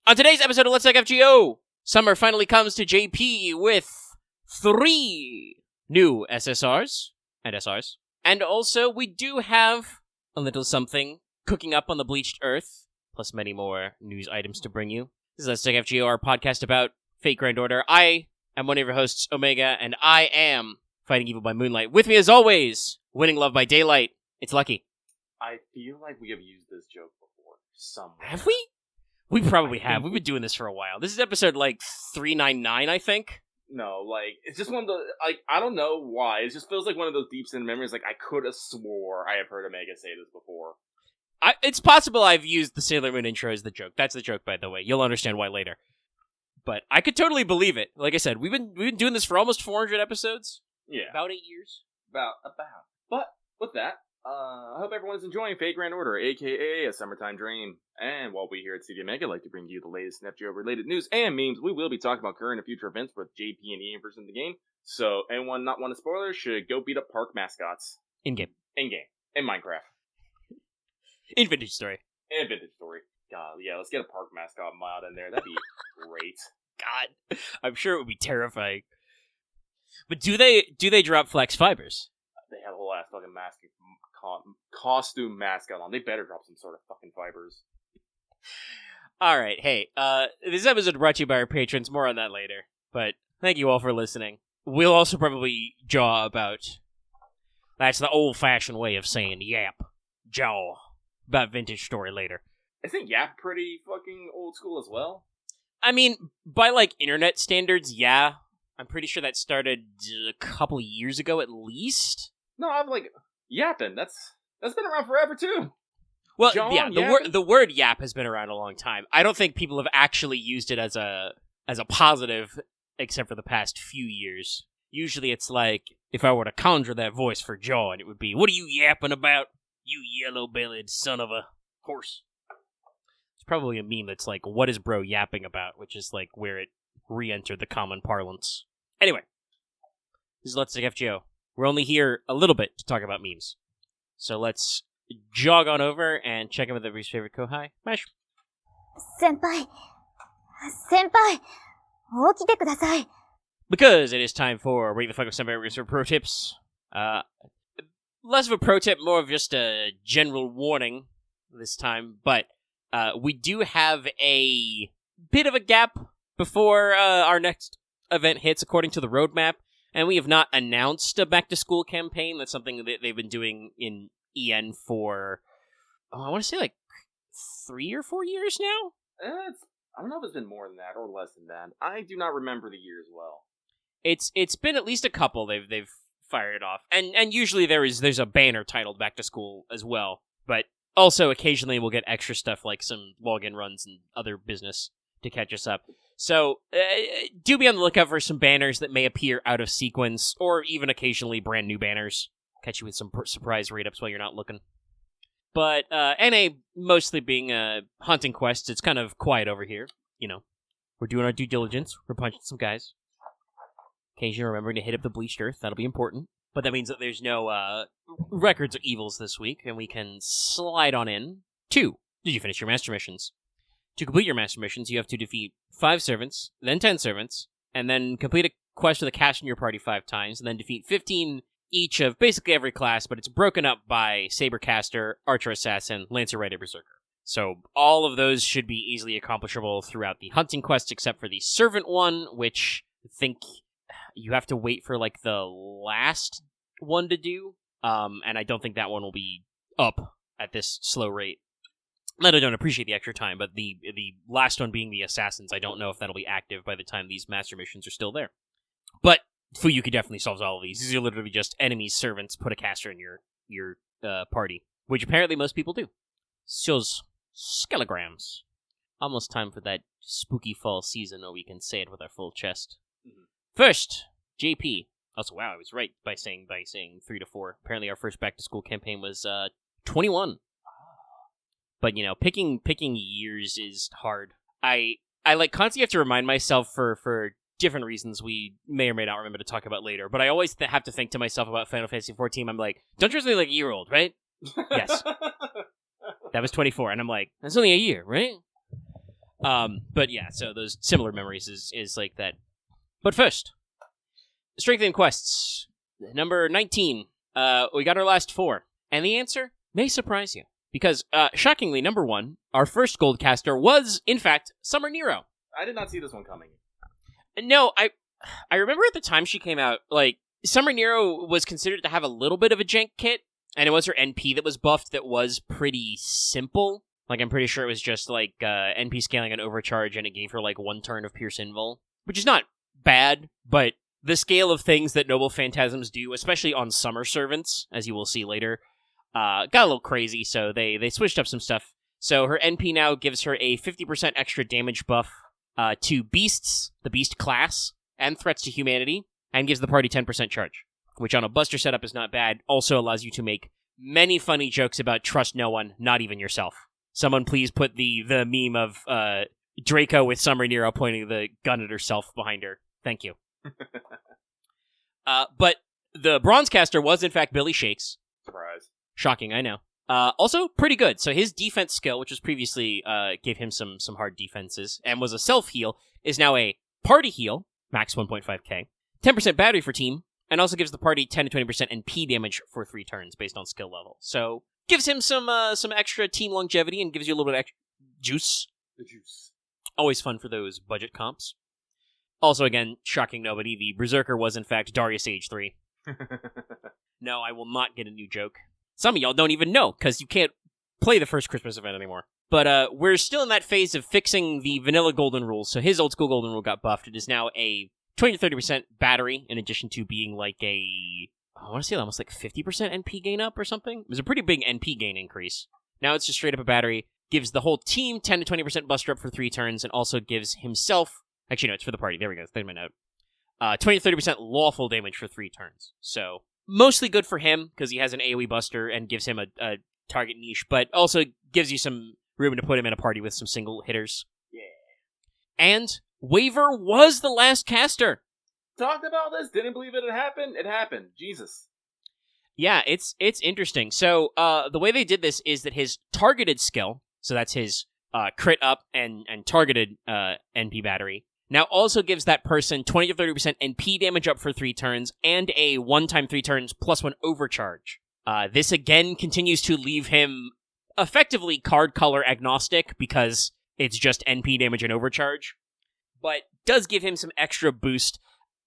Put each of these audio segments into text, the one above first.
On today's episode of Let's Talk FGO, summer finally comes to JP with 3 new SSRs and SRs. And also, we do have a little something cooking up on the Bleached Earth, plus many more news items to bring you. This is Let's Talk FGO, our podcast about Fate Grand Order. I am one of your hosts, Omega, and I am fighting evil by moonlight. With me, as always, winning love by daylight, it's Lucky. I feel like we have used this joke before somewhere. Have we? We probably have. We've been doing this for a while. This is episode, 399, I think. No, it's just one of the, I don't know why. It just feels like one of those deep sin memories. I could have swore I have heard Omega say this before. It's possible I've used the Sailor Moon intro as the joke. That's the joke, by the way. You'll understand why later. But I could totally believe it. Like I said, we've been doing this for almost 400 episodes. Yeah. About 8 years. About. But, with that, I hope everyone's enjoying Fate Grand Order, aka a summertime dream. And while we here at CD Omega like to bring you the latest in FGO-related news and memes, we will be talking about current and future events with JP and EA version of the game. So, anyone not want a spoiler should go beat up park mascots. In-game. In-game. In Minecraft. In Vintage Story. In Vintage Story. God, yeah, let's get a park mascot mod in there. That'd be great. God, I'm sure it would be terrifying. But do they drop flex fibers? They have a whole ass fucking costume mascot on. They better drop some sort of fucking fibers. Alright, hey, this episode brought to you by our patrons. More on that later. But thank you all for listening. We'll also probably jaw about... That's the old-fashioned way of saying yap. Jaw. About Vintage Story later. Isn't yap pretty fucking old school as well? I mean, by, internet standards, yeah. I'm pretty sure that started a couple years ago at least. No, I'm yapping. That's been around forever too. Well, John, yeah, the word yap has been around a long time. I don't think people have actually used it as a positive, except for the past few years. Usually it's if I were to conjure that voice for John, it would be, "What are you yapping about, you yellow-bellied son of a horse?" It's probably a meme that's "What is bro yapping about?" which is where it re-entered the common parlance. Anyway, this is Let's Talk FGO. We're only here a little bit to talk about memes. So let's jog on over and check in with everybody's favorite Kohai, Mesh. Senpai, 起きてください. Because it is time for Rate the Fuck of Senpai for pro tips. Less of a pro tip, more of just a general warning this time. But we do have a bit of a gap before our next event hits, according to the roadmap. And we have not announced a back-to-school campaign. That's something that they've been doing in EN for, I want to say 3 or 4 years now? I don't know if it's been more than that or less than that. I do not remember the years well. It's been at least a couple they've fired off. And usually there's a banner titled Back to School as well. But also occasionally we'll get extra stuff like some login runs and other business to catch us up. So, do be on the lookout for some banners that may appear out of sequence, or even occasionally brand new banners. Catch you with some surprise rate-ups while you're not looking. But, NA mostly being hunting quests, it's kind of quiet over here. You know, we're doing our due diligence, we're punching some guys. Occasionally remembering to hit up the Bleached Earth, that'll be important. But that means that there's no, records or evils this week, and we can slide on in. 2, did you finish your master missions? To complete your master missions, you have to defeat 5 servants, then 10 servants, and then complete a quest with a cast in your party 5 times, and then defeat 15 each of basically every class, but it's broken up by Sabercaster, Archer Assassin, Lancer Rider, Berserker. So all of those should be easily accomplishable throughout the hunting quest, except for the servant one, which I think you have to wait for the last one to do, and I don't think that one will be up at this slow rate. I don't appreciate the extra time, but the last one being the Assassins, I don't know if that'll be active by the time these master missions are still there. But Fuyuki definitely solves all of these. These are literally just enemy servants, put a caster in your party, which apparently most people do. Shows skelograms. Almost time for that spooky fall season, or we can say it with our full chest. Mm-hmm. First, JP. Also, wow, I was right by saying 3 to 4. Apparently our first back-to-school campaign was 21. But, picking years is hard. I constantly have to remind myself for different reasons we may or may not remember to talk about later, but I always have to think to myself about Final Fantasy XIV. I'm like, don't trust me like a year-old, right? Yes. That was 24, and I'm like, that's only a year, right? But yeah, so those similar memories is like that. But first, strengthening quests. Number 19. We got our last 4. And the answer may surprise you. Because, shockingly, number 1, our first gold caster was, in fact, Summer Nero. I did not see this one coming. No, I remember at the time she came out, like, Summer Nero was considered to have a little bit of a jank kit, and it was her NP that was buffed that was pretty simple. Like, I'm pretty sure it was just, like, NP scaling an overcharge, and it gave her, like, 1 turn of Pierce Invul. Which is not bad, but the scale of things that Noble Phantasms do, especially on Summer Servants, as you will see later, got a little crazy, so they switched up some stuff. So her NP now gives her a 50% extra damage buff to beasts, the beast class, and threats to humanity, and gives the party 10% charge, which on a buster setup is not bad. Also allows you to make many funny jokes about trust no one, not even yourself. Someone please put the meme of Draco with Summer Nero pointing the gun at herself behind her. Thank you. But the bronze caster was in fact Billy Shakes. Surprise. Shocking, I know. Also, pretty good. So his defense skill, which was previously gave him some hard defenses, and was a self-heal, is now a party heal, max 1.5k, 10% battery for team, and also gives the party 10 to 20% NP damage for 3 turns based on skill level. So, gives him some extra team longevity and gives you a little bit of extra juice. The juice. Always fun for those budget comps. Also, again, shocking nobody, the Berserker was in fact Darius Age 3. No, I will not get a new joke. Some of y'all don't even know, because you can't play the first Christmas event anymore. But we're still in that phase of fixing the vanilla golden rules, so his old school golden rule got buffed. It is now a 20 to 30% battery, in addition to being like I want to say almost like 50% NP gain up or something. It was a pretty big NP gain increase. Now it's just straight up a battery, gives the whole team 10 to 20% buster up for 3 turns, and also gives himself... Actually, no, it's for the party. There we go. There's my note. 20 to 30% lawful damage for 3 turns. So, mostly good for him, because he has an AoE buster and gives him a target niche, but also gives you some room to put him in a party with some single hitters. Yeah. And Waver was the last caster. Talked about this, didn't believe it had happened. It happened. Jesus. Yeah, it's interesting. So, the way they did this is that his targeted skill, so that's his crit up and targeted NP battery, now also gives that person 20 to 30% NP damage up for 3 turns, and a 1-time 3 turns plus 1 overcharge. This again continues to leave him effectively card color agnostic, because it's just NP damage and overcharge, but does give him some extra boost.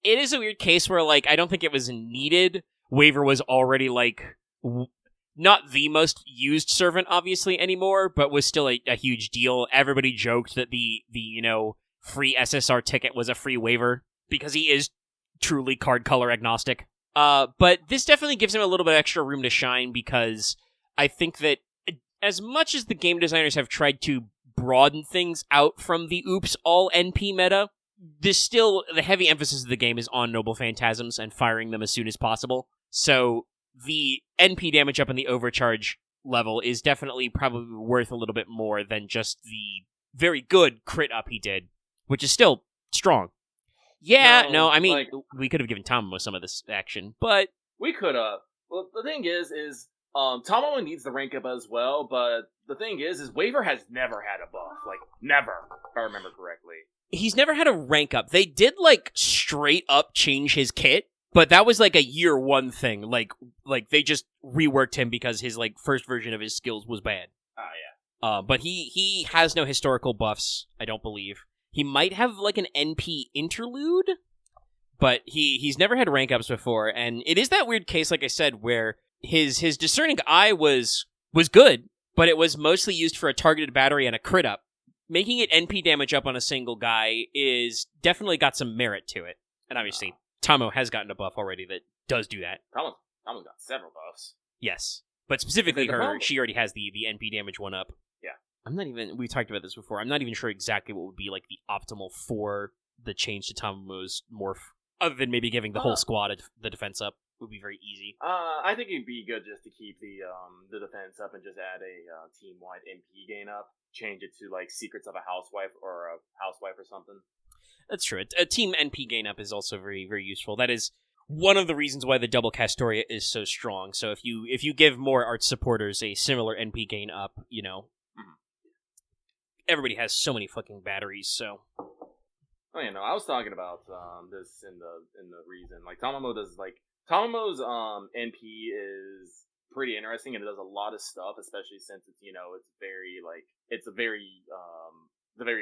It is a weird case where, like, I don't think it was needed. Waver was already, like, not the most used servant, obviously, anymore, but was still a huge deal. Everybody joked that the free SSR ticket was a free Waver, because he is truly card color agnostic. But this definitely gives him a little bit extra room to shine, because I think that as much as the game designers have tried to broaden things out from the oops all NP meta, the heavy emphasis of the game is on Noble Phantasms and firing them as soon as possible. So the NP damage up in the overcharge level is definitely probably worth a little bit more than just the very good crit up he did, which is still strong. Yeah, no, I mean, like, we could have given Tomomo some of this action, but... We could have. Well, the thing is Tomomo needs the rank up as well, but the thing is Waver has never had a buff. Like, never, if I remember correctly. He's never had a rank up. They did, like, straight up change his kit, but that was, like, a year 1 thing. Like they just reworked him because his, like, first version of his skills was bad. Yeah. But he has no historical buffs, I don't believe. He might have, like, an NP interlude, but he's never had rank ups before, and it is that weird case, like I said, where his Discerning Eye was good, but it was mostly used for a targeted battery and a crit up. Making it NP damage up on a single guy is definitely got some merit to it. And obviously, Tomo has gotten a buff already that does do that. Tomo's got several buffs. Yes. But specifically her, she already has the NP damage 1 up. Yeah. We talked about this before, I'm not even sure exactly what would be like the optimal for the change to Tomomo's morph, other than maybe giving the whole squad the defense up. Would be very easy. I think it'd be good just to keep the defense up and just add a team-wide MP gain up. Change it to, like, Secrets of a Housewife or a Housewife or something. That's true. A team NP gain up is also very, very useful. That is one of the reasons why the double Castoria is so strong. So if you give more art supporters a similar NP gain up, everybody has so many fucking batteries, so... Oh, you know, I was talking about this in the reason. Like, Tamamo's NP is pretty interesting, and it does a lot of stuff, especially since it's, you know, it's a very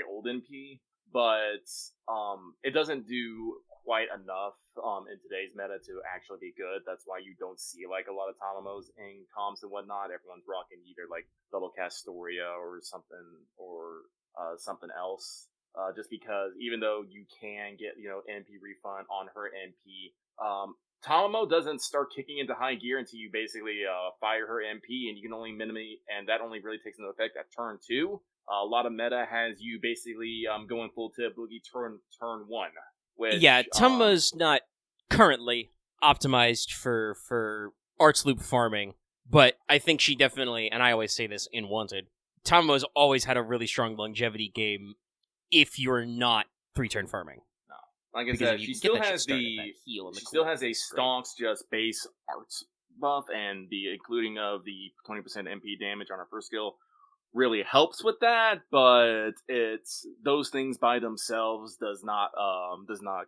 old NP, but it doesn't do quite enough in today's meta to actually be good. That's why you don't see like a lot of Tamamos in comps and whatnot. Everyone's rocking either like double cast Storia or something else. Just because even though you can get, you know, NP refund on her NP, Tamamo doesn't start kicking into high gear until you basically fire her MP, and you can only and that only really takes into effect at turn 2. A lot of meta has you basically going full tip boogie turn 1. Which, yeah, Tamamo's not currently optimized for Arts Loop farming, but I think she definitely, and I always say this in Wanted, Tamamo's always had a really strong longevity game if you're not 3-turn farming. Like I said, she still has a stonks just base arts buff, and the including of the 20% MP damage on her first skill really helps with that. But it's those things by themselves does not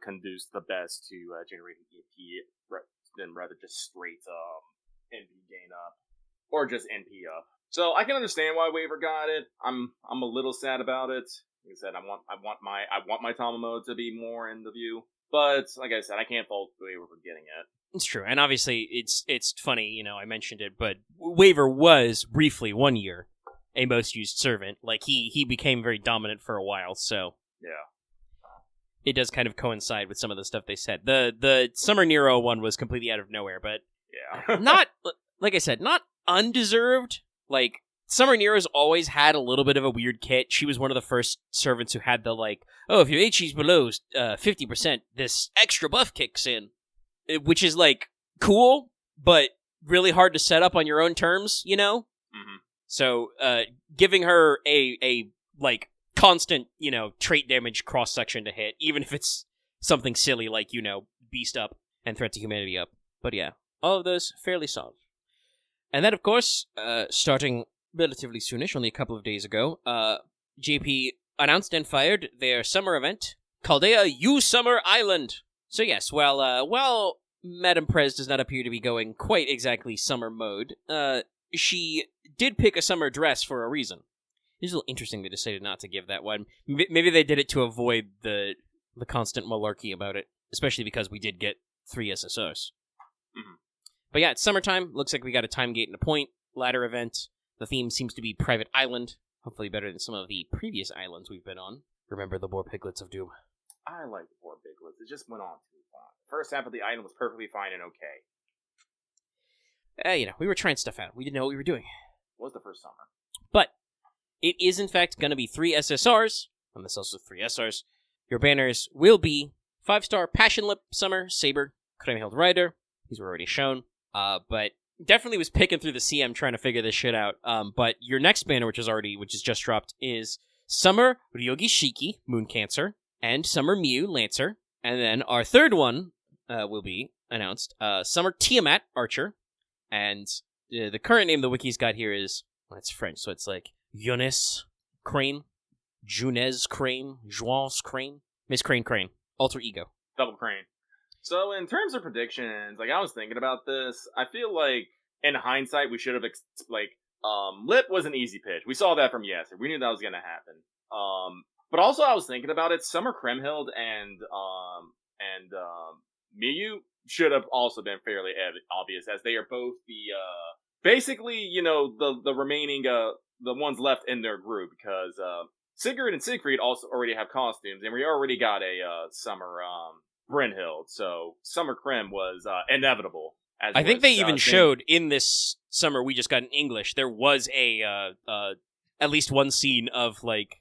conduce the best to generating EP than rather just straight NP gain up or just NP up. So I can understand why Waver got it. I'm a little sad about it. Like I said, I want my Tamamo to be more in the view, but like I said, I can't fault Waver for getting it. It's true, and obviously it's funny, you know, I mentioned it, but Waver was briefly 1 year a most used servant. Like he became very dominant for a while, so yeah, it does kind of coincide with some of the stuff they said. The Summer Nero one was completely out of nowhere, but yeah, not like I said, not undeserved. Like, Summer Nero's always had a little bit of a weird kit. She was one of the first servants who had the, like, oh, if your HE's below 50%, this extra buff kicks in. Which is, like, cool, but really hard to set up on your own terms, you know? Mm-hmm. So, giving her a like, constant, you know, trait damage cross-section to hit, even if it's something silly like, you know, Beast up and Threat to Humanity up. But yeah, all of those fairly solid. And then, of course, starting relatively soonish, only a couple of days ago, JP announced and fired their summer event, Chaldea U Summer Island. So yes, while Madame Prez does not appear to be going quite exactly summer mode, she did pick a summer dress for a reason. It's a little interesting they decided not to give that one. Maybe they did it to avoid the constant malarkey about it, especially because we did get 3 SSOs. Mm-hmm. But yeah, it's summertime. Looks like we got a time gate and a point ladder event. The theme seems to be Private Island. Hopefully better than some of the previous islands we've been on. Remember the Boar Piglets of Doom. I like the Boar Piglets. It just went on too long. First half of the island was perfectly fine and okay. You know, we were trying stuff out. We didn't know what we were doing. It was the first summer. But it is, in fact, going to be 3 SSRs. And this also 3 SRs. Your banners will be 5-star Passion Lip Summer Saber Creme-Held Rider. These were already shown. But definitely was picking through the CM trying to figure this shit out. But your next banner, which is just dropped, is Summer Ryogi Shiki, Moon Cancer, and Summer Mew, Lancer. And then our third one will be announced, Summer Tiamat, Archer. And the current name the wiki's got here is, well, it's French, so it's like Jonas Crane, Junez Crane, Joance Crane, Miss Crane Crane, Alter Ego. Double Crane. So in terms of predictions, like I was thinking about this, I feel like in hindsight we should have Lip was an easy pitch. We saw that from Yasser. We knew that was gonna happen. But also I was thinking about it. Summer Kremhild and Miyu should have also been fairly obvious, as they are both the basically, you know, the remaining the ones left in their group, because Sigurd and Siegfried also already have costumes, and we already got a Summer Brynhild, so Summer Krem was inevitable. I think they even showed in this summer we just got in English, there was a at least one scene of like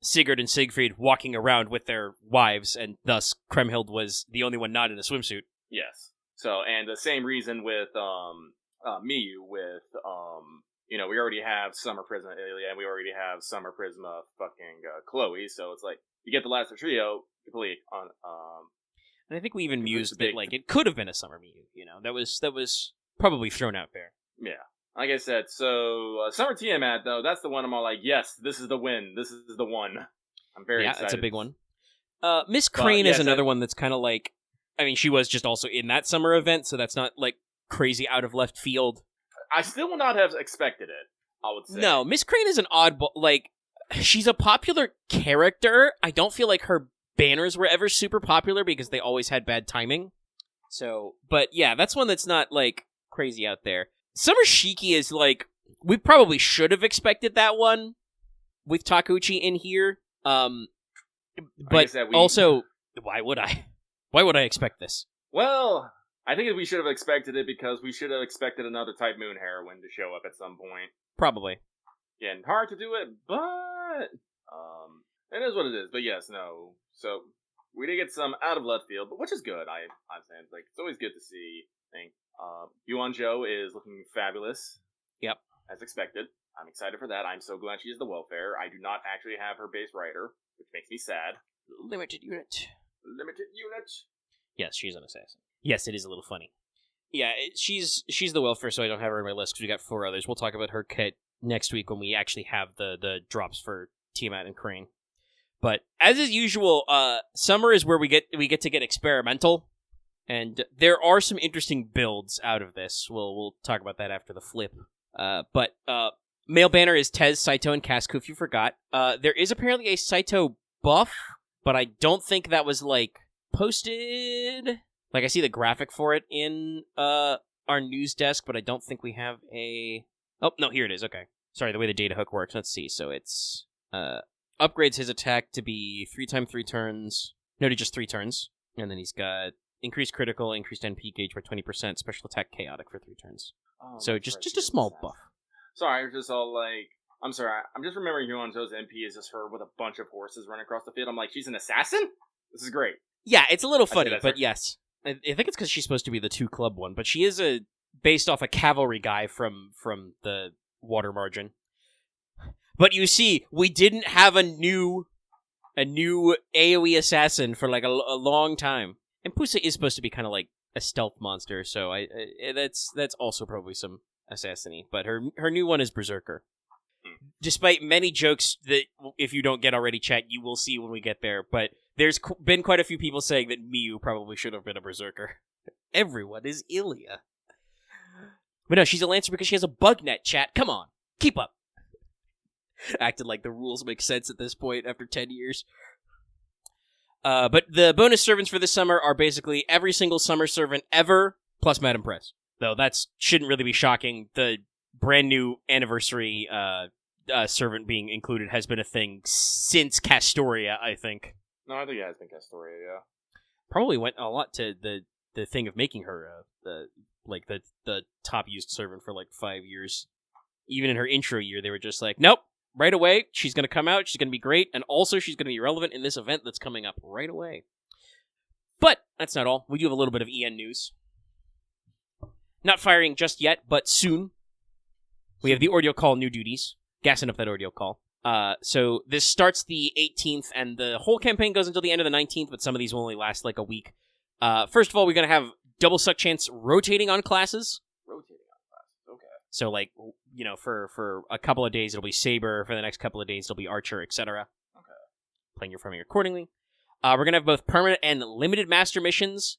Sigurd and Siegfried walking around with their wives, and thus Kremhild was the only one not in a swimsuit. Yes. So, and the same reason with Miyu, with you know, we already have Summer Prisma Ilya, and we already have Summer Prisma fucking Chloe, so it's like you get the last trio complete on and I think we even mused that like it could have been a Summer Mew, you know. That was probably thrown out there. Yeah. Like I said, so Summer Tiamat, though, that's the one I'm all like, yes, this is the win. This is the one. I'm very excited. Yeah, that's a big one. Miss Crane is another one that's kind of like, I mean, she was just also in that summer event, so that's not like crazy out of left field. I still would not have expected it, I would say. No, Miss Crane is an oddball. Like, she's a popular character. I don't feel like her banners were ever super popular because they always had bad timing. So, but yeah, that's one that's not like crazy out there. Summer Shiki is like, we probably should have expected that one with Takeuchi in here. But also, why would I? Why would I expect this? Well, I think we should have expected it because we should have expected another Type Moon heroine to show up at some point. Probably. Again, hard to do it, but it is what it is. But yes, no. So we did get some out of left field, but which is good. I'm saying it's always good to see. Yuan Zhou is looking fabulous. Yep, as expected. I'm excited for that. I'm so glad she is the welfare. I do not actually have her base rider, which makes me sad. Limited unit. Yes, she's an assassin. Yes, it is a little funny. Yeah, she's the welfare, so I don't have her on my list because we got 4 others. We'll talk about her kit next week when we actually have the drops for Tiamat and Crane. But as is usual, summer is where we get to get experimental, and there are some interesting builds out of this. We'll talk about that after the flip. But male banner is Tez, Saito, and Casco, if you forgot. There is apparently a Saito buff, but I don't think that was like posted. Like, I see the graphic for it in our news desk, but I don't think we have a... Oh, no, here it is. Okay. Sorry, the way the data hook works. Let's see. So it's... upgrades his attack to be 3x3 turns. No, to just 3 turns. And then he's got increased critical, increased NP gauge by 20%, special attack chaotic for 3 turns. Oh, so just a small buff. Sorry, I was just all like... I'm sorry, I'm just remembering Yuan Zhou's NP is just her with a bunch of horses running across the field. I'm like, she's an assassin? This is great. Yeah, it's a little funny, but yes. I think it's because she's supposed to be the 2-club one, but she is based off a cavalry guy from the water margin. But you see, we didn't have a new AoE assassin for like a long time. And Pusa is supposed to be kind of like a stealth monster, so that's also probably some assassiny. But her new one is Berserker. Despite many jokes that, if you don't get already, chat, you will see when we get there. But there's been quite a few people saying that Miyu probably should have been a Berserker. Everyone is Ilya. But no, she's a Lancer because she has a bug net, chat. Come on, keep up. Acted like the rules make sense at this point after 10 years. But the bonus servants for this summer are basically every single summer servant ever, plus Madame Press. Though that shouldn't really be shocking. The brand new anniversary servant being included has been a thing since Castoria, I think. No, I think it has been Castoria, yeah. Probably went a lot to the thing of making her the top used servant for like 5 years. Even in her intro year, they were just like, nope, right away, she's going to come out, she's going to be great, and also she's going to be relevant in this event that's coming up right away. But that's not all. We do have a little bit of EN news. Not firing just yet, but soon. We have the Ordeal Call new duties. Gassing up that Ordeal Call. So this starts the 18th, and the whole campaign goes until the end of the 19th, but some of these will only last like a week. First of all, we're going to have double suck chance rotating on classes. Okay. So, like, you know, for a couple of days, it'll be Saber. For the next couple of days, it'll be Archer, etc. Okay. Playing your farming accordingly. We're going to have both permanent and limited master missions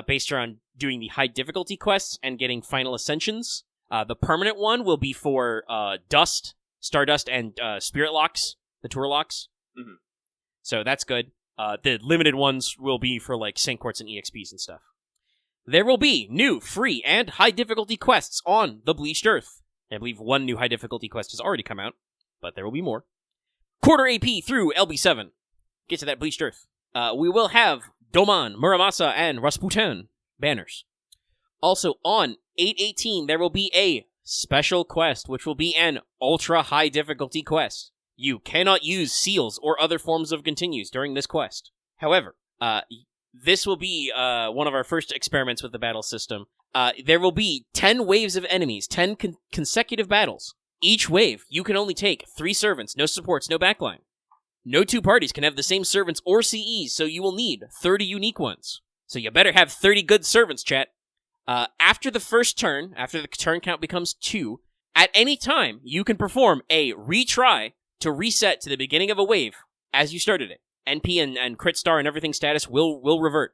based around doing the high difficulty quests and getting final ascensions. The permanent one will be for Dust, Stardust, and Spirit Locks, the Tour Locks. Mm-hmm. So that's good. The limited ones will be for, like, Saint-Quartz and EXPs and stuff. There will be new, free, and high-difficulty quests on the Bleached Earth. I believe one new high-difficulty quest has already come out, but there will be more. Quarter AP through LB7. Get to that Bleached Earth. We will have Doman, Muramasa, and Rasputin banners. Also, on 8/18, there will be a special quest, which will be an ultra-high-difficulty quest. You cannot use seals or other forms of continues during this quest. However, this will be one of our first experiments with the battle system. There will be 10 waves of enemies, 10 consecutive battles. Each wave, you can only take 3 servants, no supports, no backline. No 2 parties can have the same servants or CEs, so you will need 30 unique ones. So you better have 30 good servants, chat. After the first turn, after the turn count becomes 2, At any time, you can perform a retry to reset to the beginning of a wave as you started it. NP and crit star and everything status will revert.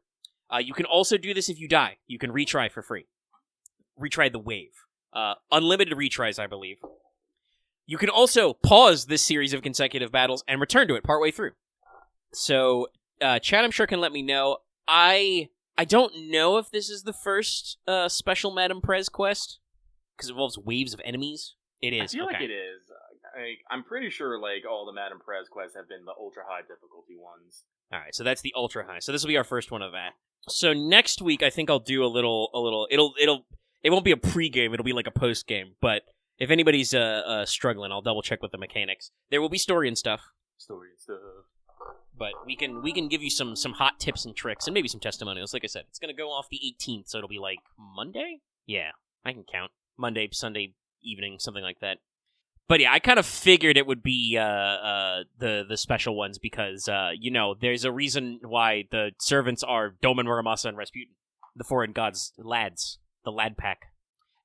You can also do this if you die. You can retry for free. Retry the wave. Unlimited retries, I believe. You can also pause this series of consecutive battles and return to it partway through. So, chat, I'm sure, can let me know. I don't know if this is the first special Madame Prez quest, because it involves waves of enemies. It is. I feel like it is. I'm pretty sure like all the Madame Prez quests have been the ultra high difficulty ones. All right, so that's the ultra high. So this will be our first one of that. So next week, I think I'll do a little. It won't be a pre-game. It'll be like a post-game. But if anybody's struggling, I'll double check with the mechanics. There will be story and stuff. But we can give you some hot tips and tricks and maybe some testimonials. Like I said, it's gonna go off the 18th, so it'll be like Monday. Yeah, I can count Monday, Sunday evening, something like that. But yeah, I kind of figured it would be the special ones because there's a reason why the servants are Doman, Muramasa, and Rasputin, the foreign gods, lads, the lad pack.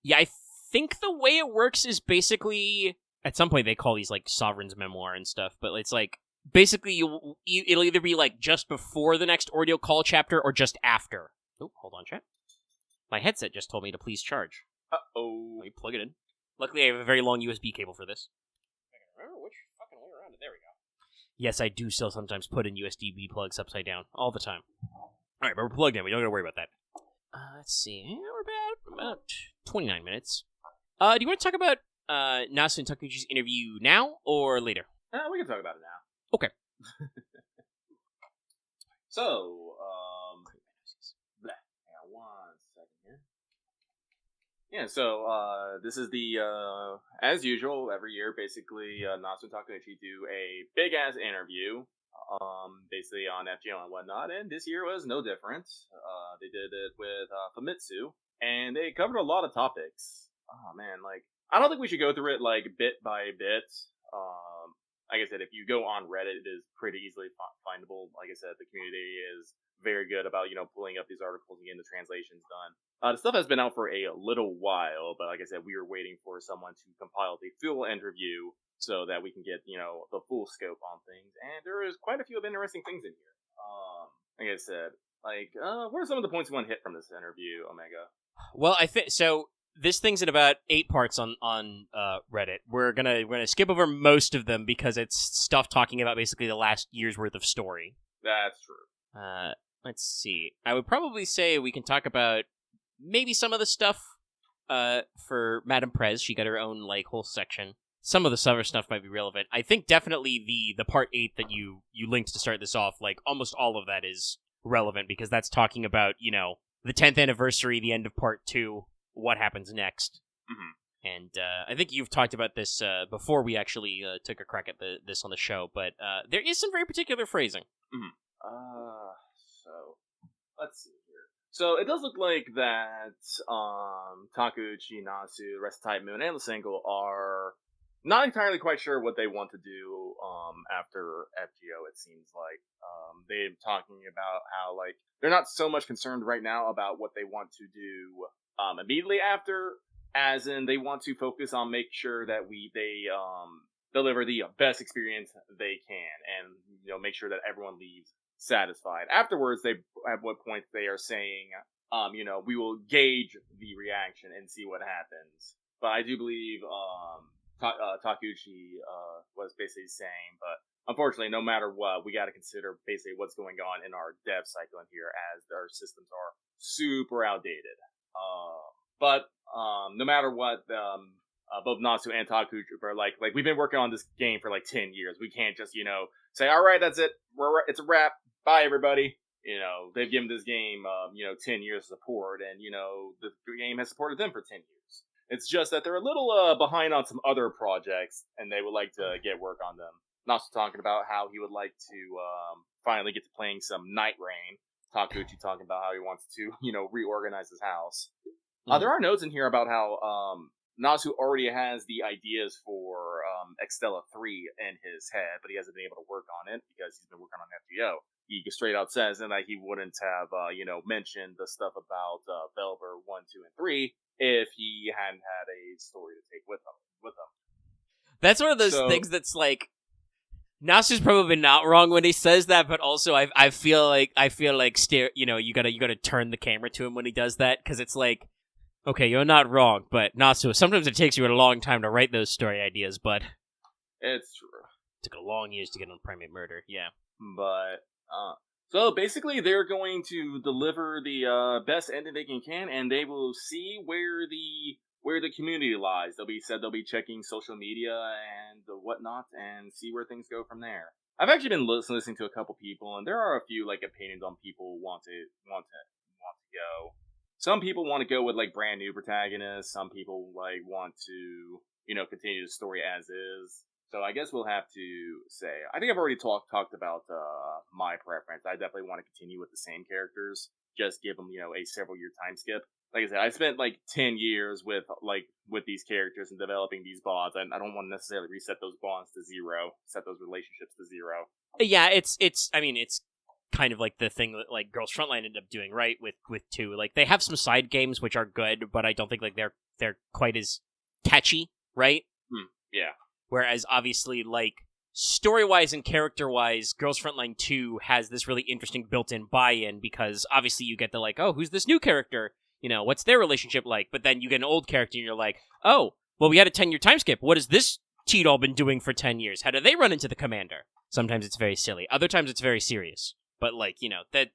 Yeah, I think the way it works is basically at some point they call these like Sovereign's Memoir and stuff, but it's like basically it'll either be like just before the next Ordeal call chapter or just after. Oh, hold on, chat. My headset just told me to please charge. Uh-oh. Let me plug it in. Luckily, I have a very long USB cable for this. I can remember which fucking way around it. There we go. Yes, I do still sometimes put in USB plugs upside down. All the time. Alright, but we're plugged in. We don't gotta worry about that. Let's see. We're about 29 minutes. Do you want to talk about Nasu and Takeuchi's interview now or later? We can talk about it now. Okay. So, hang on 1 second here. Yeah, so, this is the, as usual, every year, basically, Nasu and Takeuchi do a big-ass interview, basically on FGO and whatnot, and this year was no different. They did it with, Famitsu, and they covered a lot of topics. Oh, man, like, I don't think we should go through it, like, bit by bit. Like I said, if you go on Reddit, it is pretty easily findable. Like I said, the community is very good about, pulling up these articles and getting the translations done. The stuff has been out for a little while, but like I said, we were waiting for someone to compile the full interview so that we can get, the full scope on things. And there is quite a few interesting things in here. Like I said, what are some of the points you want to hit from this interview, Omega? Well, I think so. This thing's in about 8 parts on Reddit. We're gonna skip over most of them because it's stuff talking about basically the last year's worth of story. That's true. Let's see. I would probably say we can talk about maybe some of the stuff for Madame Prez. She got her own whole section. Some of the summer stuff might be relevant. I think definitely the part 8 that you linked to start this off, almost all of that is relevant because that's talking about, the 10th anniversary, the end of part 2, what happens next. Mm-hmm. And I think you've talked about this before we actually took a crack at this on the show, but there is some very particular phrasing. Mm-hmm. So, let's see here. So, it does look like that Takeuchi, Nasu, the rest of Type Moon, and the single are not entirely quite sure what they want to do after FGO, it seems like. They're talking about how, they're not so much concerned right now about what they want to do immediately after, as in they want to focus on make sure that they deliver the best experience they can, and make sure that everyone leaves satisfied. Afterwards, at what point they are saying, we will gauge the reaction and see what happens. But I do believe Takeuchi was basically saying, but unfortunately, no matter what, we got to consider basically what's going on in our dev cycle in here, as our systems are super outdated. But no matter what, both Nasu and Takeuchi are like we've been working on this game for 10 years. We can't just say, all right, that's it, it's a wrap, bye everybody. They've given this game 10 years of support, and the game has supported them for 10 years. It's just that they're a little behind on some other projects, and they would like to get work on them. Nasu talking about how he would like to finally get to playing some Night Rain. Takeuchi talking about how he wants to, reorganize his house. There are notes in here about how Nasu already has the ideas for Extella 3 in his head, but he hasn't been able to work on it because he's been working on FGO. he straight out says and that he wouldn't have, mentioned the stuff about Velver 1, 2, and 3 if he hadn't had a story to take with him. That's one of those things that's like, Nasu's probably not wrong when he says that, but also I feel like you gotta turn the camera to him when he does that, because it's like, okay, you're not wrong, but Nasu, sometimes it takes you a long time to write those story ideas, but it's true. It took a long years to get on Primate Murder, yeah. But so basically, they're going to deliver the best ending they can, and they will see where the community lies. They'll be checking social media and whatnot, and see where things go from there. I've actually been listening to a couple people, and there are a few opinions on people want to go. Some people want to go with brand new protagonists. Some people want to continue the story as is. So I guess we'll have to say, I think I've already talked about my preference. I definitely want to continue with the same characters. Just give them a several year time skip. Like I said, I spent 10 years with these characters and developing these bonds, and I don't want to necessarily reset those bonds to zero, set those relationships to zero. Yeah, it's kind of like the thing that Girls Frontline ended up doing, right? With 2, they have some side games which are good, but I don't think they're quite as catchy, right? Yeah. Whereas obviously story-wise and character-wise, Girls Frontline 2 has this really interesting built-in buy-in, because obviously you get the oh, who's this new character? What's their relationship like? But then you get an old character and you're like, oh, well, we had a 10-year time skip. What has this T-Doll been doing for 10 years? How do they run into the commander? Sometimes it's very silly. Other times it's very serious. But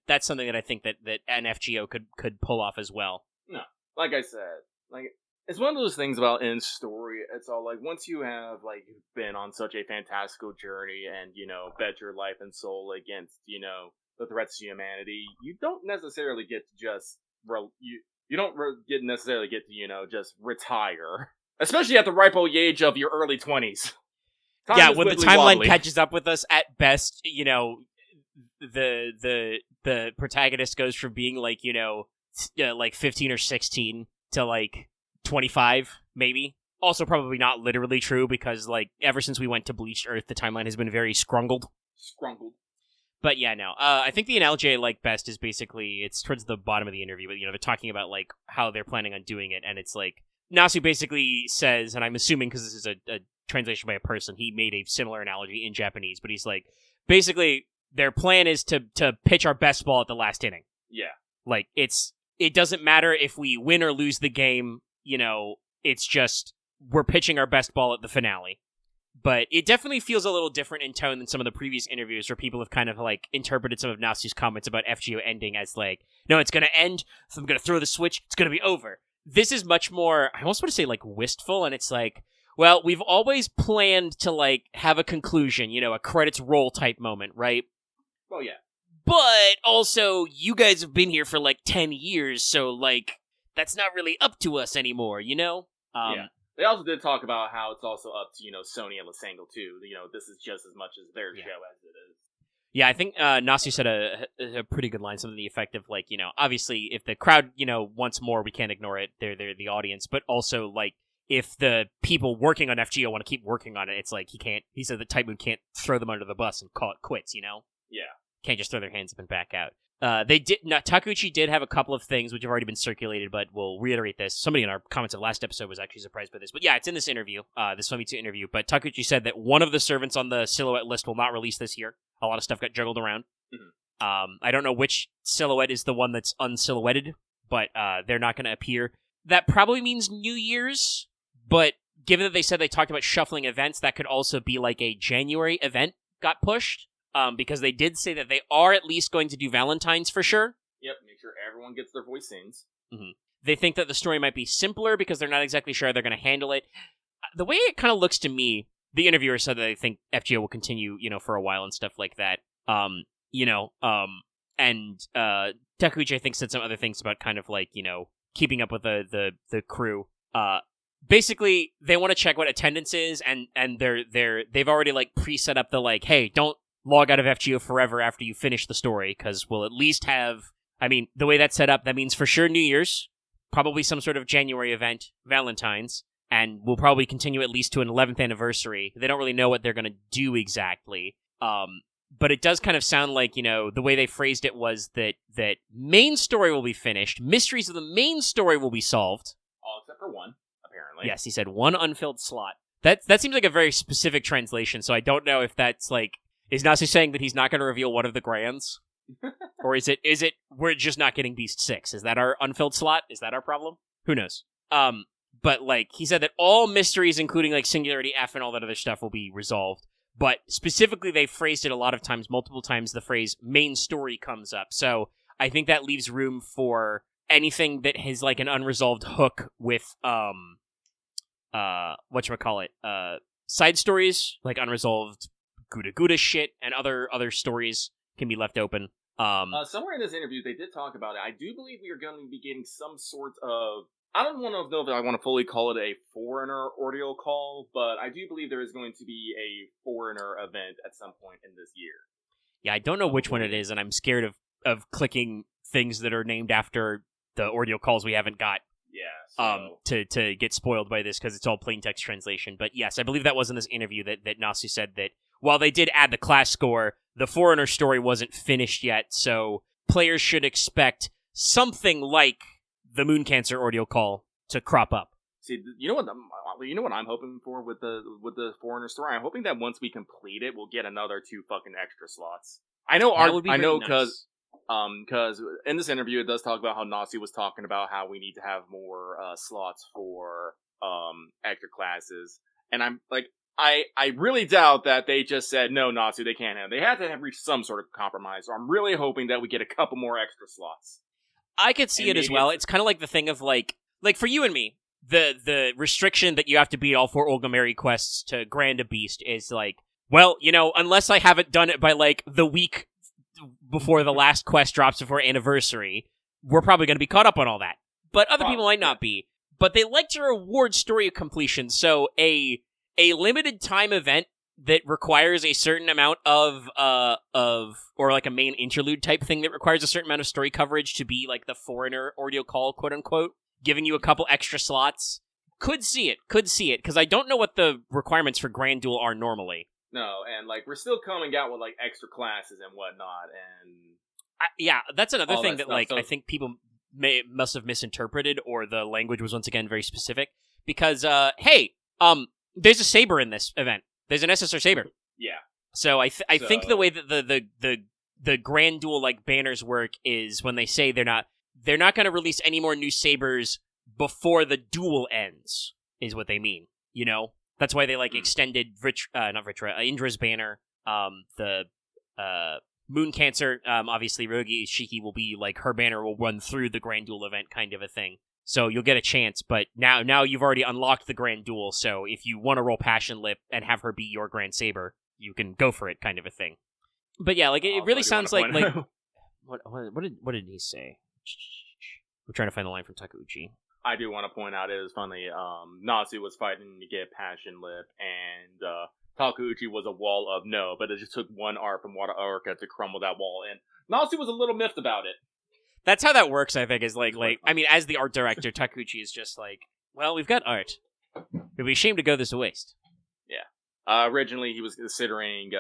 that's something that I think that an FGO could pull off as well. No, like I said, it's one of those things about in story. It's all once you have been on such a fantastical journey and bet your life and soul against the threats to humanity, you don't necessarily get to just necessarily get to just retire, especially at the ripe old age of your early 20s. Yeah, when the timeline catches up with us, at best, the protagonist goes from being 15 or 16 to 25, maybe. Also probably not literally true, because ever since we went to Bleached Earth, the timeline has been very scrungled. But yeah, no. I think the analogy I like best is basically, it's towards the bottom of the interview, but they're talking about how they're planning on doing it, and it's Nasu basically says, and I'm assuming because this is a translation by a person, he made a similar analogy in Japanese, but he's basically their plan is to pitch our best ball at the last inning. Yeah. It doesn't matter if we win or lose the game, it's just we're pitching our best ball at the finale. But it definitely feels a little different in tone than some of the previous interviews where people have kind of interpreted some of Nasu's comments about FGO ending as no, it's going to end, so I'm going to throw the switch, it's going to be over. This is much more, I almost want to say wistful, and it's well, we've always planned to have a conclusion, a credits roll type moment, right? Well, yeah. But also, you guys have been here for 10 years, so that's not really up to us anymore, Yeah. They also did talk about how it's also up to, Sony and Lasangle too. This is just as much as their show as it is. Yeah, I think Nasu said a pretty good line, something to the effect of obviously if the crowd, wants more, we can't ignore it. They're the audience, but also if the people working on FGO want to keep working on it, it's he said that Type Moon can't throw them under the bus and call it quits, Yeah. Can't just throw their hands up and back out. Takeuchi did have a couple of things which have already been circulated, but we'll reiterate this. Somebody in our comments of last episode was actually surprised by this. But yeah, it's in this interview, this Famitsu interview. But Takeuchi said that one of the servants on the silhouette list will not release this year. A lot of stuff got juggled around. Mm-hmm. I don't know which silhouette is the one that's unsilhouetted, but they're not going to appear. That probably means New Year's, but given that they said they talked about shuffling events, that could also be a January event got pushed. Because they did say that they are at least going to do Valentine's for sure. Yep, make sure everyone gets their voice scenes. Mm-hmm. They think that the story might be simpler because they're not exactly sure how they're going to handle it. The way it kind of looks to me, the interviewer said that they think FGO will continue, for a while and stuff like that. And Takeuchi, I think, said some other things about kind of keeping up with the crew. Basically, they want to check what attendance is, and they've already pre-set up the hey, don't log out of FGO forever after you finish the story, because we'll at least have, the way that's set up, that means for sure New Year's, probably some sort of January event, Valentine's, and we'll probably continue at least to an 11th anniversary. They don't really know what they're going to do exactly. but it does kind of sound like, the way they phrased it was that main story will be finished, mysteries of the main story will be solved. All except for one, apparently. Yes, he said one unfilled slot. That seems like a very specific translation, so I don't know if that's like, is Nasu saying that he's not going to reveal one of the grands? Or is it we're just not getting Beast 6? Is that our unfilled slot? Is that our problem? Who knows? But like, he said that all mysteries, including like Singularity F and all that other stuff, will be resolved. But specifically, they phrased it a lot of times, multiple times, the phrase main story comes up. So I think that leaves room for anything that has like an unresolved hook with, whatchamacallit, side stories, like unresolved Gouda Gouda shit, and other stories can be left open. Somewhere in this interview, they did talk about it. I do believe we are going to be getting some sort of, I don't know if I want to fully call it a foreigner Ordeal call, but I do believe there is going to be a foreigner event at some point in this year. Yeah, I don't know which one it is, and I'm scared of clicking things that are named after the Ordeal calls we haven't got. Yeah. So. To get spoiled by this because it's all plain text translation. But yes, I believe that was in this interview that Nasu said that while they did add the class score, the foreigner story wasn't finished yet, so players should expect something like the Moon Cancer Ordeal call to crop up. See, you know what I'm hoping for with the foreigner story. I'm hoping that once we complete it, we'll get another 2 fucking extra slots. I know because in this interview it does talk about how Nasu was talking about how we need to have more slots for extra classes, and I'm like, I really doubt that they just said no, Nasu, they can't have. They had to have reached some sort of compromise. So I'm really hoping that we get a couple more extra slots. I could see it as well. It's kind of like the thing of like for you and me, the restriction that you have to beat all 4 Olgameri quests to grand a beast is like, well, unless I haven't done it by like the week before the last quest drops before anniversary, we're probably going to be caught up on all that. But other people might not be. But they like to reward story completion, so a limited time event that requires a certain amount of or like a main interlude type thing that requires a certain amount of story coverage to be like the foreigner Ordeal call, quote unquote, giving you a couple extra slots. Could see it, because I don't know what the requirements for Grand Duel are normally. No, and like we're still coming out with like extra classes and whatnot, and yeah, that's another thing that stuff, like so... I think people must have misinterpreted, or the language was once again very specific. Because there's a saber in this event. There's an SSR saber. Yeah. So I think the way that the Grand Duel like banners work is when they say they're not going to release any more new sabers before the duel ends, is what they mean. That's why they like extended Indra's banner. The Moon Cancer, obviously Rogi Shiki will be like, her banner will run through the Grand Duel event, kind of a thing. So you'll get a chance, but now you've already unlocked the Grand Duel, so if you want to roll Passion Lip and have her be your Grand Saber, you can go for it, kind of a thing. But yeah, like it really sounds like what did he say? We're trying to find the line from Takeuchi. I do want to point out, it was funny, Nasu was fighting to get Passion Lip, and Takeuchi was a wall of no, but it just took one art from Wada Orca to crumble that wall, and Nasu was a little miffed about it. That's how that works, I think, is like, I mean, as the art director, Takeuchi is just like, well, we've got art. It'd be a shame to go this waste. Yeah. Originally, he was considering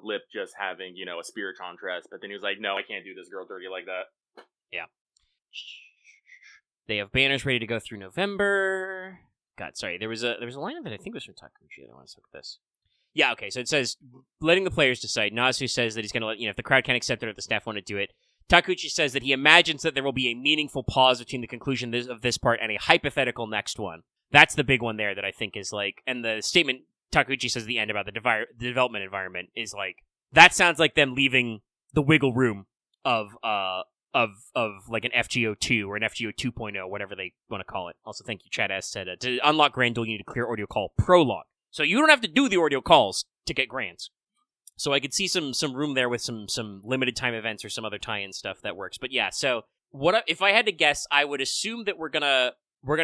Lip just having, a Spiritron dress, but then he was like, no, I can't do this girl dirty like that. Yeah. They have banners ready to go through November. God, sorry, there was a line of it, I think it was from Takeuchi. I want to look at this. Yeah, okay, so it says, letting the players decide. Nasu says that he's going to let, if the crowd can't accept it or if the staff want to do it. Takeuchi says that he imagines that there will be a meaningful pause between the conclusion of this part and a hypothetical next one. That's the big one there that I think is like, and the statement Takeuchi says at the end about the development environment is like, that sounds like them leaving the wiggle room of like an FGO 2 or an FGO 2.0, whatever they want to call it. Also, thank you, Chad S. said, to unlock Grand Duel, you need to clear Ordeal Call Prologue. So you don't have to do the Ordeal Calls to get Grands. So I could see some room there with some limited time events or some other tie-in stuff that works. But yeah, so if I had to guess, I would assume that we're gonna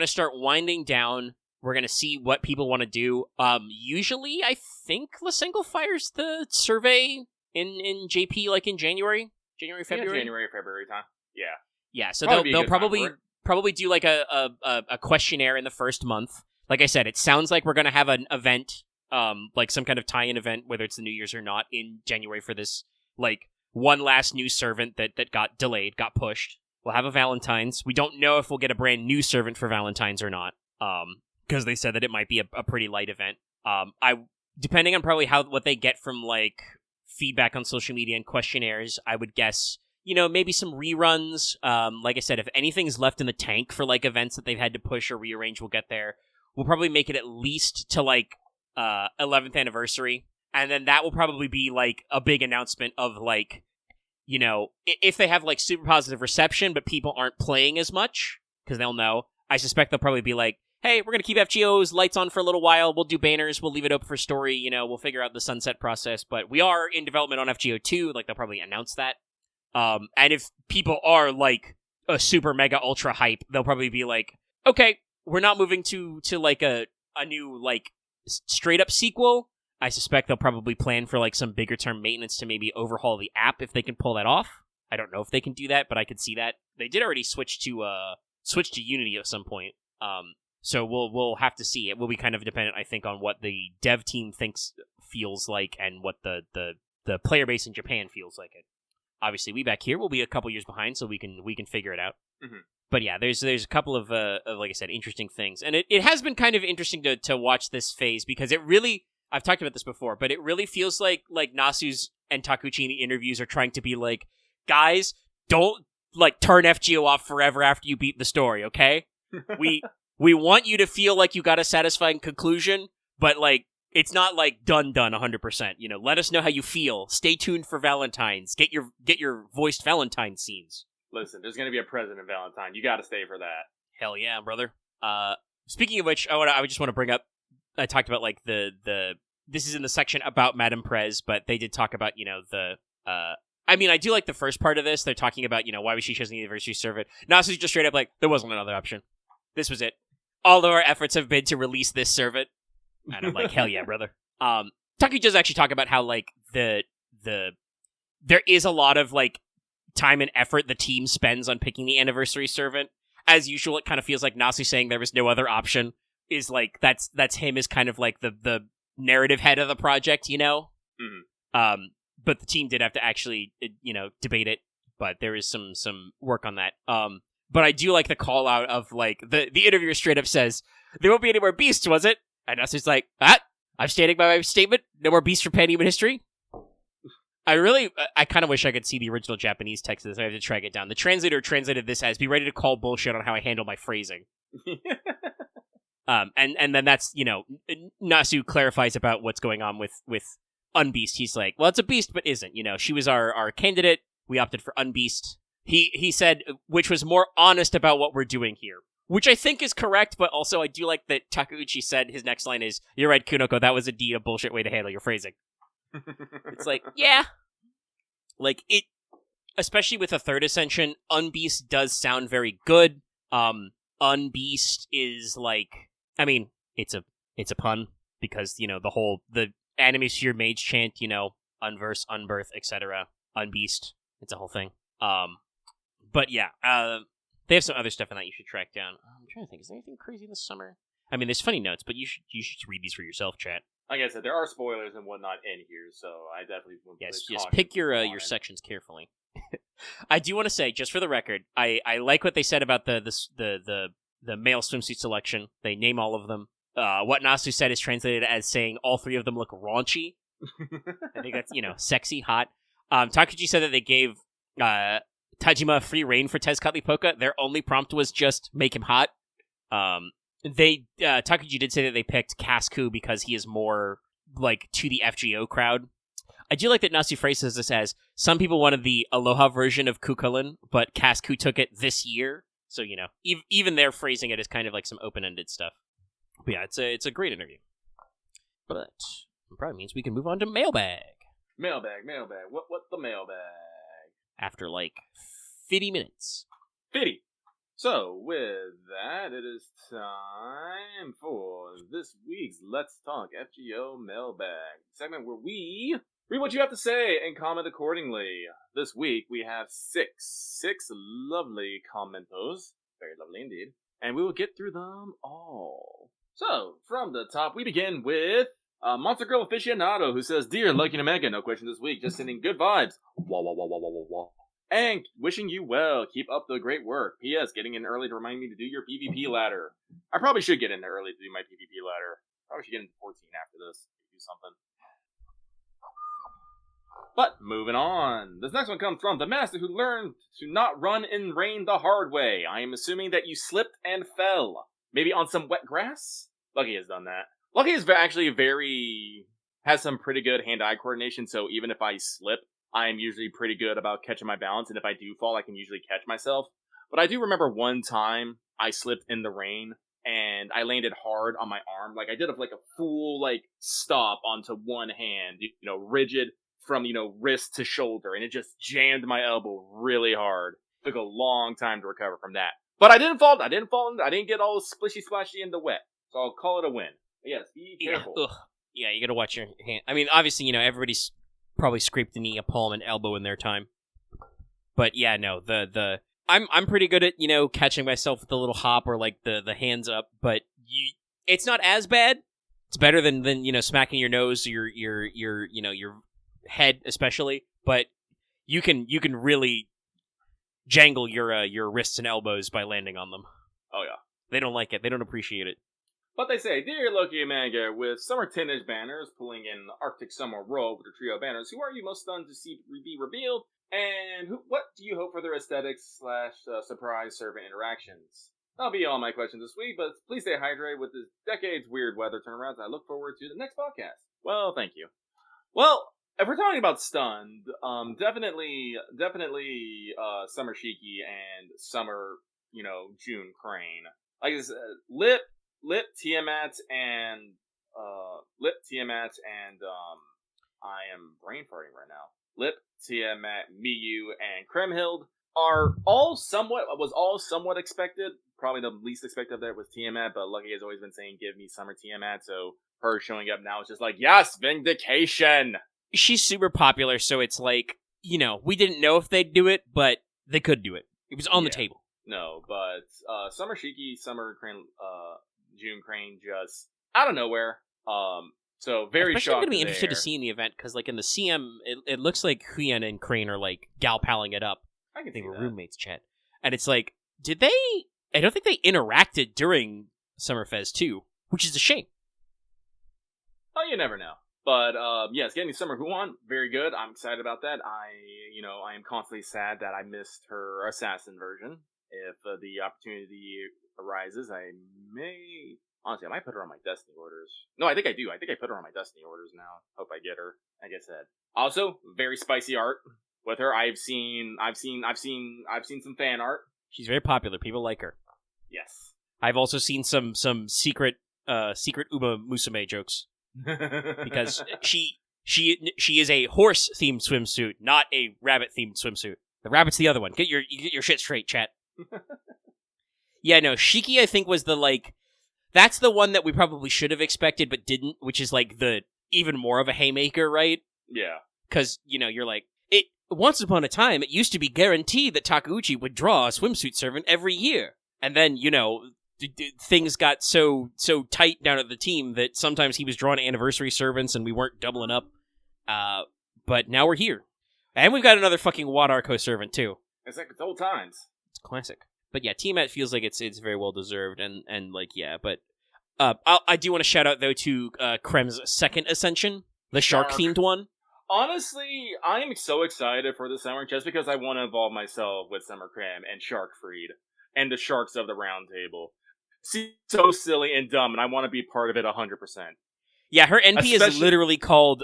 start winding down. We're gonna see what people want to do. Usually, I think Lysenko fires the survey in JP like in January, February. Yeah, January, February time. Yeah. Yeah. So they'll probably do like a questionnaire in the first month. Like I said, it sounds like we're gonna have an event. Like some kind of tie-in event, whether it's the New Year's or not, in January for this like one last new servant that got delayed, got pushed. We'll have a Valentine's. We don't know if we'll get a brand new servant for Valentine's or not, because they said that it might be a pretty light event. Depending on probably what they get from like feedback on social media and questionnaires, I would guess, maybe some reruns. Like I said, if anything's left in the tank for like events that they've had to push or rearrange, we'll get there. We'll probably make it at least to like 11th anniversary, and then that will probably be like a big announcement of like, if they have like super positive reception but people aren't playing as much, because they'll know. I suspect they'll probably be like, hey, we're gonna keep FGO's lights on for a little while, we'll do banners, we'll leave it open for story, we'll figure out the sunset process, but we are in development on FGO 2, like they'll probably announce that. And if people are like a super mega ultra hype, they'll probably be like, okay, we're not moving to like a new like straight up sequel. I suspect they'll probably plan for like some bigger term maintenance to maybe overhaul the app if they can pull that off. I don't know if they can do that, but I could see that. They did already switch to Unity at some point. So we'll have to see. It will be kind of dependent, I think, on what the dev team feels like and what the player base in Japan feels like it. Obviously, we back here will be a couple years behind, so we can figure it out. Mm-hmm. But yeah, there's a couple of like I said, interesting things, and it has been kind of interesting to watch this phase, because it really, I've talked about this before, but it really feels like Nasu's and Takeuchi in the interviews are trying to be like, guys, don't like turn FGO off forever after you beat the story, okay? We want you to feel like you got a satisfying conclusion, but like it's not like done 100%. Let us know how you feel. Stay tuned for Valentine's. Get your voiced Valentine scenes. Listen, there's gonna be a President Valentine. You got to stay for that. Hell yeah, brother. Speaking of which, I just want to bring up. I talked about like the this is in the section about Madame Prez, but they did talk about I mean, I do like the first part of this. They're talking about why was she chosen the anniversary servant. Nasu's just straight up like, there wasn't another option. This was it. All of our efforts have been to release this servant. And I'm like, hell yeah, brother. Takeuchi does actually talk about how like there is a lot of like time and effort the team spends on picking the anniversary servant. As usual, it kind of feels like Nasu saying there was no other option is like that's him as kind of like the narrative head of the project, Mm-hmm. But the team did have to actually debate it, but there is some work on that. But I do like the call out of like the interviewer straight up says, there won't be any more beasts, was it? And Nasu's like, I'm standing by my statement, no more beasts for Pan-Human history. I kind of wish I could see the original Japanese text of this. I have to track it down. The translator translated this as, be ready to call bullshit on how I handle my phrasing. And then that's, Nasu clarifies about what's going on with Unbeast. He's like, well, it's a beast, but isn't. She was our candidate. We opted for Unbeast. He said, which was more honest about what we're doing here. Which I think is correct, but also I do like that Takeuchi said his next line is, you're right, Kunoko, that was indeed a bullshit way to handle your phrasing. It's like, yeah. Like, it, especially with a third ascension, Unbeast does sound very good. Unbeast is like, I mean, it's a pun, because, the anime sphere mage chant, unverse, unbirth, etc. Unbeast. It's a whole thing. But yeah, they have some other stuff in that you should track down. I'm trying to think, is there anything crazy this summer? I mean, there's funny notes, but you should read these for yourself, chat. Like I said, there are spoilers and whatnot in here, so I definitely want to yes, pick your sections carefully. I do want to say, just for the record, I like what they said about the male swimsuit selection. They name all of them. What Nasu said is translated as saying all three of them look raunchy. I think that's, sexy, hot. Takeuchi said that they gave Tajima free reign for Tezcatlipoca. Their only prompt was just make him hot. Takeuchi did say that they picked Casku because he is more like to the FGO crowd. I do like that Nasu phrases this as, some people wanted the Aloha version of Kukulin, but Casku took it this year. So, even they're phrasing it as kind of like some open-ended stuff. But yeah, it's a great interview. But it probably means we can move on to Mailbag. Mailbag. What the mailbag? After like 50 minutes. 50. So, with that, it is time for this week's Let's Talk FGO Mailbag, segment where we read what you have to say and comment accordingly. This week, we have six lovely commentos. Very lovely indeed. And we will get through them all. So, from the top, we begin with Monster Girl Aficionado, who says, Dear Lucky and Omega, no question this week, just sending good vibes. Wah, wah, wah, wah, wah, wah, wah. And wishing you well. Keep up the great work. P.S. Getting in early to remind me to do your PvP ladder. I probably should get in early to do my PvP ladder. Probably should get into 14 after this. Do something. But, moving on. This next one comes from the master who learned to not run in rain the hard way. I am assuming that you slipped and fell. Maybe on some wet grass? Lucky has done that. Lucky is actually has some pretty good hand-eye coordination, so even if I slip, I am usually pretty good about catching my balance, and if I do fall, I can usually catch myself. But I do remember one time I slipped in the rain, and I landed hard on my arm. Like, I did a full, stop onto one hand, rigid from, wrist to shoulder, and it just jammed my elbow really hard. Took a long time to recover from that. But I didn't fall, I didn't get all splishy-splashy in the wet, so I'll call it a win. But yes, be careful. Yeah, you gotta watch your hand. I mean, obviously, everybody's probably scraped a knee, a palm, and elbow in their time. But yeah, no, I'm pretty good at, catching myself with the little hop or the hands up, but it's not as bad. It's better than smacking your nose, your head especially, but you can really jangle your wrists and elbows by landing on them. Oh yeah. They don't like it. They don't appreciate it. But they say, Dear Loki Manga, with summer 10-inch banners pulling in Arctic Summer World with a trio of banners, who are you most stunned to see be revealed? And what do you hope for their aesthetics / surprise servant interactions? That'll be all my questions this week, but please stay hydrated with this decade's weird weather turnarounds. I look forward to the next podcast. Well, thank you. Well, if we're talking about stunned, definitely Summer Shiki and Summer, June Crane. Like I said, Lip Tiamat and I am brain farting right now. Lip, Tiamat, Miyu, and Kremhild was all somewhat expected. Probably the least expected there was Tiamat, but Lucky has always been saying, give me Summer Tiamat, so her showing up now is just like, yes, vindication! She's super popular, so it's like, we didn't know if they'd do it, but they could do it. It was on the table. No, but Summer Shiki, Summer Crane, June Crane, just out of nowhere. So very shocked. I'm going to be interested to see in the event, because in the CM, it looks like Huyen and Crane are gal palling it up. I can they see were that. roommates, chat. And it's like, did they? I don't think they interacted during Summerfest 2, which is a shame. Oh, you never know. But, yes, getting Summer Huan, very good. I'm excited about that. I am constantly sad that I missed her assassin version. If the opportunity arises, I might put her on my Destiny orders. No, I think I do. I think I put her on my Destiny orders now. Hope I get her, like I said. Also, very spicy art with her. I've seen some fan art. She's very popular. People like her. Yes. I've also seen some secret Uma Musume jokes. Because she is a horse-themed swimsuit, not a rabbit-themed swimsuit. The rabbit's the other one. Get your shit straight, chat. Yeah, no, Shiki I think was that's the one that we probably should have expected but didn't, which is the even more of a haymaker, right? Yeah. Because, you're once upon a time, it used to be guaranteed that Takeuchi would draw a swimsuit servant every year. And then, things got so tight down at the team that sometimes he was drawing anniversary servants and we weren't doubling up. But now we're here. And we've got another fucking Wadarko servant, too. It's old times. It's classic. But yeah, Tiamat feels like it's very well deserved, and but I do want to shout out though to Krem's second ascension, the shark themed one. Honestly, I am so excited for the summer just because I want to involve myself with Summer Krem and Sharkfried and the sharks of the round table. See, so silly and dumb, and I want to be part of it 100%. Yeah, her NP is literally called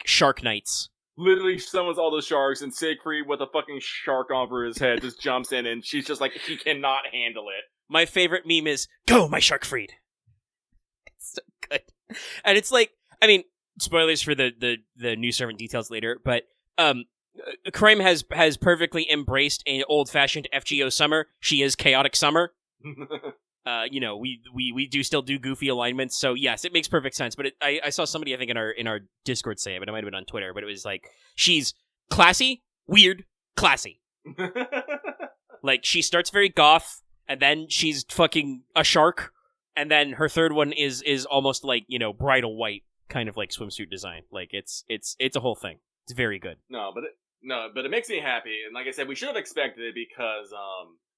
Shark Knights. Literally summons all the sharks, and Siegfried with a fucking shark over his head just jumps in, and she's just like, he cannot handle it. My favorite meme is, go, my Sharkfried! It's so good. And it's spoilers for the new servant details later, but Crime has perfectly embraced an old-fashioned FGO summer. She is Chaotic Summer. We do still do goofy alignments, so yes, it makes perfect sense. But I saw somebody, I think, in our Discord say it, but it might have been on Twitter, but it was she's classy, weird, classy. She starts very goth, and then she's fucking a shark, and then her third one is almost bridal white. kind of like swimsuit design. Like it's a whole thing. It's very good. But it makes me happy, and like I said, we should have expected it because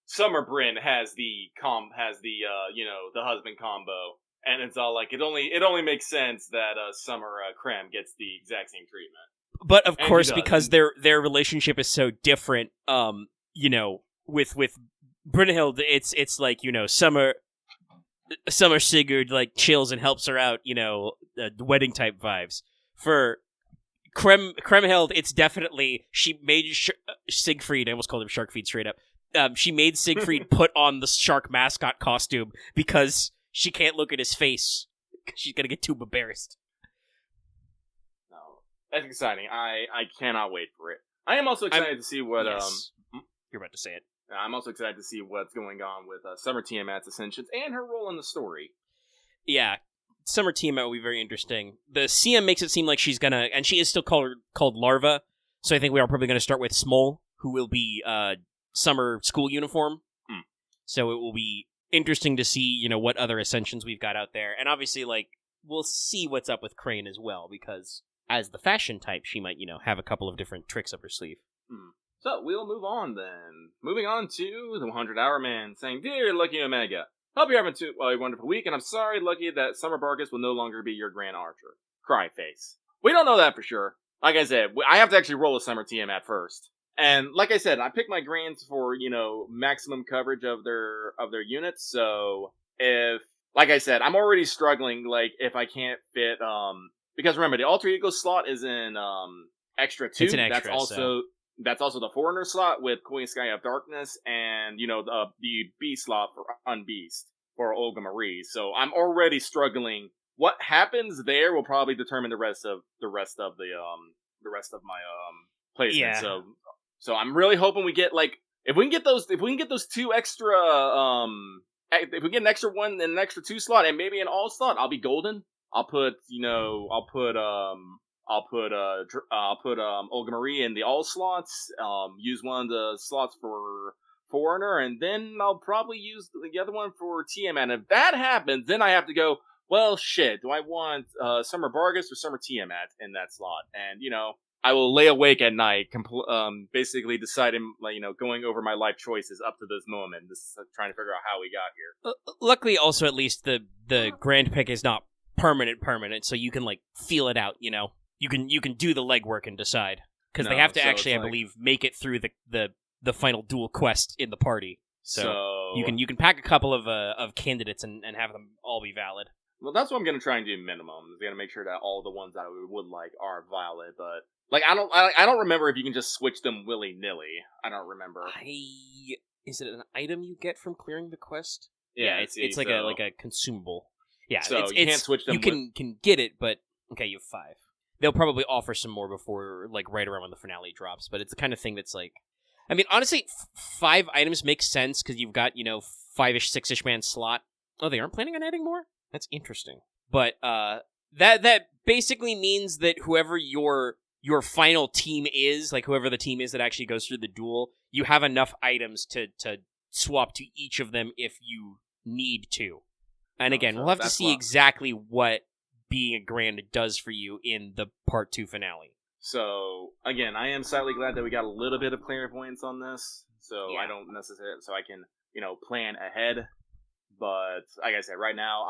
Summer Bryn has the the husband combo, and it's all like it only makes sense that Summer Krem gets the exact same treatment. But of course, because their relationship is so different, with Brynhild, it's like Summer Sigurd like chills and helps her out, wedding type vibes. For Kremhild, it's definitely she made Siegfried. I almost called him Sharkfeed straight up. She made Siegfried put on the shark mascot costume because she can't look at his face. She's gonna get too embarrassed. No, that's exciting. I cannot wait for it. I am also excited to see what yes. You're about to say it. I'm also excited to see what's going on with Summer Tiamat's ascensions and her role in the story. Yeah, Summer Tiamat will be very interesting. The CM makes it seem like she's gonna, and she is still called Larva, so I think we are probably going to start with Smol, who will be Summer school uniform. So it will be interesting to see, what other ascensions we've got out there, and obviously, we'll see what's up with Crane as well, because as the fashion type, she might, have a couple of different tricks up her sleeve. So, we'll move on then. Moving on to the 100-Hour Man, saying, Dear Lucky Omega, hope you're having a wonderful week, and I'm sorry, Lucky, that Summer Barkus will no longer be your Grand Archer. Cry face. We don't know that for sure. Like I said, I have to actually roll a Summer Tiamat first. And like I said, I picked my Grands for, maximum coverage of their units, so if, like I said, I'm already struggling, if I can't fit, because remember, the Alter Ego slot is in, Extra 2. It's an extra, That's also the Foreigner slot with Queen Sky of Darkness, and the B slot for Unbeast for Olga Marie. So I'm already struggling. What happens there will probably determine the rest of my placement. Yeah. So I'm really hoping we get if we can get those two extra if we get an extra one and an extra 2 slot and maybe an all slot, I'll be golden. I'll put Olga Marie in the all slots, use one of the slots for Foreigner, and then I'll probably use the other one for Tiamat. And if that happens, then I have to go, well, shit, do I want Summer Vargas or Summer Tiamat in that slot? And, I will lay awake at night, basically deciding, going over my life choices up to this moment, just trying to figure out how we got here. Luckily, also, at least the grand pick is not permanent, so you can, feel it out, You can do the legwork and decide. Because they have to actually, I believe, make it through the final dual quest in the party. So you can pack a couple of candidates and have them all be valid. Well, that's what I'm going to try and do minimum. I'm going to make sure that all the ones that I would like are valid, but I don't remember if you can just switch them willy-nilly. I don't remember. Is it an item you get from clearing the quest? Yeah, it's like a consumable. Yeah, so you can't switch them. You can get it, but okay, you have 5. They'll probably offer some more before, right around when the finale drops. But it's the kind of thing that's I mean, honestly, 5 items make sense because you've got 5-ish, 6-ish man slot. Oh, they aren't planning on adding more? That's interesting. But that basically means that whoever your final team is, whoever the team is that actually goes through the duel, you have enough items to swap to each of them if you need to. And again, we'll have to see exactly what being a Grand does for you in the Part 2 finale. So, again, I am slightly glad that we got a little bit of clairvoyance on this, so I don't necessarily, so I can, plan ahead. But, like I said, right now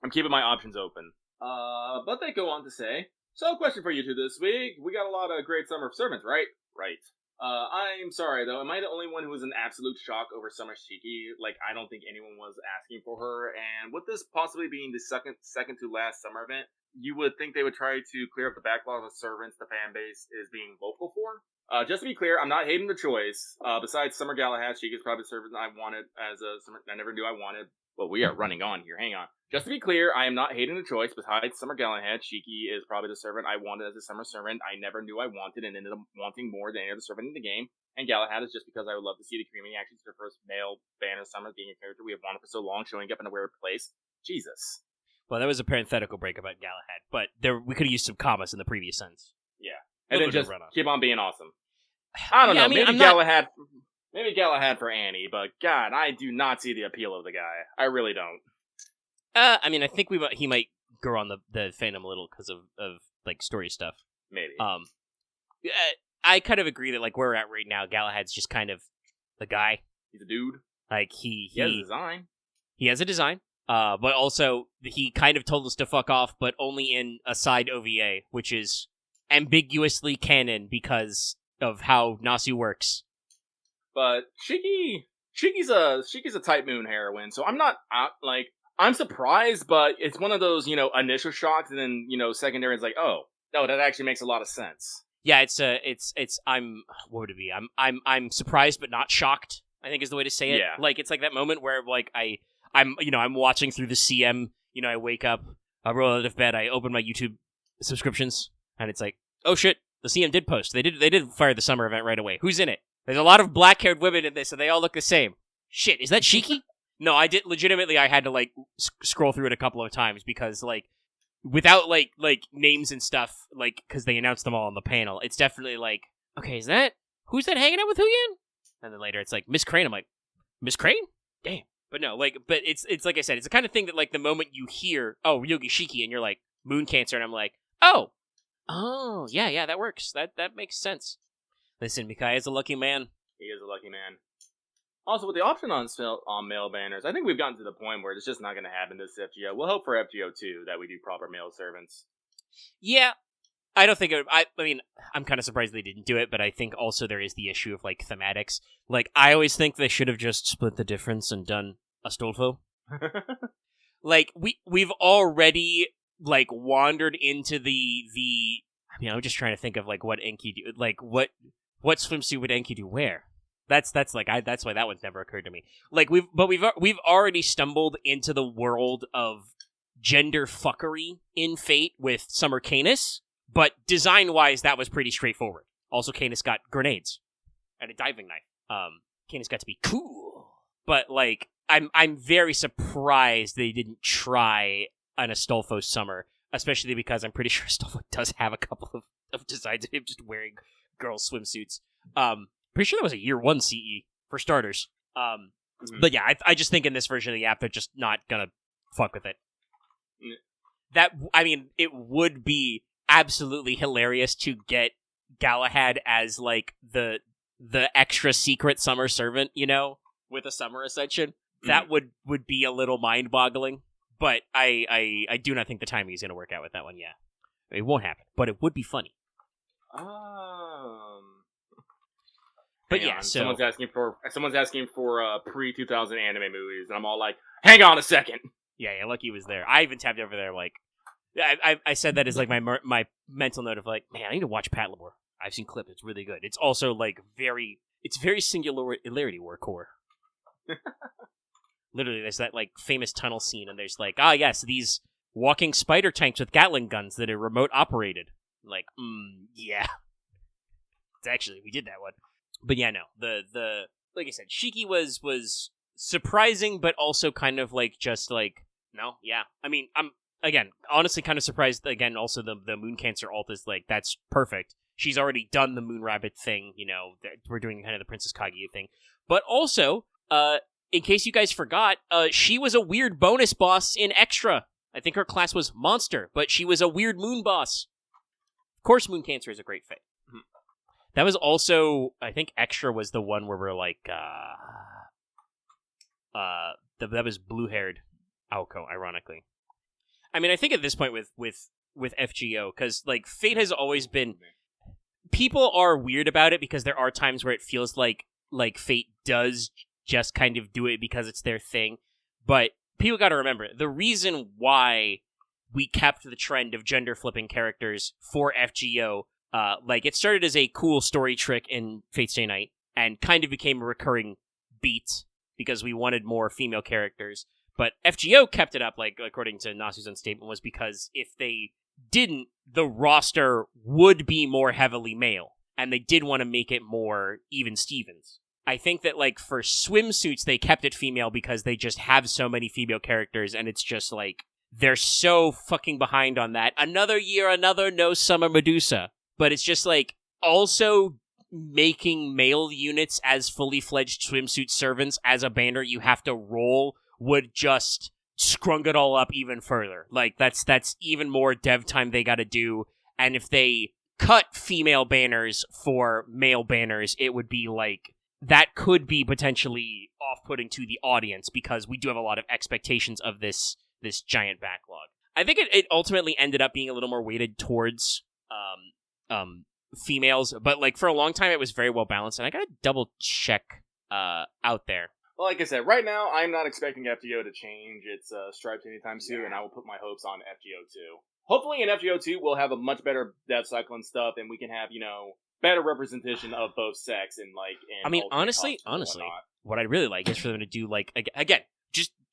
I'm keeping my options open. But they go on to say, so question for you two this week. We got a lot of great Summer Servants, right? Right. I'm sorry, though. Am I the only one who was in absolute shock over Summer Shiki? I don't think anyone was asking for her. And with this possibly being the second to last summer event, you would think they would try to clear up the backlog of servants the fan base is being vocal for. Just to be clear, I'm not hating the choice. Besides Summer Galahad, Shiki is probably the servant I wanted as a summer. I never knew I wanted. Well, we are running on here. Hang on. Just to be clear, I am not hating the choice. Besides Summer Galahad, Shiki is probably the servant I wanted as a summer servant. I never knew I wanted and ended up wanting more than any other servant in the game. And Galahad is just because I would love to see the community actually their first male banner summer being a character we have wanted for so long, showing up in a weird place. Jesus. Well, that was a parenthetical break about Galahad, but we could have used some commas in the previous sentence. Yeah. And then just keep on being awesome. I don't know, maybe Galahad for Annie, but God, I do not see the appeal of the guy. I really don't. I mean, I think he might grow on the fandom a little because of like story stuff. Maybe. I kind of agree that like where we're at right now, Galahad's just kind of the guy. He's a dude. Like he has a design. He has a design. But also he kind of told us to fuck off, but only in a side OVA, which is ambiguously canon because of how Nasu works. But Shiki's a Type Moon heroine, so I'm not I'm surprised, but it's one of those, initial shocks, and then, secondary is like, oh, no, that actually makes a lot of sense. Yeah, what would it be? I'm surprised but not shocked, I think is the way to say it. Yeah. Like, it's like that moment where, like, I'm watching through the CM, I wake up, I roll out of bed, I open my YouTube subscriptions, and it's like, oh shit, the CM did post. They did fire the summer event right away. Who's in it? There's a lot of black-haired women in this, and they all look the same. Shit, is that Shiki? No, I did. Legitimately, I had to like scroll through it a couple of times because like without like names and stuff, like because they announced them all on the panel. It's definitely like, okay, who's that hanging out with who again? And then later it's like Miss Crane. I'm like, Miss Crane? Damn. But no, like, but it's like I said, it's the kind of thing that like the moment you hear, oh, Ryogi Shiki, and you're like Moon Cancer, and I'm like, oh, yeah, that works. That makes sense. Listen, Mikai is a lucky man. He is a lucky man. Also, with the option on male banners, I think we've gotten to the point where it's just not going to happen this FGO. We'll hope for FGO 2 that we do proper male servants. Yeah, I don't think I mean, I'm kind of surprised they didn't do it, but I think also there is the issue of like thematics. Like, I always think they should have just split the difference and done Astolfo. Like, we've already like wandered into the. I mean, I'm just trying to think of like what Enki do. Like, what swimsuit would Enki wear? That's why that one's never occurred to me. Like we've already stumbled into the world of gender fuckery in Fate with Summer Canis, but design wise that was pretty straightforward. Also, Canis got grenades and a diving knife. Canis got to be cool, but like I'm very surprised they didn't try an Astolfo Summer, especially because I'm pretty sure Astolfo does have a couple of designs of him just wearing girls' swimsuits. Pretty sure that was a year 1 CE for starters. But yeah, I just think in this version of the app they're just not gonna fuck with it. That, I mean, it would be absolutely hilarious to get Galahad as like the extra secret summer servant, with a summer ascension. That would be a little mind-boggling. But I do not think the timing is gonna work out with that one. Yeah, it won't happen. But it would be funny. But yeah, so someone's asking for pre-2000 anime movies, and I'm all like, hang on a second. Yeah, lucky he was there. I even tapped over there like, I said that as like my mental note of like, man, I need to watch Patlabor. I've seen clips; it's really good. It's also like very singularity workhorror. Literally, there's that like famous tunnel scene, and there's like, yes, these walking spider tanks with Gatling guns that are remote operated. Like, yeah, it's actually we did that one. But yeah, no, the like I said, Shiki was surprising, but also kind of like just like, no, yeah. I mean, I'm again honestly kind of surprised. Again, also the Moon Cancer alt is like, that's perfect. She's already done the Moon Rabbit thing, we're doing kind of the Princess Kaguya thing. But also, in case you guys forgot, she was a weird bonus boss in Extra. I think her class was Monster, but she was a weird moon boss. Of course, Moon Cancer is a great fit. That was also, I think Extra was the one where we're like, that was blue-haired Aoko, ironically. I mean, I think at this point with FGO, because like Fate has always been, people are weird about it because there are times where it feels like Fate does just kind of do it because it's their thing. But people got to remember, the reason why we kept the trend of gender flipping characters for FGO, it started as a cool story trick in Fate Stay Night and kind of became a recurring beat because we wanted more female characters. But FGO kept it up, like, according to Nasu's own statement, was because if they didn't, the roster would be more heavily male. And they did want to make it more even Stevens. I think that, like, for swimsuits, they kept it female because they just have so many female characters, and it's just, like, they're so fucking behind on that. Another year, another no summer Medusa. But it's just, like, also making male units as fully fledged swimsuit servants as a banner you have to roll would just scrung it all up even further. Like, that's even more dev time they gotta do, and if they cut female banners for male banners, it would be like, that could be potentially off-putting to the audience, because we do have a lot of expectations of this giant backlog. I think it ultimately ended up being a little more weighted towards females, but like for a long time it was very well balanced, and I gotta double check out there. Well, like I said, right now I'm not expecting FGO to change its stripes anytime soon, and I will put my hopes on FGO 2. Hopefully in FGO 2 we'll have a much better dev cycle and stuff, and we can have, better representation of both sex and like. I mean, honestly, what I'd really like is for them to do like again,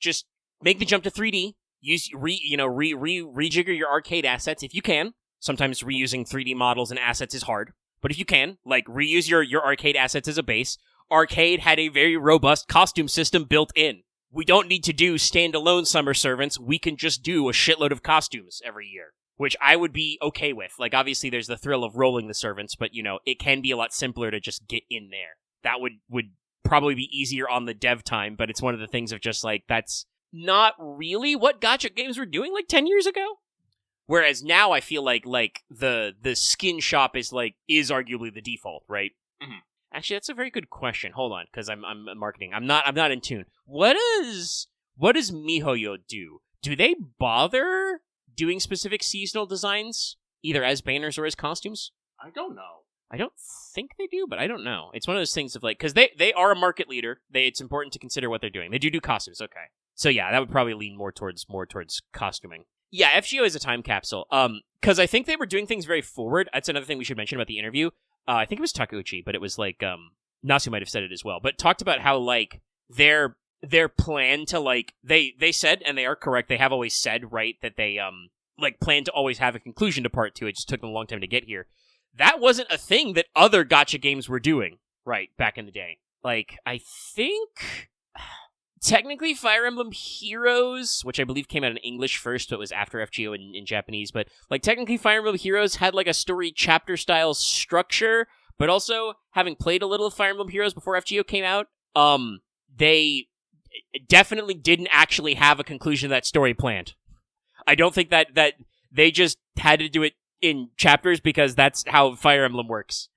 just make the jump to 3D. Use rejigger your arcade assets if you can. Sometimes reusing 3D models and assets is hard, but if you can, like, reuse your arcade assets as a base. Arcade had a very robust costume system built in. We don't need to do standalone summer servants. We can just do a shitload of costumes every year, which I would be okay with. Like, obviously there's the thrill of rolling the servants, but it can be a lot simpler to just get in there. That would probably be easier on the dev time, but it's one of the things of just like, that's not really what gacha games were doing like 10 years ago. Whereas now I feel like the skin shop is arguably the default, right? Mm-hmm. Actually, that's a very good question. Hold on, because I'm marketing. I'm not in tune. What does MiHoYo do? Do they bother doing specific seasonal designs, either as banners or as costumes? I don't know. I don't think they do, but I don't know. It's one of those things of like, because they are a market leader. It's important to consider what they're doing. They do costumes, okay. So yeah, that would probably lean more towards costuming. Yeah, FGO is a time capsule. Because I think they were doing things very forward. That's another thing we should mention about the interview. I think it was Takeuchi, but it was like, Nasu might have said it as well, but talked about how, like, their plan to, like, they said, and they are correct, they have always said, right, that they, plan to always have a conclusion to part 2. It just took them a long time to get here. That wasn't a thing that other gacha games were doing, right, back in the day. Like, I think technically Fire Emblem Heroes, which I believe came out in English first, but it was after FGO in Japanese, but like technically Fire Emblem Heroes had like a story chapter style structure, but also having played a little of Fire Emblem Heroes before FGO came out, they definitely didn't actually have a conclusion to that story planned. I don't think that they just had to do it in chapters because that's how Fire Emblem works,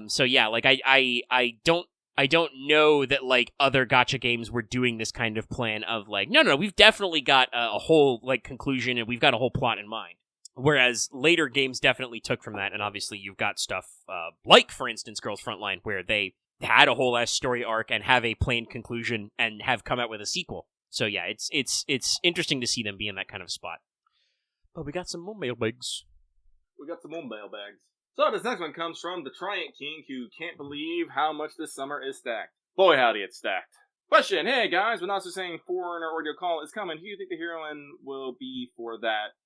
So yeah, like I don't know that, like, other gacha games were doing this kind of plan of, like, no, we've definitely got a whole, like, conclusion, and we've got a whole plot in mind. Whereas later games definitely took from that, and obviously you've got stuff, like, for instance, Girls Frontline, where they had a whole ass story arc and have a planned conclusion and have come out with a sequel. So yeah, it's interesting to see them be in that kind of spot. But we got some more mailbags. So this next one comes from the Triant King, who can't believe how much this summer is stacked. Boy, howdy, it's stacked. Question: Hey guys, when also saying Foreigner Ordeal Call is coming, who do you think the heroine will be for that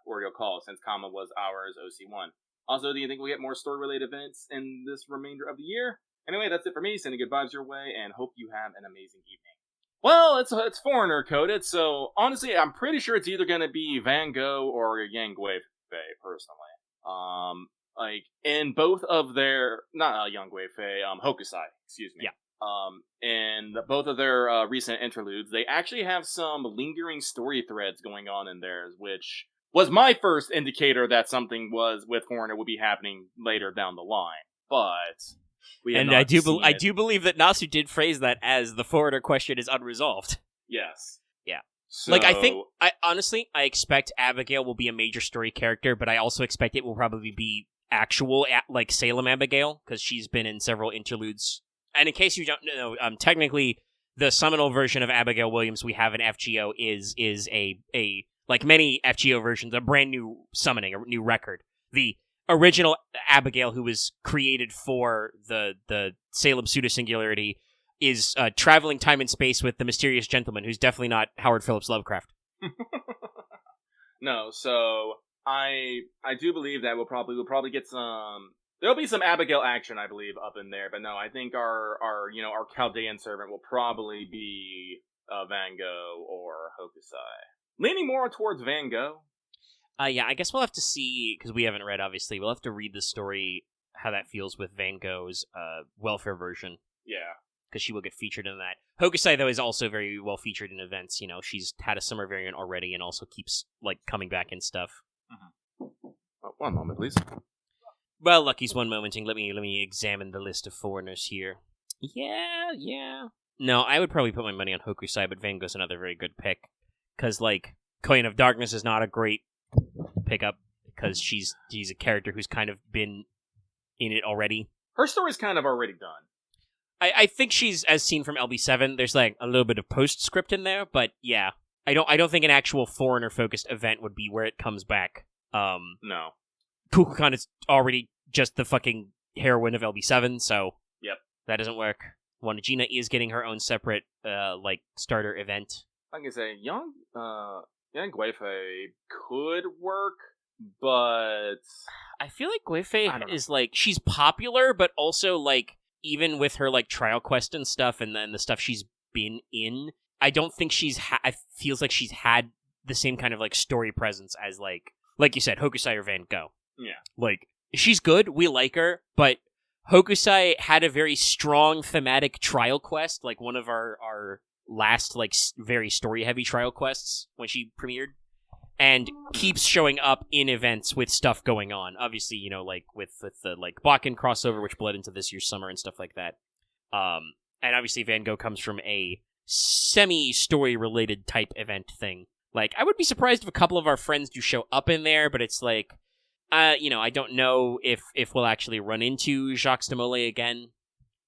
Ordeal Call, since Kama was ours OC1? Also, do you think we'll get more story-related events in this remainder of the year? Anyway, that's it for me. Sending good vibes your way, and hope you have an amazing evening. Well, it's Foreigner coded, so honestly, I'm pretty sure it's either going to be Van Gogh or Yang Guifei, personally. Like, in both of their, not Young Wei Fei, Hokusai, excuse me. Yeah. In both of their recent interludes, they actually have some lingering story threads going on in theirs, which was my first indicator that something was with Foreigner would be happening later down the line. But I do believe that Nasu did phrase that as the Foreigner question is unresolved. Yes. Yeah. So, like, I honestly expect Abigail will be a major story character, but I also expect it will probably be actual, like, Salem Abigail, because she's been in several interludes. And in case you don't know, technically, the seminal version of Abigail Williams we have in FGO is a like many FGO versions, a brand new summoning, a new record. The original Abigail, who was created for the Salem Pseudo-Singularity, is traveling time and space with the mysterious gentleman, who's definitely not Howard Phillips Lovecraft. No, so I do believe that we'll probably get some. There'll be some Abigail action, I believe, up in there. But no, I think our Chaldean servant will probably be Van Gogh or Hokusai. Leaning more towards Van Gogh. Yeah, I guess we'll have to see, because we haven't read, obviously. We'll have to read the story, how that feels with Van Gogh's welfare version. Yeah. because she will get featured in that. Hokusai, though, is also very well featured in events. You know, she's had a summer variant already and also keeps, like, coming back and stuff. Oh, one moment, please. Well, Lucky's one momenting. Let me examine the list of foreigners here. Yeah. No, I would probably put my money on Hokusai, but Van Gogh's another very good pick. Because, like, Queen of Darkness is not a great pickup, because she's a character who's kind of been in it already. Her story's kind of already done. I think she's, as seen from LB7, there's, like, a little bit of postscript in there, but yeah. I don't think an actual foreigner-focused event would be where it comes back. No. Kukulkan is already just the fucking heroine of LB7, so yep, that doesn't work. Wanajina is getting her own separate, like, starter event. Like I say, Young Guifei could work, but I feel like Guifei is, like, she's popular, but also, like, even with her, like, trial quest and stuff, and then the stuff she's been in, I don't think it feels like she's had the same kind of, like, story presence as, like you said, Hokusai or Van Gogh. Yeah. Like, she's good, we like her, but Hokusai had a very strong thematic trial quest, like one of our last, like, very story-heavy trial quests when she premiered, and keeps showing up in events with stuff going on. Obviously, you know, like, with the, like, Bakken crossover, which bled into this year's summer and stuff like that. And obviously Van Gogh comes from a semi-story-related type event thing. Like, I would be surprised if a couple of our friends do show up in there, but it's like, you know, I don't know if we'll actually run into Jacques de Molay again,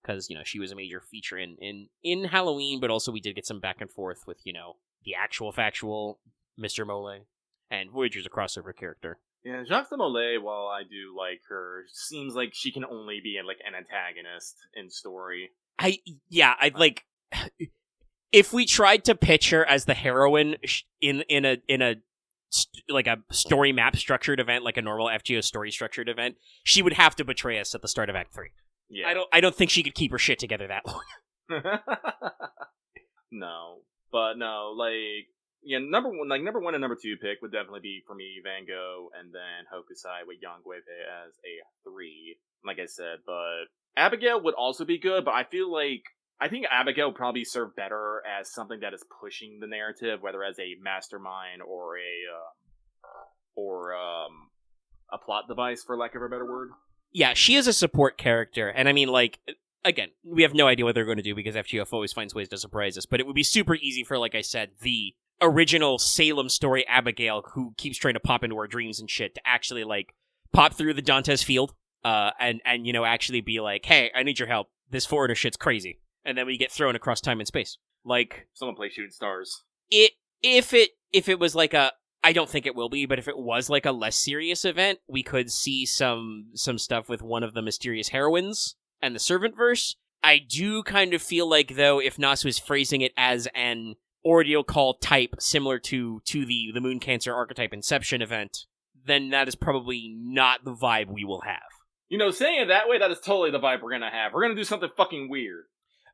because, you know, she was a major feature in Halloween, but also we did get some back and forth with, you know, the actual factual Mr. Molay, and Voyager's a crossover character. Yeah, Jacques de Molay, while I do like her, seems like she can only be, like, an antagonist in story. I'd like... If we tried to pitch her as the heroine in a like a story map structured event, like a normal FGO story structured event, she would have to betray us at the start of Act 3. Yeah. I don't think she could keep her shit together that long. No, but no, like, yeah, number one and number two pick would definitely be for me Van Gogh, and then Hokusai with Yang Guifei as a 3. Like I said, but Abigail would also be good, but I think Abigail would probably serve better as something that is pushing the narrative, whether as a mastermind or a plot device, for lack of a better word. Yeah, she is a support character, and I mean, like, again, we have no idea what they're going to do because FGF always finds ways to surprise us, but it would be super easy for, like I said, the original Salem story Abigail, who keeps trying to pop into our dreams and shit, to actually, like, pop through the Dantes field, and you know, actually be like, hey, I need your help. This foreigner shit's crazy. And then we get thrown across time and space. Like, someone play Shooting Stars. If it was like a, I don't think it will be, but if it was like a less serious event, we could see some stuff with one of the mysterious heroines and the servant verse. I do kind of feel like, though, if Nasu is phrasing it as an Ordeal call type similar to the Moon Cancer archetype Inception event, then that is probably not the vibe we will have. You know, saying it that way, that is totally the vibe we're gonna have. We're gonna do something fucking weird.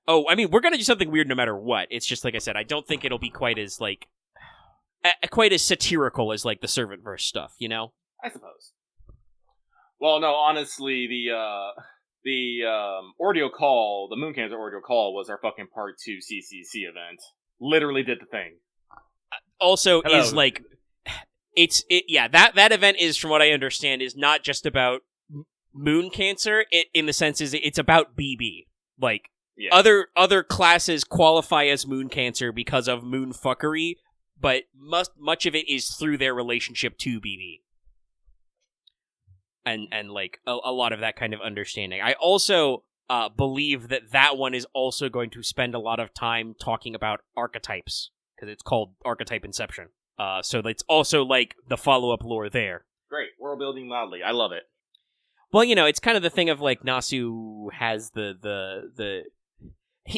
Oh, I mean, we're gonna do something weird no matter what. It's just, like I said, I don't think it'll be quite as, like, quite as satirical as, like, the servant verse stuff, you know? I suppose. Well, no, honestly, the Ordeal call, the Moon Cancer Ordeal call, was our fucking Part 2 CCC event. Literally did the thing. Also, Hello. is, like, that event is, from what I understand, is not just about Moon Cancer, in the sense is it's about BB. Like, yeah. Other classes qualify as Moon Cancer because of moon fuckery, but much of it is through their relationship to BB. And like, a lot of that kind of understanding. I also believe that one is also going to spend a lot of time talking about archetypes, because it's called Archetype Inception. So it's also, like, the follow-up lore there. Great. World building loudly. I love it. Well, you know, it's kind of the thing of, like, Nasu has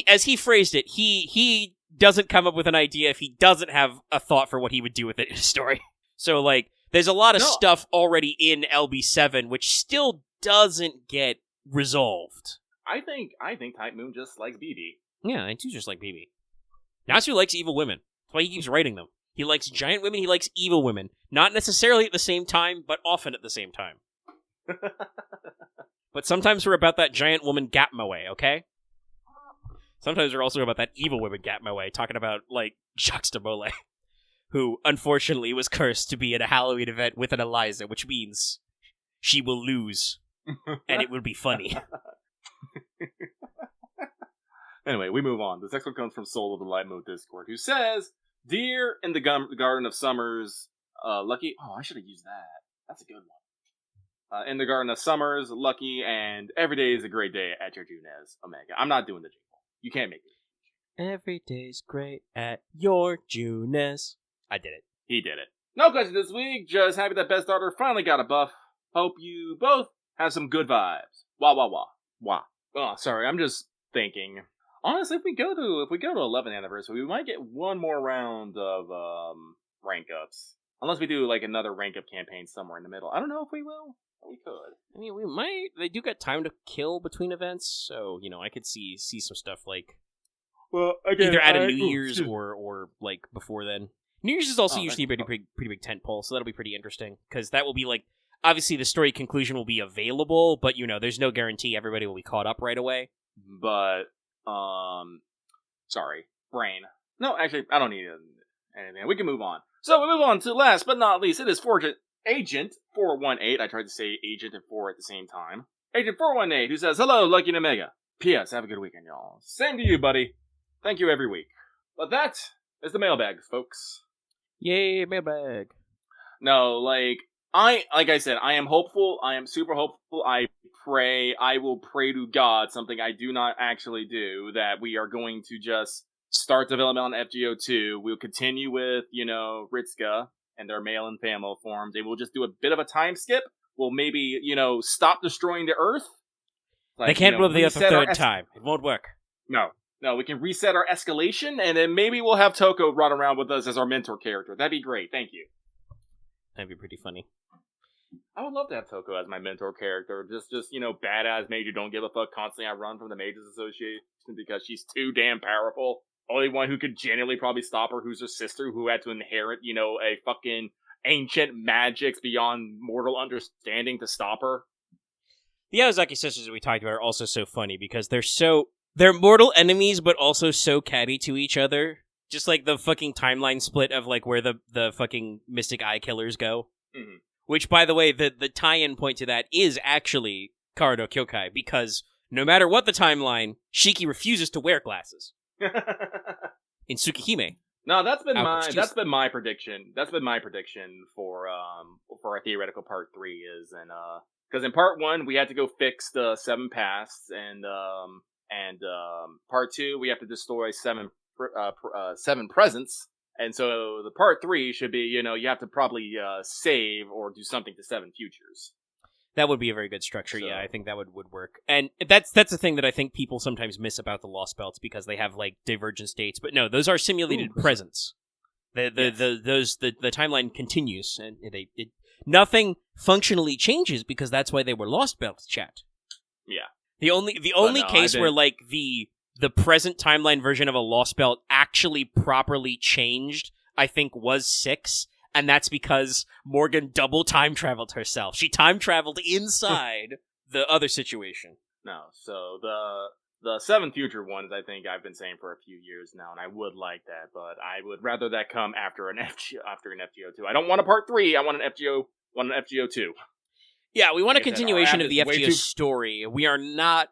as he phrased it, he doesn't come up with an idea if he doesn't have a thought for what he would do with it in a story. So, like, there's a lot of stuff already in LB7 which still doesn't get resolved. I think Type Moon just likes BB. Yeah, I do just like BB. Nasu likes evil women. That's why he keeps writing them. He likes giant women, he likes evil women. Not necessarily at the same time, but often at the same time. But sometimes we're about that giant woman gap moe, okay? Sometimes we're also about that evil women Gat my way, talking about, like, Jacques de Molay, who, unfortunately, was cursed to be at a Halloween event with an Eliza, which means she will lose, and it will be funny. Anyway, we move on. This next one comes from Soul of the Light Mode Discord, who says, Dear in the Garden of Summers, Lucky... Oh, I should have used that. That's a good one. In the Garden of Summers, Lucky, and every day is a great day at your Junez Omega. I'm not doing the jingle. You can't make it. Every day's great at your Junez. I did it. He did it. No question this week. Just happy that Best Starter finally got a buff. Hope you both have some good vibes. Wah, wah, wah. Wah. Oh, sorry. I'm just thinking... Honestly, if we go to 11th anniversary, we might get one more round of rank ups. Unless we do like another rank up campaign somewhere in the middle. I don't know if we will. We could. I mean, we might. They do got time to kill between events, so I could see some stuff like again, either at a New Year's or like before then. New Year's is also usually a pretty big tentpole, so that'll be pretty interesting because that will be like obviously the story conclusion will be available, but there's no guarantee everybody will be caught up right away. But sorry, brain. No, actually, I don't need anything. We can move on. So we move on to last but not least. It is Agent 418. I tried to say Agent and 4 at the same time. Agent 418, who says, Hello, Lucky and Omega. P.S. Have a good weekend, y'all. Same to you, buddy. Thank you every week. But that is the mailbag, folks. Yay, mailbag. No, like I said, I am hopeful. I am super hopeful. I will pray to God, something I do not actually do, that we are going to just start development on FGO 2. We'll continue with, Ritsuka and their male and female forms. They will just do a bit of a time skip. We'll maybe, stop destroying the Earth. Like, they can't live the Earth a third time. It won't work. No, we can reset our escalation, and then maybe we'll have Toko run around with us as our mentor character. That'd be great. Thank you. That'd be pretty funny. I would love to have Toko as my mentor character. Just badass mage who don't give a fuck, constantly I run from the Mages Association because she's too damn powerful. Only one who could genuinely probably stop her, who's her sister, who had to inherit, a fucking ancient magics beyond mortal understanding to stop her. The Yamazaki sisters that we talked about are also so funny because they're mortal enemies, but also so catty to each other. Just like the fucking timeline split of like where the fucking Mystic Eye Killers go. Mm-hmm. Which, by the way, the tie-in point to that is actually Karado Kyokai, because no matter what the timeline, Shiki refuses to wear glasses. In Tsukihime. No, that's been my prediction. That's been my prediction for our theoretical part 3 is, and because in part 1 we had to go fix the 7 pasts, and part 2 we have to destroy 7 presents. And so the part 3 should be, you have to probably save or do something to 7 futures. That would be a very good structure, yeah. I think that would work. And that's the thing that I think people sometimes miss about the Lost Belts, because they have, like, divergent states. But no, those are simulated presents. The timeline continues, and nothing functionally changes, because that's why they were Lost Belts, chat. Yeah. The only case where, like, the present timeline version of a Lost Belt actually properly changed, I think, was 6, and that's because Morgan double time traveled herself. She time traveled inside the other situation. No, so the 7 future ones, I think I've been saying for a few years now, and I would like that, but I would rather that come after an FGO 2. I don't want a part 3. I want an FGO 2. Yeah, we want a continuation of the FGO story. We're not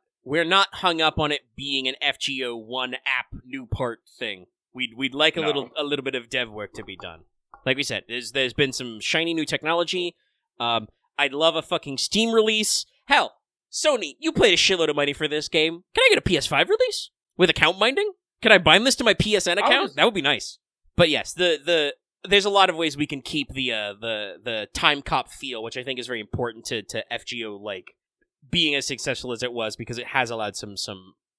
hung up on it being an FGO 1 app new part thing. We'd like a little bit of dev work to be done. Like we said, there's been some shiny new technology. I'd love a fucking Steam release. Hell, Sony, you paid a shitload of money for this game. Can I get a PS5 release with account binding? Can I bind this to my PSN account? That would be nice. But yes, there's a lot of ways we can keep the time cop feel, which I think is very important to FGO, like, being as successful as it was, because it has allowed some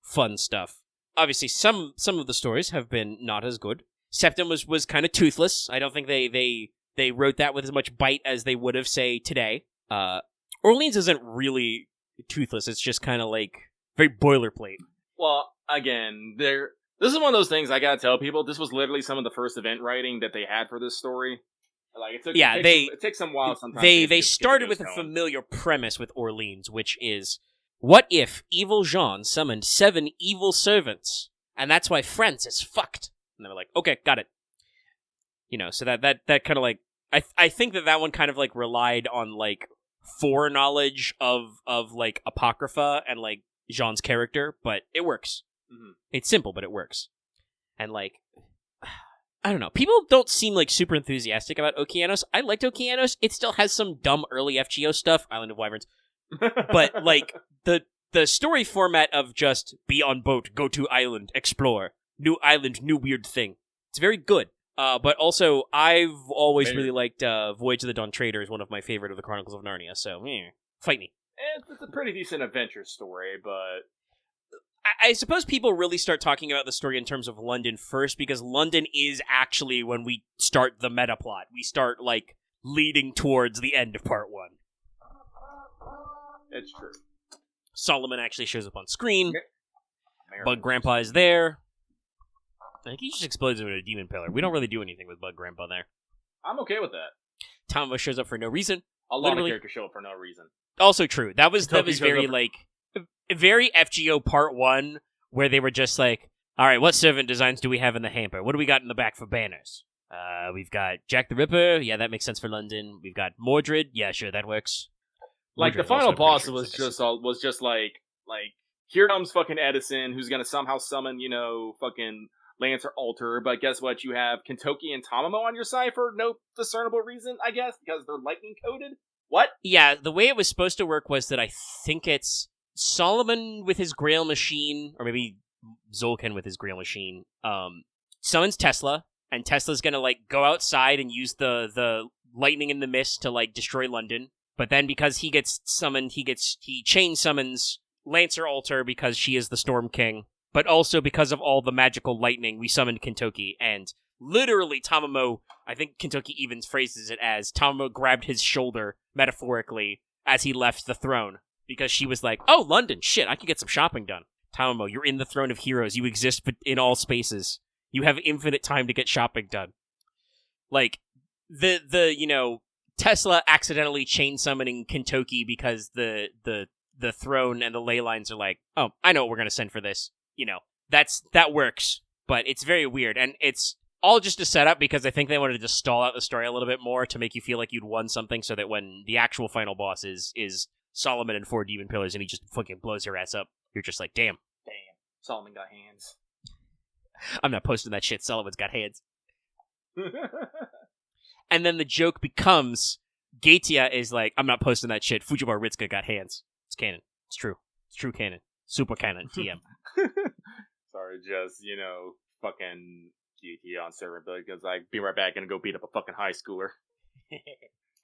fun stuff. Obviously, some of the stories have been not as good. Septim was kind of toothless. I don't think they wrote that with as much bite as they would have, say, today. Orleans isn't really toothless. It's just kind of like very boilerplate. Well, again, this is one of those things I gotta tell people. This was literally some of the first event writing that they had for this story. Like it takes some while sometimes. They started with a familiar premise with Orleans, which is, what if evil Jean summoned 7 evil servants And that's why France is fucked. And they were like, okay, got it. You know, so that kind of like, I think that one kind of like relied on like foreknowledge of like Apocrypha and like Jean's character, but it works. Mm-hmm. It's simple, but it works. And like, I don't know, people don't seem like super enthusiastic about Okeanos. I liked Okeanos. It still has some dumb early FGO stuff, Island of Wyverns, but like the story format of just be on boat, go to island, explore, new island, new weird thing. It's very good. But also, I've always really liked Voyage of the Dawn Trader is one of my favorite of the Chronicles of Narnia, so, fight me. It's a pretty decent adventure story, but... I suppose people really start talking about the story in terms of London first, because London is actually when we start the meta plot. We start, like, leading towards the end of part 1. It's true. Solomon actually shows up on screen. American. Bug Grandpa is there. I think he just explodes into a demon pillar. We don't really do anything with Bug Grandpa there. I'm okay with that. Tamamo shows up for no reason. A lot of characters show up for no reason. Also true. That was very, like, very FGO part 1, where they were just like, alright, what servant designs do we have in the hamper? What do we got in the back for banners? We've got Jack the Ripper. Yeah, that makes sense for London. We've got Mordred. Yeah, sure, that works. Like, the final boss was just like, here comes fucking Edison, who's gonna somehow summon, fucking Lancer Alter, but guess what? You have Kentoki and Tamamo on your side for no discernible reason, I guess, because they're lightning-coded? What? Yeah, the way it was supposed to work was that I think it's Solomon with his Grail machine, or maybe Zolkin with his Grail machine, summons Tesla, and Tesla's gonna, like, go outside and use the lightning in the mist to, like, destroy London, but then because he gets summoned, he chain summons Lancer Alter because she is the Storm King, but also because of all the magical lightning, we summoned Kentoki, and literally Tamamo, I think Kentoki even phrases it as, Tamamo grabbed his shoulder, metaphorically, as he left the throne, because she was like, oh, London, shit, I can get some shopping done. Tamamo, you're in the throne of heroes, you exist in all spaces. You have infinite time to get shopping done. Like, Tesla accidentally chain summoning Kentoki because the throne and the ley lines are like, oh, I know what we're gonna send for this. That works, but it's very weird, and it's all just a setup because I think they wanted to just stall out the story a little bit more to make you feel like you'd won something, so that when the actual final boss is Solomon and 4 demon pillars and he just fucking blows your ass up, you're just like, damn. Solomon got hands. I'm not posting that shit, Solomon's got hands. And then the joke becomes, Gatia is like, I'm not posting that shit, Fujiwara Ritsuka got hands. It's canon. It's true. It's true canon. Super canon, TM. Sorry, just, fucking GT on server, because be right back and go beat up a fucking high schooler.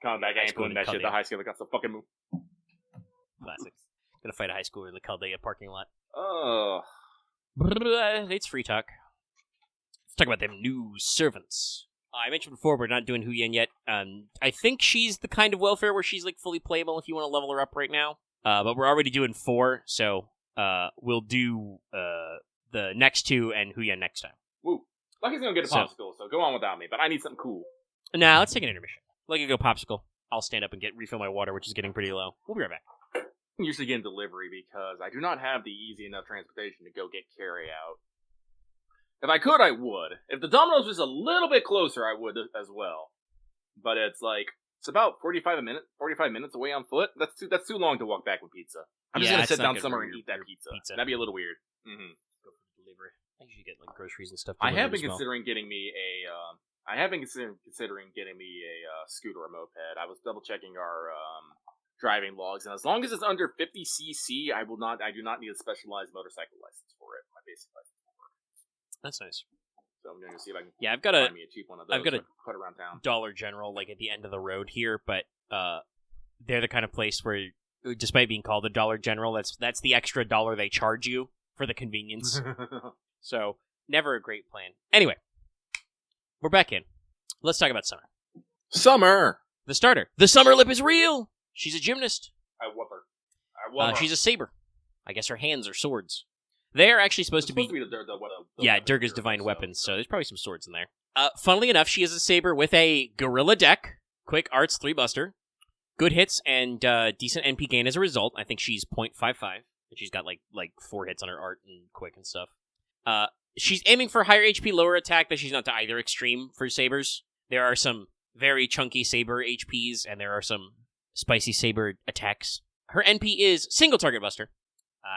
Coming back, I ain't pulling that shit. The high schooler got some fucking move. Classic. Gonna fight a high schooler in the Caldea parking lot. Oh. It's free talk. Let's talk about them new servants. I mentioned before we're not doing Huyen yet. I think she's the kind of welfare where she's like fully playable if you want to level her up right now. But we're already doing 4, so we'll do the next 2 and Huyen next time. Woo. Lucky's gonna get a popsicle, so go on without me, but I need something cool. Nah, let's take an intermission. Lucky go popsicle. I'll stand up and refill my water, which is getting pretty low. We'll be right back. I'm usually getting delivery because I do not have the easy enough transportation to go get carry out. If I could, I would. If the Domino's was a little bit closer, I would as well. But it's about 45 minutes away on foot. That's too long to walk back with pizza. I'm just gonna sit down somewhere and eat that pizza. That'd be a little weird. Mm-hmm. Go for delivery. I usually get groceries and stuff. I have been considering getting me a. I have been considering getting me a scooter or moped. I was double checking our driving logs, and as long as it's under 50 cc, I do not need a specialized motorcycle license for it. My basic license will work. That's nice. So I'm going to see if I can find me a cheap one of those. I've got a put around town. Dollar General, like at the end of the road here, but they're the kind of place where, despite being called a Dollar General, that's the extra $1 they charge you for the convenience. So never a great plan. Anyway, we're back in. Let's talk about Summer. Summer, the starter. The Summer Lip is real. She's a gymnast. I whoop her. She's a saber. I guess her hands are swords. They're actually supposed to be Durga's divine weapons, so there's probably some swords in there. Funnily enough, she is a saber with a gorilla deck, quick arts 3 buster, good hits, and decent NP gain as a result. I think she's 0.55, and she's got like 4 hits on her art and quick and stuff. she's aiming for higher HP, lower attack, but she's not to either extreme for sabers. There are some very chunky saber HPs, and there are some spicy saber attacks. Her NP is single target buster,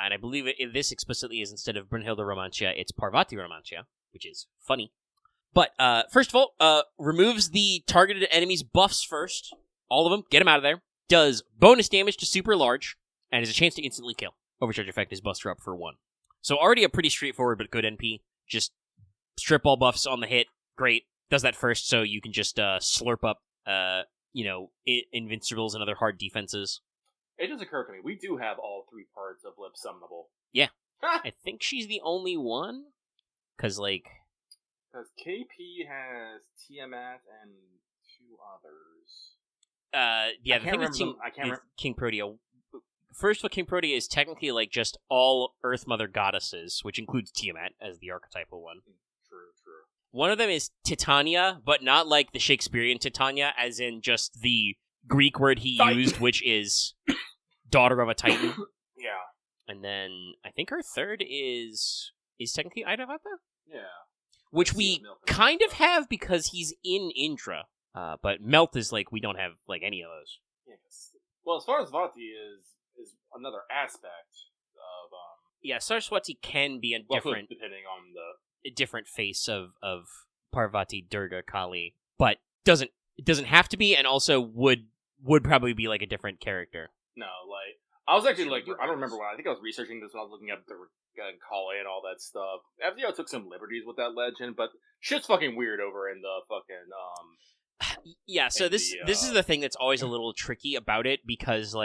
and I believe this explicitly is instead of Brunhilde Romancia, it's Parvati Romancia, which is funny. But first of all, removes the targeted enemy's buffs first. All of them, get them out of there. Does bonus damage to super large, and has a chance to instantly kill. Overcharge effect is buster up for 1. So already a pretty straightforward but good NP. Just strip all buffs on the hit. Great. Does that first, so you can just slurp up, invincibles and other hard defenses. It just occurred to me, we do have all 3 parts of Lip summonable. Yeah. I think she's the only one. Because KP has Tiamat and 2 others. The thing with King Protea. First, what King Protea is technically just all Earth Mother goddesses, which includes Tiamat as the archetypal one. True. One of them is Titania, but not like the Shakespearean Titania, as in just the Greek word he used, which is daughter of a Titan. Yeah. And then I think her third is technically Airavata? Yeah. Which we kind of have because he's in Indra. But Melt is we don't have any of those. Yeah, well, as far as Vati is another aspect of yeah, Saraswati can be a different depending on a different face of Parvati, Durga, Kali, but it doesn't have to be, and also would probably be a different character. No, I was actually I don't remember I think I was researching this when I was looking up Durga and Kali and all that stuff. FGO took some liberties with that legend, but shit's fucking weird over in the fucking yeah, so this is the thing that's always a little tricky about it, because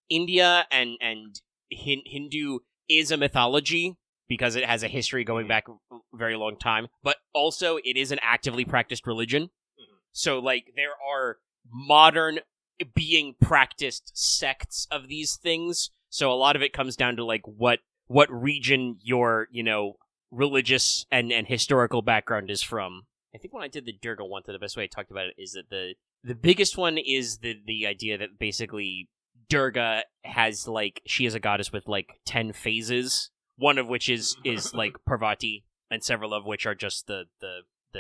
India and Hindu is a mythology because it has a history going back a very long time, but also it is an actively practiced religion. Mm-hmm. So there are modern being practiced sects of these things. So a lot of it comes down to what region your religious and historical background is from. I think when I did the Durga one, the best way I talked about it is that the biggest one is the idea that basically Durga has she is a goddess with 10 phases, one of which is Parvati, and several of which are just the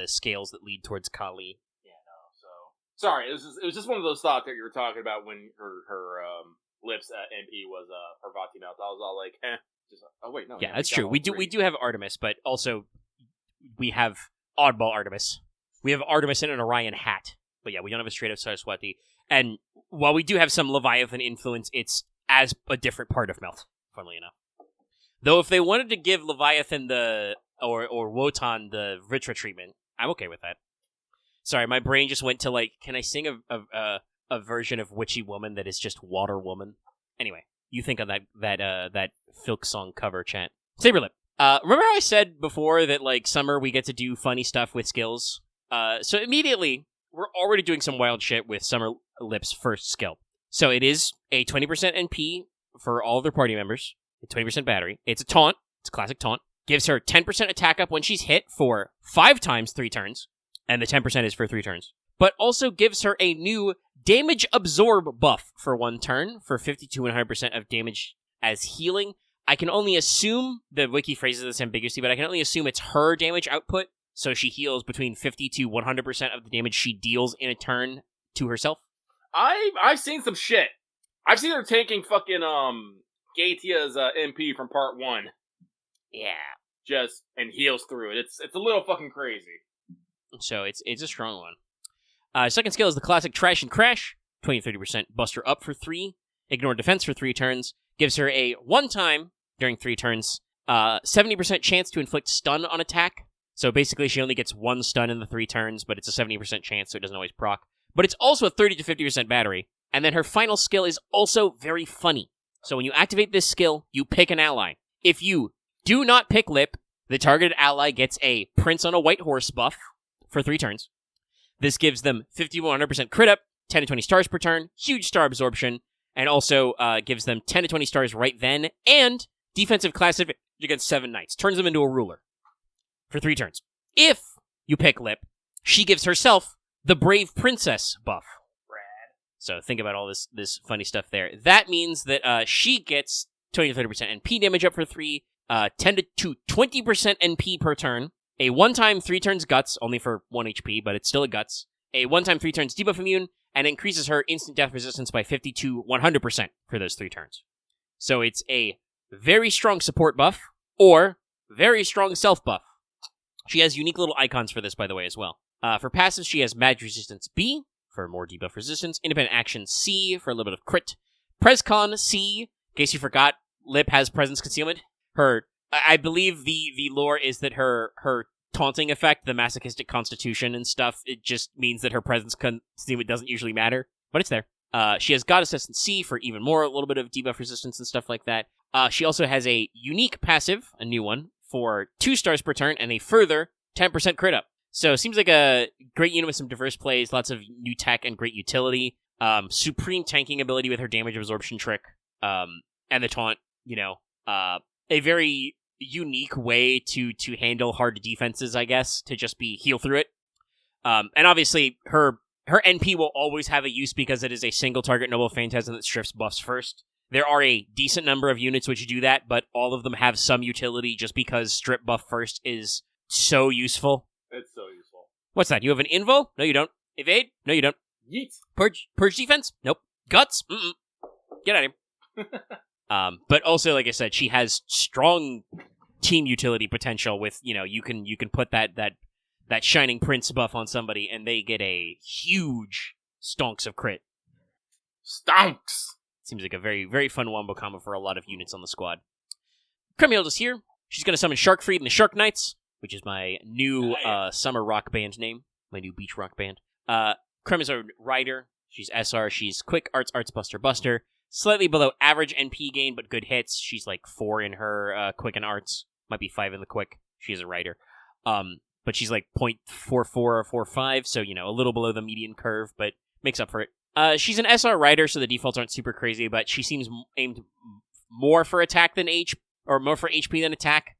scales that lead towards Kali. Yeah, no. So sorry, it was just one of those thoughts that you were talking about when her lips NP was Parvati mouth. I was all oh wait, no. Yeah, that's true. We do have Artemis, but also we have oddball Artemis. We have Artemis in an Orion hat. But yeah, we don't have a straight up Saraswati. And while we do have some Leviathan influence, it's as a different part of Melt, funnily enough. Though if they wanted to give Leviathan or Wotan the Vritra treatment, I'm okay with that. Sorry, my brain just went to can I sing a version of Witchy Woman that is just Water Woman? Anyway, you think of that Filk song cover chant. Saberlip. Remember how I said before that summer we get to do funny stuff with skills? So immediately we're already doing some wild shit with Summer Lip's first skill. So it is a 20% NP for all of their party members, a 20% battery. It's a taunt. It's a classic taunt. Gives her 10% attack up when she's hit for 5 times 3 turns, and the 10% is for 3 turns. But also gives her a new damage absorb buff for 1 turn for 50 to 100% of damage as healing. I can only assume, the wiki phrases this ambiguously, but I can only assume it's her damage output, so she heals between 50 to 100% of the damage she deals in a turn to herself. I've seen some shit. I've seen her taking fucking Gaetia's MP from part 1. Yeah. And heals through it. It's a little fucking crazy. So it's a strong one. Second skill is the classic Trash and Crash. 20-30% buster up for 3. Ignore defense for 3 turns. Gives her a 1-time during 3 turns. 70% chance to inflict stun on attack. So basically she only gets 1 stun in the 3 turns, but it's a 70% chance, so it doesn't always proc. But it's also a 30 to 50% battery. And then her final skill is also very funny. So when you activate this skill, you pick an ally. If you do not pick Lip, the targeted ally gets a Prince on a White Horse buff for 3 turns. This gives them 50 to 100% crit up, 10 to 20 stars per turn, huge star absorption, and also gives them 10 to 20 stars right then, and defensive class advantage against 7 knights. Turns them into a ruler for 3 turns. If you pick Lip, she gives herself the Brave Princess buff. Rad. So think about all this funny stuff there. That means that she gets 20 to 30% NP damage up for 3, 10 to 20% NP per turn, a one-time 3 turns Guts, only for 1 HP, but it's still a Guts, a one-time 3 turns debuff immune, and increases her instant death resistance by 50 to 100% for those 3 turns. So it's a very strong support buff, or very strong self buff. She has unique little icons for this, by the way, as well. For passives, she has Magic Resistance B, for more debuff resistance, Independent Action C, for a little bit of crit, PresCon C, in case you forgot, Lip has Presence Concealment. I believe the lore is that her taunting effect, the masochistic constitution and stuff, it just means that her presence concealment doesn't usually matter, but it's there. She has God Assassin C for even more, a little bit of debuff resistance and stuff like that. She also has a unique passive, a new one, for 2 stars per turn and a further 10% crit up. So seems like a great unit with some diverse plays, lots of new tech and great utility. Supreme tanking ability with her damage absorption trick, and the taunt, a very unique way to handle hard defenses, I guess, to just be heal through it. And obviously, her NP will always have a use because it is a single target Noble Phantasm that strips buffs first. There are a decent number of units which do that, but all of them have some utility just because strip buff first is so useful. It's so useful. What's that? You have an Invo? No, you don't. Evade? No, you don't. Yeet. Purge defense? Nope. Guts? Mm-mm. Get out of here. But also, like I said, she has strong team utility potential with, you can put that Shining Prince buff on somebody and they get a huge stonks of crit. Stonks! Seems like a very, very fun wombo combo for a lot of units on the squad. Cremild is here. She's going to summon Sharkfried and the Shark Knights, which is my new summer rock band name, my new beach rock band. Crem is a rider. She's SR. She's quick, arts, buster. Slightly below average NP gain, but good hits. She's like 4 in her quick and arts. Might be 5 in the quick. She is a rider. But she's like 0.44 or 0.45, so, a little below the median curve, but makes up for it. She's an SR rider, so the defaults aren't super crazy, but she seems aimed more for attack than more for HP than attack.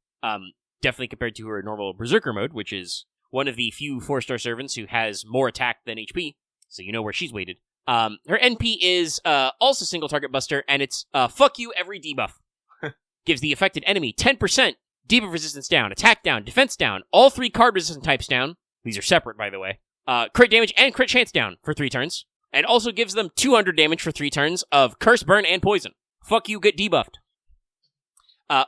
Definitely compared to her normal Berserker mode, which is one of the few 4-star servants who has more attack than HP, so you know where she's weighted. Her NP is also single target buster, and it's fuck you every debuff. Gives the affected enemy 10% debuff resistance down, attack down, defense down, all 3 card resistant types down. These are separate, by the way. Crit damage and crit chance down for 3 turns. And also gives them 200 damage for 3 turns of curse, burn, and poison. Fuck you, get debuffed.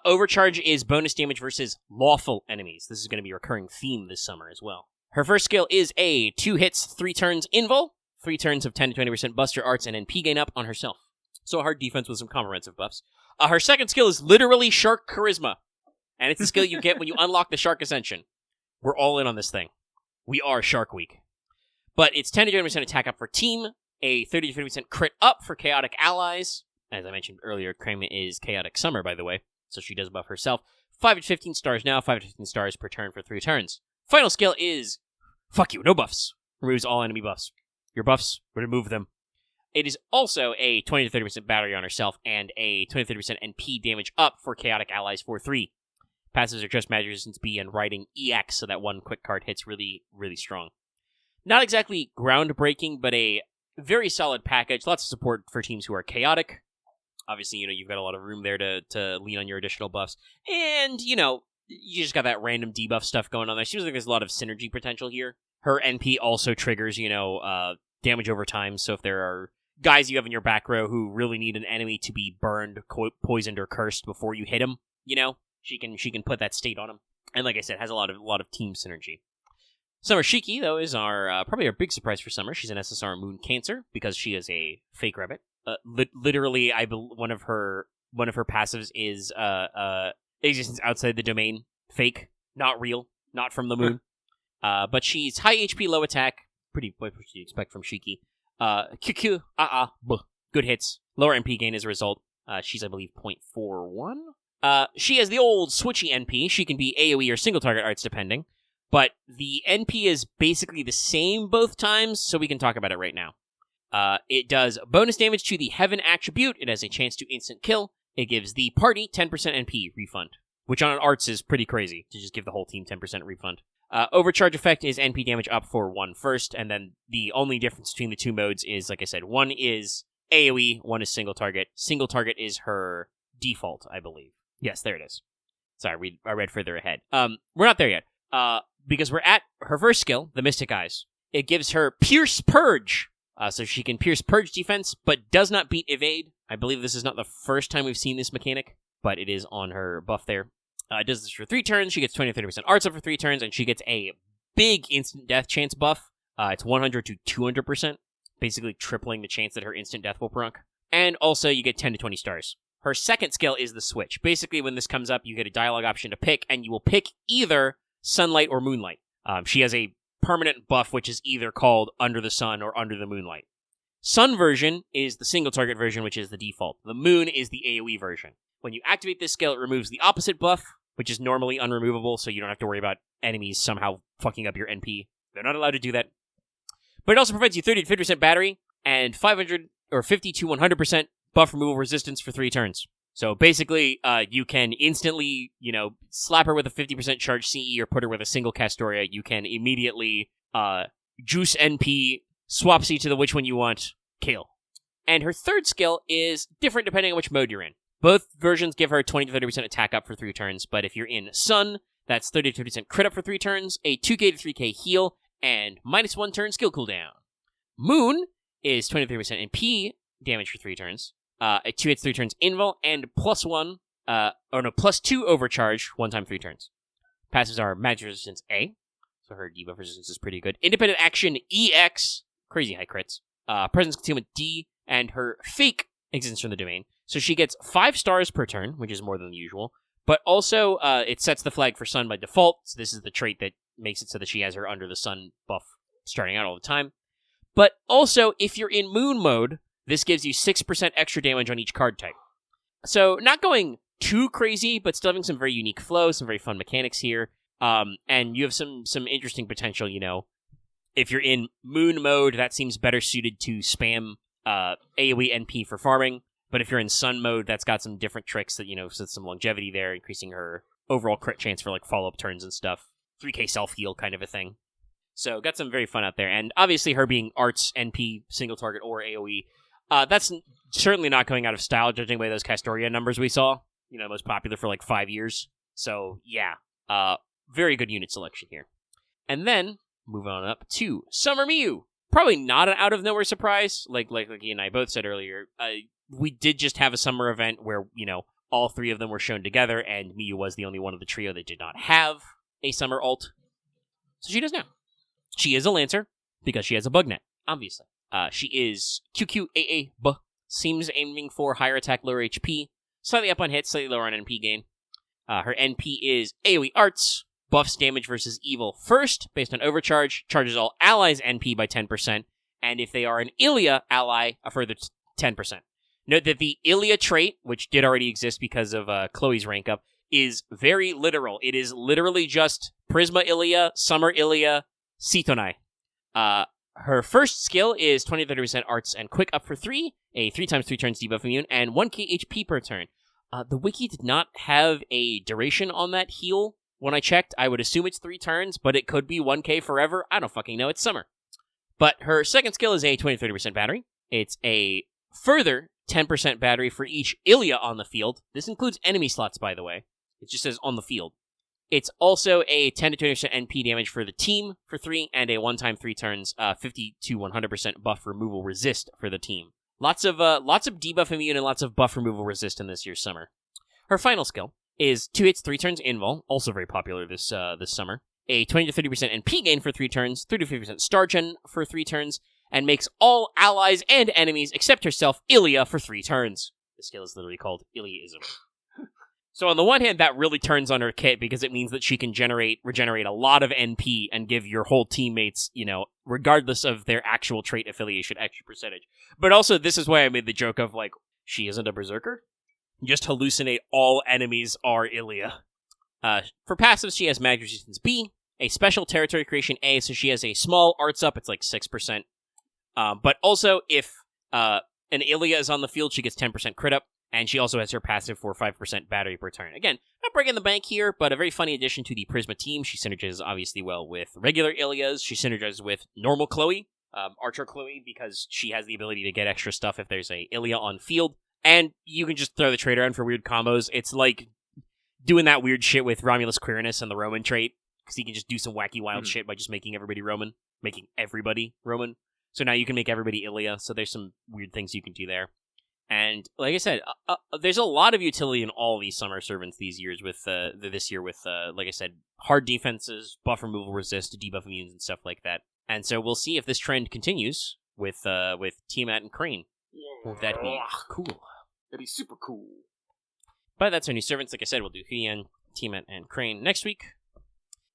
Overcharge is bonus damage versus lawful enemies. This is going to be a recurring theme this summer as well. Her first skill is a 2 hits, 3 turns invul, 3 turns of 10 to 20% buster arts, and NP gain up on herself. So a hard defense with some comprehensive buffs. Her second skill is literally Shark Charisma. And it's a skill you get when you unlock the Shark Ascension. We're all in on this thing. We are Shark Week. But it's 10 to 20% attack up for team, a 30 to 50% crit up for chaotic allies. As I mentioned earlier, Crema is Chaotic Summer, by the way, so she does buff herself. 5 to 15 stars now, 5 to 15 stars per turn for 3 turns. Final skill is, fuck you, no buffs. Removes all enemy buffs. Your buffs, remove them. It is also a 20 to 30% battery on herself, and a 20 to 30% NP damage up for chaotic allies for 3. Passives are just Magic Resistance B and Riding EX, so that one quick card hits really, really strong. Not exactly groundbreaking, but a very solid package. Lots of support for teams who are chaotic. Obviously, you've got a lot of room there to lean on your additional buffs. And, you just got that random debuff stuff going on there. Seems like there's a lot of synergy potential here. Her NP also triggers, damage over time. So if there are guys you have in your back row who really need an enemy to be burned, poisoned, or cursed before you hit them, she can put that state on them. And like I said, has a lot of team synergy. Summer Shiki, though, is probably our big surprise for summer. She's an SSR Moon Cancer because she is a fake rabbit. Literally, one of her passives is existence outside the domain, fake, not real, not from the moon. But she's high HP, low attack. Pretty what you expect from Shiki. QQ, good hits, lower NP gain as a result. She's I believe 0.41. She has the old switchy NP. She can be AoE or single target arts depending. But the NP is basically the same both times, so we can talk about it right now. It does bonus damage to the Heaven attribute. It has a chance to instant kill. It gives the party 10% NP refund, which on arts is pretty crazy to just give the whole team 10% refund. Overcharge effect is NP damage up for 1 first, and then the only difference between the 2 modes is, like I said, 1 is AoE, 1 is single target. Single target is her default, I believe. Yes, there it is. Sorry, I read further ahead. We're not there yet. Because we're at her first skill, the Mystic Eyes. It gives her Pierce Purge. So she can Pierce Purge defense, but does not beat Evade. I believe this is not the first time we've seen this mechanic, but it is on her buff there. It does this for 3 turns. She gets 20-30% arts up for 3 turns, and she gets a big instant death chance buff. It's 100 to 200%, basically tripling the chance that her instant death will proc. And also, you get 10 to 20 stars. Her second skill is the Switch. Basically, when this comes up, you get a dialogue option to pick, and you will pick either Sunlight or Moonlight. She has a permanent buff, which is either called Under the Sun or Under the Moonlight. Sun version is the single target version, which is the default. The Moon is the AoE version. When you activate this skill, it removes the opposite buff, which is normally unremovable, so you don't have to worry about enemies somehow fucking up your NP. They're not allowed to do that. But it also provides you 30 to 50% battery and 500 or 50 to 100% buff removal resistance for 3 turns. So basically, you can instantly, slap her with a 50% charge CE or put her with a single Castoria. You can immediately juice NP, swap C to the which one you want, kill. And her third skill is different depending on which mode you're in. Both versions give her 20 to 30% attack up for 3 turns, but if you're in Sun, that's 30 to 50% crit up for 3 turns, a 2k to 3k heal, and -1 turn skill cooldown. Moon is 23% NP damage for 3 turns, a 2 hits 3 turns invul, and +2 overcharge 1 time 3 turns. Passives are magic resistance A, so her debuff resistance is pretty good. Independent action EX, crazy high crits. Presence concealment D, and her fake existence from the domain. So she gets 5 stars per turn, which is more than usual, but also it sets the flag for Sun by default, so this is the trait that makes it so that she has her Under the Sun buff starting out all the time. But also, if you're in Moon mode, this gives you 6% extra damage on each card type. So, not going too crazy, but still having some very unique flow, some very fun mechanics here, and you have some interesting potential, If you're in Moon mode, that seems better suited to spam AoE NP for farming. But if you're in Sun mode, that's got some different tricks that, some longevity there, increasing her overall crit chance for, follow-up turns and stuff. 3k self-heal kind of a thing. So, got some very fun out there. And obviously, her being Arts, NP, single target, or AoE, that's certainly not going out of style, judging by those Castoria numbers we saw. Most popular for, 5 years. So, yeah. Very good unit selection here. And then, move on up to Summer Miyu. Probably not an out-of-nowhere surprise, like he and I both said earlier. We did just have a summer event where, all 3 of them were shown together, and Miyu was the only one of the trio that did not have a summer ult. So she does now. She is a Lancer, because she has a bug net, obviously. She is QQAA, seems aiming for higher attack, lower HP, slightly up on hit, slightly lower on NP gain. Her NP is AoE Arts, buffs damage versus evil first, based on overcharge, charges all allies NP by 10%, and if they are an Ilia ally, a further 10%. Note that the Ilia trait, which did already exist because of Chloe's rank up, is very literal. It is literally just Prisma Ilia, Summer Ilia, Sitonai. Her first skill is 20-30% arts and quick up for 3, a 3 times 3 turns debuff immune, and 1k HP per turn. The wiki did not have a duration on that heal when I checked. I would assume it's 3 turns, but it could be 1k forever. I don't fucking know. It's summer. But her second skill is a 20-30% battery. It's a further 10% battery for each Ilia on the field. This includes enemy slots, by the way. It just says on the field. It's also a 10 to 20% NP damage for the team for 3, and a 1 time 3 turns 50 to 100% buff removal resist for the team. Lots of debuff immune and lots of buff removal resist in this year's summer. Her final skill is 2 hits 3 turns invul, also very popular this summer. A 20 to 30% NP gain for 3 turns, 30 to 50% star gen for 3 turns, and makes all allies and enemies except herself Ilia for 3 turns. This skill is literally called Iliaism. So on the one hand, that really turns on her kit because it means that she can regenerate a lot of NP and give your whole teammates, regardless of their actual trait affiliation, extra percentage. But also, this is why I made the joke of, she isn't a berserker? Just hallucinate all enemies are Ilia. For passives, she has magic resistance B, a special territory creation A, so she has a small arts up, it's 6%. But also, if an Ilia is on the field, she gets 10% crit up. And she also has her passive for 5% battery per turn. Again, not breaking the bank here, but a very funny addition to the Prisma team. She synergizes obviously well with regular Ilias. She synergizes with normal Chloe, Archer Chloe, because she has the ability to get extra stuff if there's a Ilia on field. And you can just throw the trade around for weird combos. It's like doing that weird shit with Romulus Quirinus and the Roman trait, because he can just do some wacky wild shit by just making everybody Roman. So now you can make everybody Ilia, so there's some weird things you can do there. And like I said, there's a lot of utility in all these summer servants these years with this year with like I said, hard defenses, buff removal resist, debuff immunes and stuff like that. And so we'll see if this trend continues with Tiamat and Crane. Won't that be cool? That'd be super cool. But that's our new servants. Like I said, we'll do Huian, Tiamat, and Crane next week.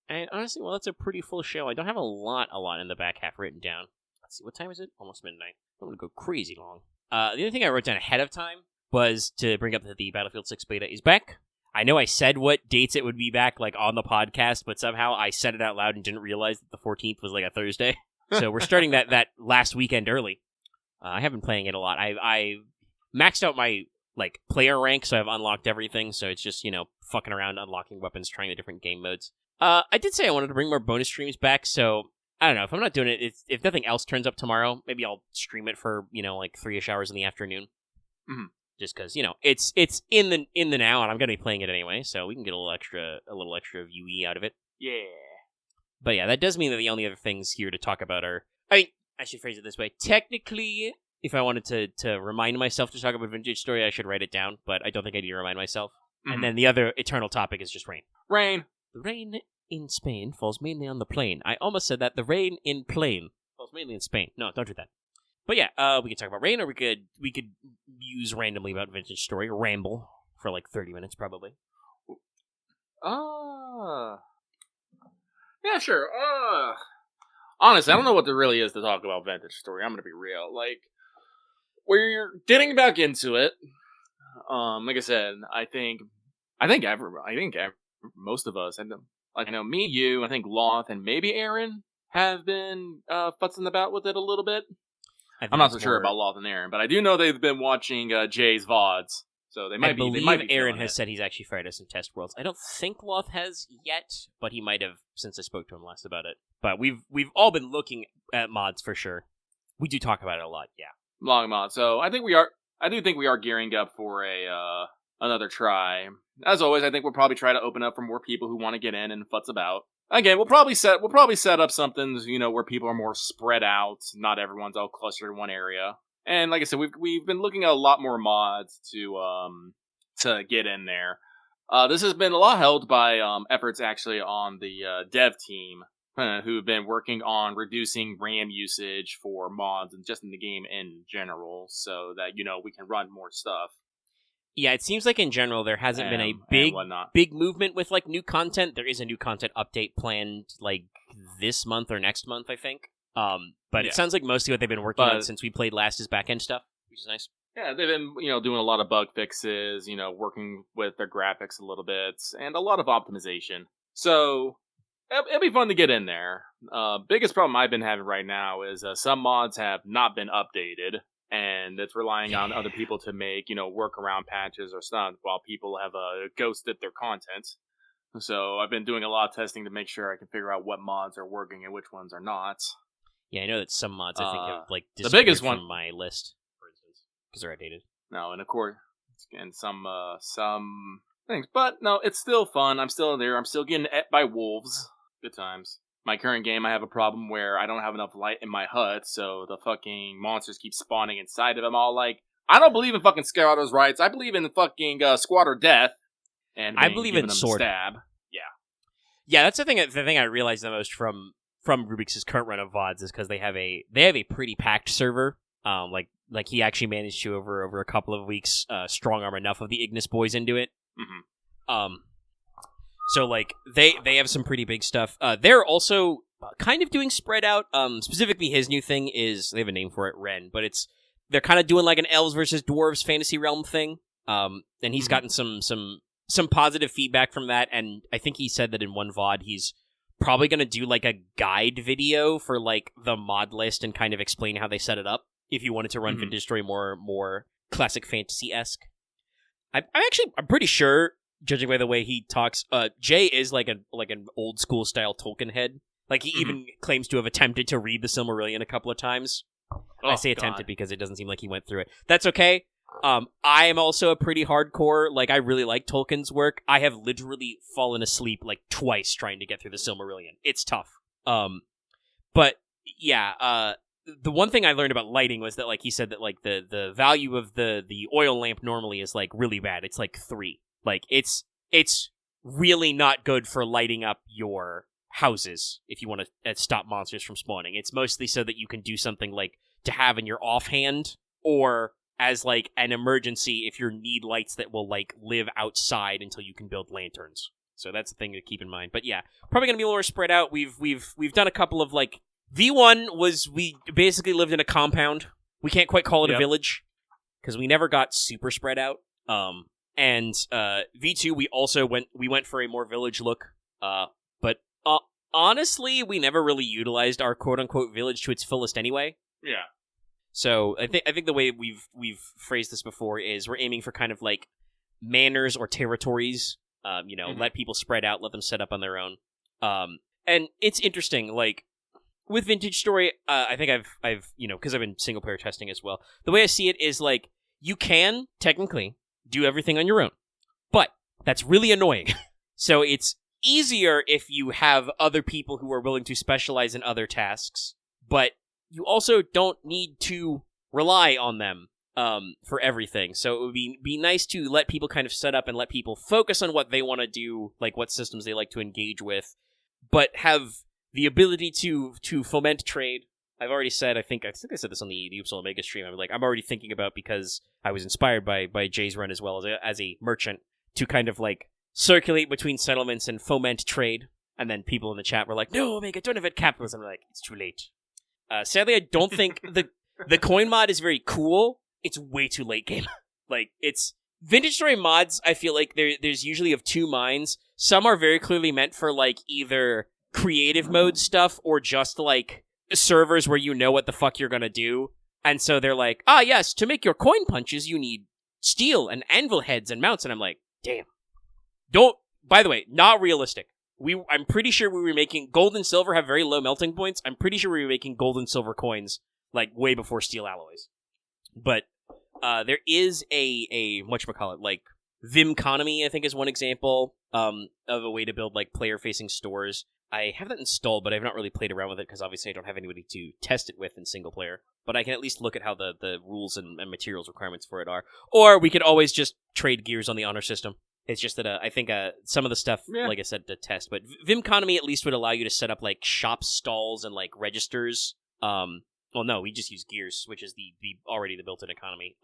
And honestly, well, that's a pretty full show. I don't have a lot in the back half written down. Let's see, what time is it? Almost midnight. I'm going to go crazy long. The only thing I wrote down ahead of time was to bring up that the Battlefield 6 beta is back. I know I said what dates it would be back, like, on the podcast, but somehow I said it out loud and didn't realize that the 14th was, like, a Thursday. So we're starting that last weekend early. I have been playing it a lot. I maxed out my, like, player rank, so I've unlocked everything, so it's just, fucking around, unlocking weapons, trying the different game modes. I did say I wanted to bring more bonus streams back, so I don't know. If I'm not doing it, if nothing else turns up tomorrow, maybe I'll stream it for, like 3-ish hours in the afternoon. Mm-hmm. Just because, it's in the now, and I'm going to be playing it anyway, so we can get a little extra VUE out of it. Yeah. But yeah, that does mean that the only other things here to talk about are, I should phrase it this way. Technically, if I wanted to remind myself to talk about Vintage Story, I should write it down, but I don't think I need to remind myself. Mm-hmm. And then the other eternal topic is just rain. Rain. The rain in Spain falls mainly on the plain. I almost said that. The rain in plain falls mainly in Spain. No, don't do that. But yeah, we could talk about rain, or we could use randomly about Vintage Story, or ramble for like 30 minutes probably. Yeah, sure. Honestly, I don't know what there really is to talk about Vintage Story. I'm gonna be real. Like, we're getting back into it. Like I said, I think most of us, and like I know me, you, I think Loth, and maybe Aaron have been futzing about with it a little bit. I'm not so sure about Loth and Aaron, but I do know they've been watching Jay's VODs, so they might be. They might be. Aaron has said he's actually fired us in Test Worlds. I don't think Loth has yet, but he might have since I spoke to him last about it. But we've all been looking at mods for sure. We do talk about it a lot, yeah. Long mods. So I do think we are gearing up for another try. As always, I think we'll probably try to open up for more people who want to get in and futz about. Again, we'll probably set up something, where people are more spread out. Not everyone's all clustered in one area. And like I said, we've been looking at a lot more mods to get in there. This has been a lot helped by efforts actually on the dev team, who've been working on reducing RAM usage for mods and just in the game in general, so that we can run more stuff. Yeah, it seems like in general there hasn't been a big movement with like new content. There is a new content update planned like this month or next month, I think. But it sounds like mostly what they've been working on since we played last is back-end stuff, which is nice. Yeah, they've been doing a lot of bug fixes, working with their graphics a little bit, and a lot of optimization. So it'll be fun to get in there. Biggest problem I've been having right now is some mods have not been updated. And it's relying on other people to make, workaround patches or stuff while people have ghosted their content. So I've been doing a lot of testing to make sure I can figure out what mods are working and which ones are not. Yeah, I know that some mods I think have like disappeared the biggest one from my list, for instance, because they're outdated. No, and of course, and some things, but no, it's still fun. I'm still there. I'm still getting ate by wolves. Good times. My current game, I have a problem where I don't have enough light in my hut, so the fucking monsters keep spawning inside of them. All like, I don't believe in fucking Scarato's rights. I believe in fucking Squatter death. And I believe in sword. Stab. Yeah, that's the thing I realized the most from Rubik's current run of VODs is because they have a pretty packed server. Like he actually managed to over a couple of weeks strong arm enough of the Ignis boys into it. Mm-hmm. So, like, they have some pretty big stuff. They're also kind of doing spread out. Specifically, his new thing is, they have a name for it, Ren, but they're kind of doing like an elves versus dwarves fantasy realm thing. And he's gotten some positive feedback from that, and I think he said that in one VOD he's probably going to do like a guide video for like the mod list and kind of explain how they set it up if you wanted to run Vintage Story more classic fantasy-esque. I'm pretty sure, judging by the way he talks, Jay is like an old school style Tolkien head. Like he even claims to have attempted to read the Silmarillion a couple of times. I say attempted because it doesn't seem like he went through it. That's okay. I am also a pretty hardcore, like, I really like Tolkien's work. I have literally fallen asleep, like, twice trying to get through the Silmarillion. It's tough. But, yeah, the one thing I learned about lighting was that, like, he said that, like, the value of the oil lamp normally is, like, really bad. It's, like, 3. Like, it's really not good for lighting up your houses if you want to stop monsters from spawning. It's mostly so that you can do something, like, to have in your offhand, or as, like, an emergency if you need lights that will, like, live outside until you can build lanterns. So that's a thing to keep in mind. But yeah, probably gonna be a little more spread out. We've done a couple of, like, V1 was, we basically lived in a compound. We can't quite call it a village, because we never got super spread out. And V2 we went for a more village look. But honestly, we never really utilized our quote unquote village to its fullest anyway. Yeah. So I think the way we've phrased this before is we're aiming for kind of like manors or territories. Let people spread out, let them set up on their own. And it's interesting, like with Vintage Story, I think I've because I've been single player testing as well. The way I see it is like you can technically do everything on your own, but that's really annoying. So it's easier if you have other people who are willing to specialize in other tasks, but you also don't need to rely on them for everything. So it would be nice to let people kind of set up and let people focus on what they want to do, like what systems they like to engage with, but have the ability to foment trade. I've already said, I think I said this on the Uppsala Omega stream. I'm already thinking about, because I was inspired by Jay's run as well as a merchant, to kind of like circulate between settlements and foment trade. And then people in the chat were like, "No, Omega, don't invent capitalism." I'm like, it's too late. Sadly, I don't think the coin mod is very cool. It's way too late game. Like, it's Vintage Story mods. I feel like there's usually of two minds. Some are very clearly meant for like either creative mode stuff or just like servers where you know what the fuck you're gonna do, and so they're like, yes, to make your coin punches you need steel and anvil heads and mounts, and I'm like, damn. By the way, not realistic. I'm pretty sure we were making gold and silver have very low melting points. I'm pretty sure we were making gold and silver coins like way before steel alloys. But there is a whatchamacallit, like Vimconomy, I think, is one example of a way to build like player facing stores. I have that installed, but I've not really played around with it because obviously I don't have anybody to test it with in single player. But I can at least look at how the rules and materials requirements for it are. Or we could always just trade gears on the honor system. It's just that I think some of the stuff, like I said, to test. But Vimconomy at least would allow you to set up like shop stalls and like registers. Well, no, we just use gears, which is the already the built-in economy.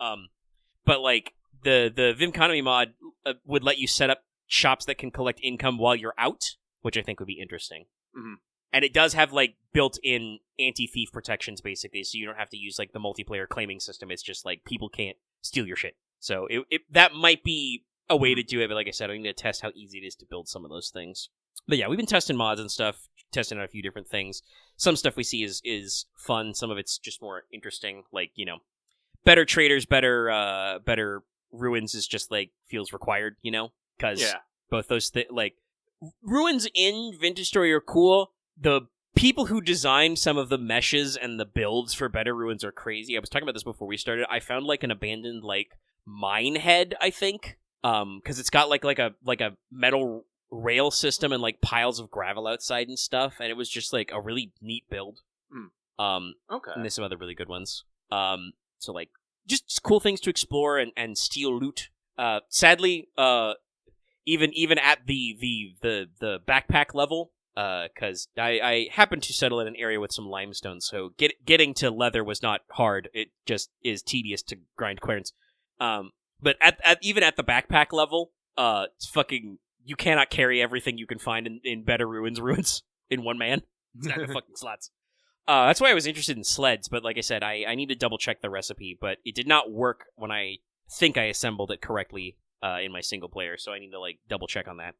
But like the Vimconomy mod would let you set up shops that can collect income while you're out, which I think would be interesting. Mm-hmm. And it does have like built-in anti-thief protections, basically, so you don't have to use like the multiplayer claiming system. It's just like people can't steal your shit. So that might be a way to do it, but like I said, I need to test how easy it is to build some of those things. But yeah, we've been testing mods and stuff, testing out a few different things. Some stuff we see is fun. Some of it's just more interesting. Like, better traders, better ruins is just like feels required, because both those like ruins in Vintage Story are cool. The people who designed some of the meshes and the builds for better ruins are crazy. I was talking about this before we started. I found like an abandoned like mine head, I think. Because it's got like a metal rail system and like piles of gravel outside and stuff, and it was just like a really neat build. Okay. And there's some other really good ones. So like just cool things to explore and steal loot. Sadly, even at the backpack level, because I happened to settle in an area with some limestone, so getting to leather was not hard. It just is tedious to grind querns. But even at the backpack level, it's fucking, you cannot carry everything you can find in better ruins in one man. It's not gonna fucking slots. That's why I was interested in sleds, but like I said, I need to double check the recipe, but it did not work when I think I assembled it correctly in my single player, so I need to like double check on that.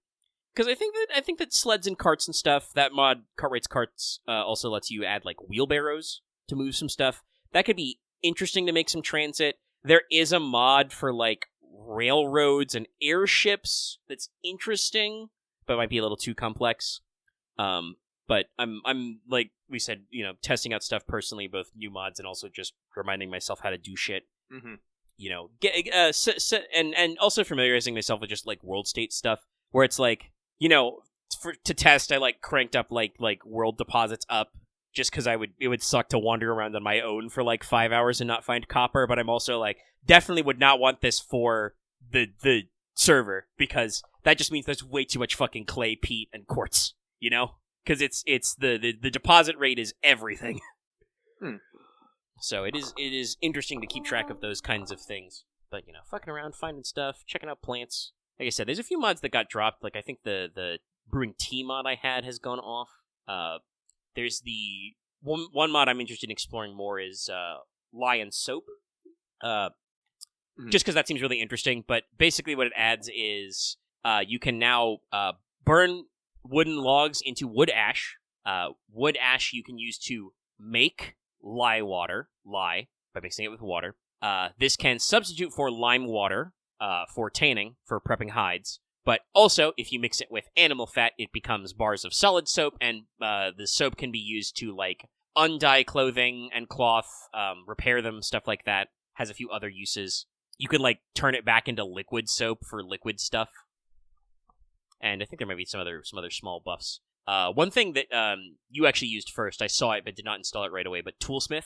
Because I think that sleds and carts and stuff, that mod, Cartwright's Carts, also lets you add like wheelbarrows to move some stuff. That could be interesting to make some transit. There is a mod for, like, railroads and airships that's interesting, but might be a little too complex. But I'm like we said, testing out stuff personally, both new mods and also just reminding myself how to do shit. Mm-hmm. get and also familiarizing myself with just like world state stuff, where it's like, to test, I like cranked up like world deposits up just because it would suck to wander around on my own for like 5 hours and not find copper. But I'm also like definitely would not want this for the server, because that just means there's way too much fucking clay, peat, and quartz. Because it's the deposit rate is everything. So it is interesting to keep track of those kinds of things. But fucking around, finding stuff, checking out plants. Like I said, there's a few mods that got dropped. Like I think the brewing tea mod I had has gone off. There's the one mod I'm interested in exploring more is lion soap. Just because that seems really interesting. But basically what it adds is you can now burn wooden logs into wood ash. Wood ash you can use to make lye by mixing it with water. This can substitute for lime water for tanning, for prepping hides. But also, if you mix it with animal fat, it becomes bars of solid soap, and the soap can be used to, like, undye clothing and cloth, repair them, stuff like that. Has a few other uses. You can, like, turn it back into liquid soap for liquid stuff. And I think there might be some other small buffs. One thing that you actually used first, I saw it but did not install it right away, but Toolsmith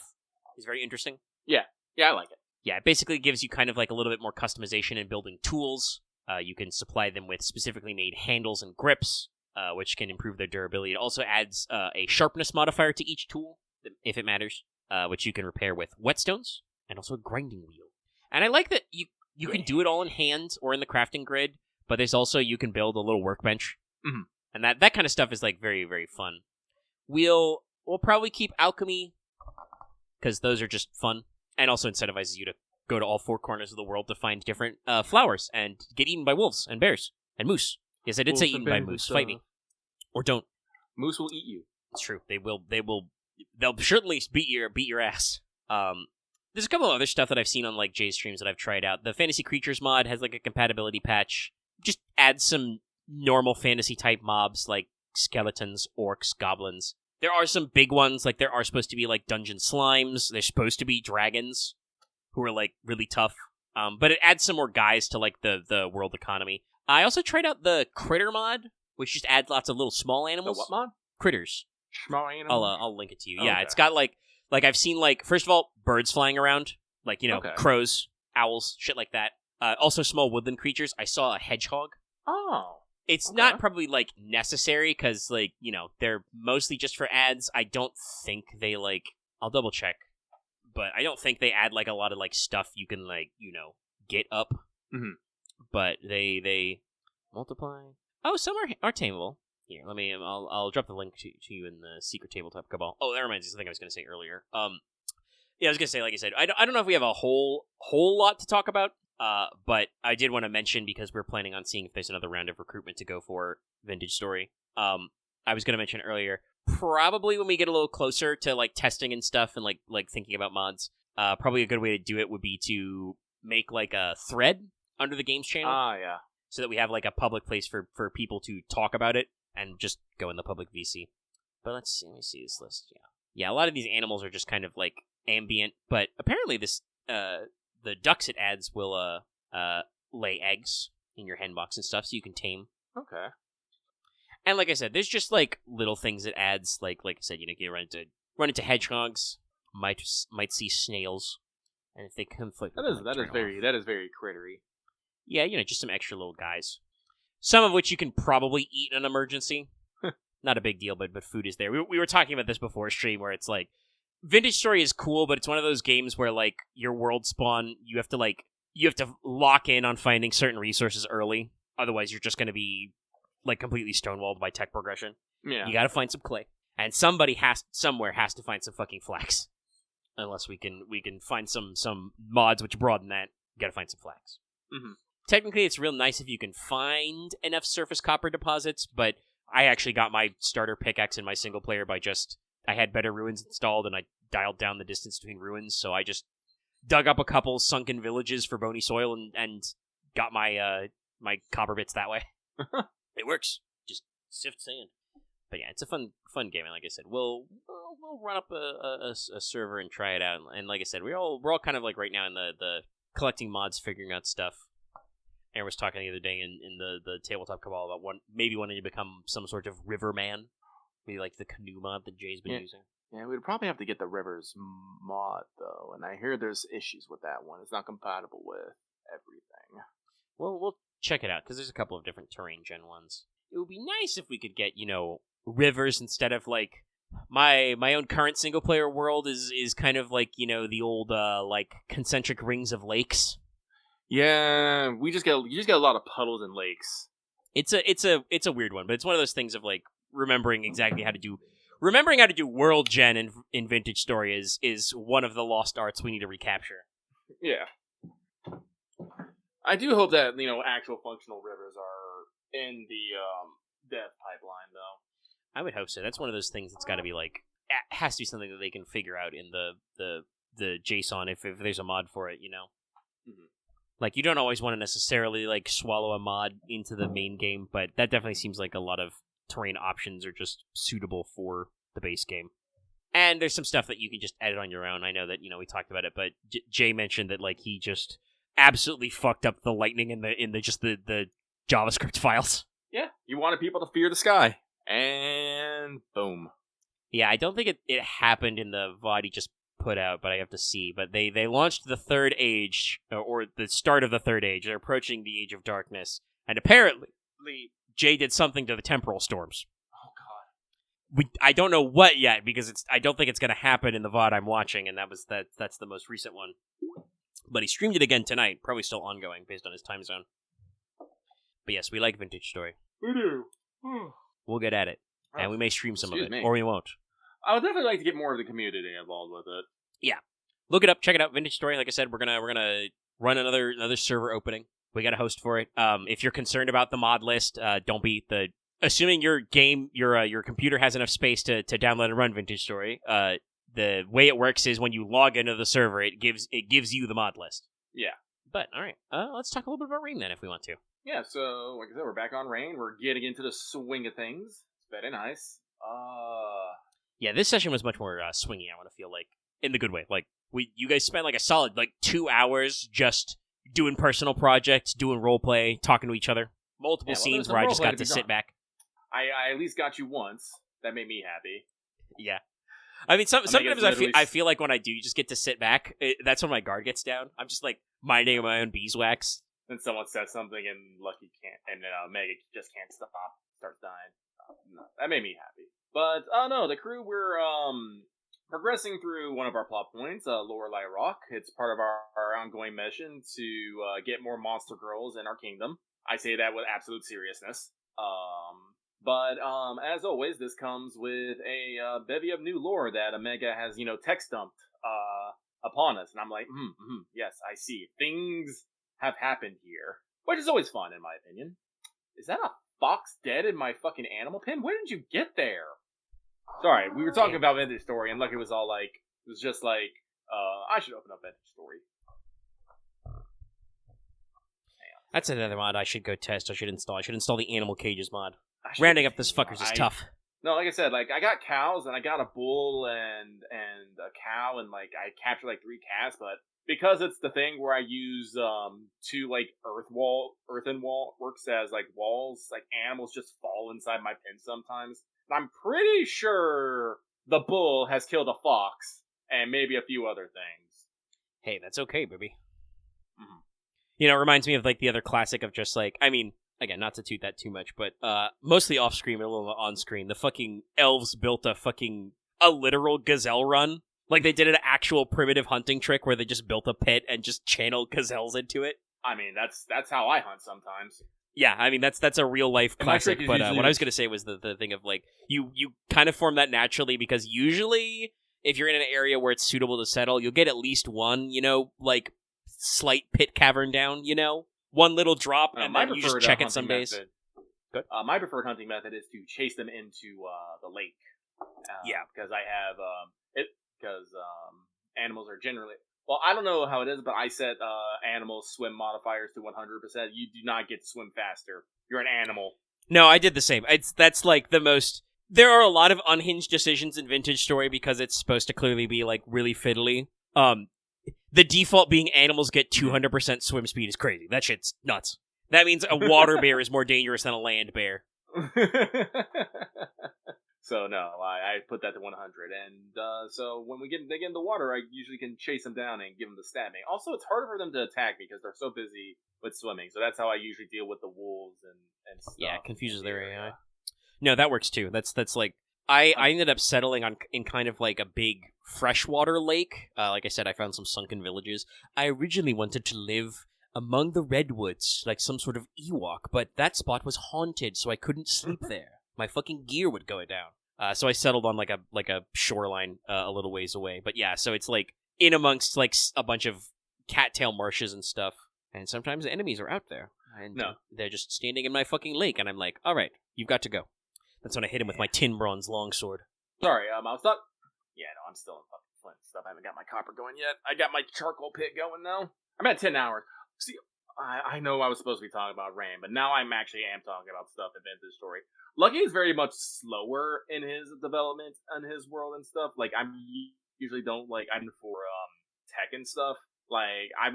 is very interesting. Yeah, I like it. Yeah, it basically gives you kind of like a little bit more customization in building tools. You can supply them with specifically made handles and grips, which can improve their durability. It also adds a sharpness modifier to each tool, if it matters, which you can repair with whetstones, and also a grinding wheel. And I like that you can do it all in hand or in the crafting grid, but there's also, you can build a little workbench. Mm-hmm. And that kind of stuff is like very, very fun. We'll probably keep alchemy, because those are just fun, and also incentivizes you to go to all four corners of the world to find different flowers and get eaten by wolves and bears and moose. Yes, I did say eaten by moose. Fight me. Or don't. Moose will eat you. It's true. They'll certainly beat your ass. There's a couple of other stuff that I've seen on like Jay's streams that I've tried out. The Fantasy Creatures mod has like a compatibility patch. Just adds some normal fantasy type mobs like skeletons, orcs, goblins. There are some big ones, like there are supposed to be like dungeon slimes. There's supposed to be dragons who are like really tough. But it adds some more guys to like the world economy. I also tried out the critter mod, which just adds lots of little small animals. The what mod? Critters. Small animals. I'll link it to you. Oh, Yeah, okay. It's got like I've seen like, first of all, birds flying around, like Okay. crows, owls, shit like that. Also small woodland creatures. I saw a hedgehog. Oh. It's Okay. not probably like necessary because like they're mostly just for ads. I don't think they like. I'll double check, but I don't think they add like a lot of like stuff you can like get up. Mhm. But they multiply. Oh, some are tameable. Here, let me. I'll drop the link to you in the secret tabletop cabal. Oh, that reminds me of something I was going to say earlier. Yeah, I was going to say, like I said, I don't know if we have a whole lot to talk about. But I did want to mention, because we're planning on seeing if there's another round of recruitment to go for Vintage Story. I was going to mention earlier, probably when we get a little closer to like testing and stuff and like thinking about mods, probably a good way to do it would be to make like a thread under the games channel. Yeah. So that we have like a public place for people to talk about it and just go in the public VC. But let me see this list. Yeah, a lot of these animals are just kind of like ambient, but apparently this the ducks it adds will lay eggs in your hen box and stuff, so you can tame. Okay. And like I said, there's just like little things it adds, like I said, you run into hedgehogs, might see snails, and if they conflict, That is very crittery. Yeah, just some extra little guys. Some of which you can probably eat in an emergency. Not a big deal, but food is there. We were talking about this before stream, where it's like, Vintage Story is cool, but it's one of those games where like your world spawn, you have to lock in on finding certain resources early. Otherwise, you're just going to be like completely stonewalled by tech progression. Yeah. You got to find some clay, and somebody somewhere has to find some fucking flax. Unless we can find some mods which broaden that, you got to find some flax. Mm-hmm. Technically, it's real nice if you can find enough surface copper deposits, but I actually got my starter pickaxe in my single player by I had better ruins installed, and I dialed down the distance between ruins, so I just dug up a couple sunken villages for bony soil and got my my copper bits that way. It works. Just sift sand. But yeah, it's a fun game, and like I said, we'll run up a server and try it out. And like I said, we're all kind of like right now in the collecting mods, figuring out stuff. Aaron was talking the other day in the Tabletop Cabal about maybe wanting to become some sort of river man. Maybe like the canoe mod that Jay's been using. Yeah, we'd probably have to get the Rivers mod, though, and I hear there's issues with that one. It's not compatible with everything. Well, we'll check it out, because there's a couple of different terrain gen ones. It would be nice if we could get, rivers instead of, like, my own current single-player world is kind of like, the old, concentric rings of lakes. Yeah, you just get a lot of puddles and lakes. It's a weird one, but it's one of those things of, like, remembering how to do world gen in Vintage Story is one of the lost arts we need to recapture. Yeah. I do hope that, actual functional rivers are in the dev pipeline, though. I would hope so. That's one of those things that's got to be, like, it has to be something that they can figure out in the JSON if there's a mod for it, Mm-hmm. Like, you don't always want to necessarily, like, swallow a mod into the main game, but that definitely seems like a lot of terrain options are just suitable for the base game. And there's some stuff that you can just edit on your own. I know that, we talked about it, but Jay mentioned that, like, he just absolutely fucked up the lightning in the JavaScript files. Yeah, you wanted people to fear the sky. And boom. Yeah, I don't think it happened in the VOD he just put out, but I have to see. But they launched the Third Age, or the start of the Third Age. They're approaching the Age of Darkness. And apparently, Jay did something to the temporal storms. Oh, God. I don't know what yet, because I don't think it's going to happen in the VOD I'm watching, and that's the most recent one. But he streamed it again tonight, probably still ongoing, based on his time zone. But yes, we like Vintage Story. We do. We'll get at it. And we may stream some of it, me. or we won't. I would definitely like to get more of the community involved with it. Yeah. Look it up, check it out, Vintage Story. Like I said, we're gonna run another server opening. We got a host for it. If you're concerned about the mod list, don't be assuming your computer has enough space to download and run Vintage Story. The way it works is when you log into the server, it gives you the mod list. Yeah. But all right, let's talk a little bit about Rain then, if we want to. Yeah. So like I said, we're back on Rain. We're getting into the swing of things. It's very nice. Yeah, this session was much more swingy. I want to feel like in the good way. Like you guys spent like a solid 2 hours just doing personal projects, doing role play, talking to each other. Multiple scenes where I just got to sit back. I at least got you once. That made me happy. Yeah. I mean, sometimes I feel like when I do, you just get to sit back. That's when my guard gets down. I'm just like minding my own beeswax. Then someone says something and Lucky can't, and then Mega just can't stop, starts dying. No, that made me happy. But no, the crew we're progressing through one of our plot points, Lorelei Rock. It's part of our ongoing mission to get more monster girls in our kingdom. I say that with absolute seriousness. But as always, this comes with a bevy of new lore that Omega has, text dumped upon us. And I'm like, yes, I see. Things have happened here. Which is always fun, in my opinion. Is that a fox dead in my fucking animal pen? Where did you get there? Sorry, we were talking about Vintage Story, and Lucky was all like, it was just like, I should open up Vintage Story. That's another mod I should go test. I should install the Animal Cages mod. Rounding up this fuckers is tough. No, like I said, I got cows, and I got a bull, and a cow, and, I captured, 3 cats, but because it's the thing where I use, 2, earthen wall works as, walls, animals just fall inside my pen sometimes. And I'm pretty sure the bull has killed a fox, and maybe a few other things. Hey, that's okay, baby. Mm-hmm. It reminds me of, the other classic of just, again, not to toot that too much, but mostly off-screen, a little on-screen. The fucking elves built a literal gazelle run. They did an actual primitive hunting trick where they just built a pit and just channeled gazelles into it. I mean, that's how I hunt sometimes. Yeah, I mean, that's a real-life classic, but what I was going to say was the thing of, you kind of form that naturally, because usually, if you're in an area where it's suitable to settle, you'll get at least one, slight pit cavern down, one little drop, and then you just check it some days. Good. My preferred hunting method is to chase them into the lake. Yeah. Because I have animals are generally... Well, I don't know how it is, but I set animals swim modifiers to 100%. You do not get to swim faster. You're an animal. No, I did the same. That's the most... There are a lot of unhinged decisions in Vintage Story because it's supposed to clearly be, really fiddly. the default being animals get 200% swim speed is crazy. That shit's nuts. That means a water bear is more dangerous than a land bear. So no, I put that to 100, and so when they get in the water, I usually can chase them down and give them the stabbing. Also, it's harder for them to attack because they're so busy with swimming. So that's how I usually deal with the wolves and stuff. Yeah, it confuses their AI. No, that works too. That's like I ended up settling in kind of like a big freshwater lake. Like I said, I found some sunken villages. I originally wanted to live among the redwoods, like some sort of Ewok, but that spot was haunted, so I couldn't sleep there. My fucking gear would go down. So I settled on like a shoreline a little ways away. But yeah, so it's like in amongst like a bunch of cattail marshes and stuff. And sometimes the enemies are out there. And they're just standing in my fucking lake. And I'm like, all right, you've got to go. That's when I hit him with my tin bronze longsword. Sorry, I'm stuck. Yeah, no, I'm still in fucking flint stuff. I haven't got my copper going yet. I got my charcoal pit going though. I'm at 10 hours. See, I know I was supposed to be talking about Rain, but now I'm talking about stuff in this story. Lucky is very much slower in his development and his world and stuff. Like, I usually don't, like, I'm for, tech and stuff. Like, I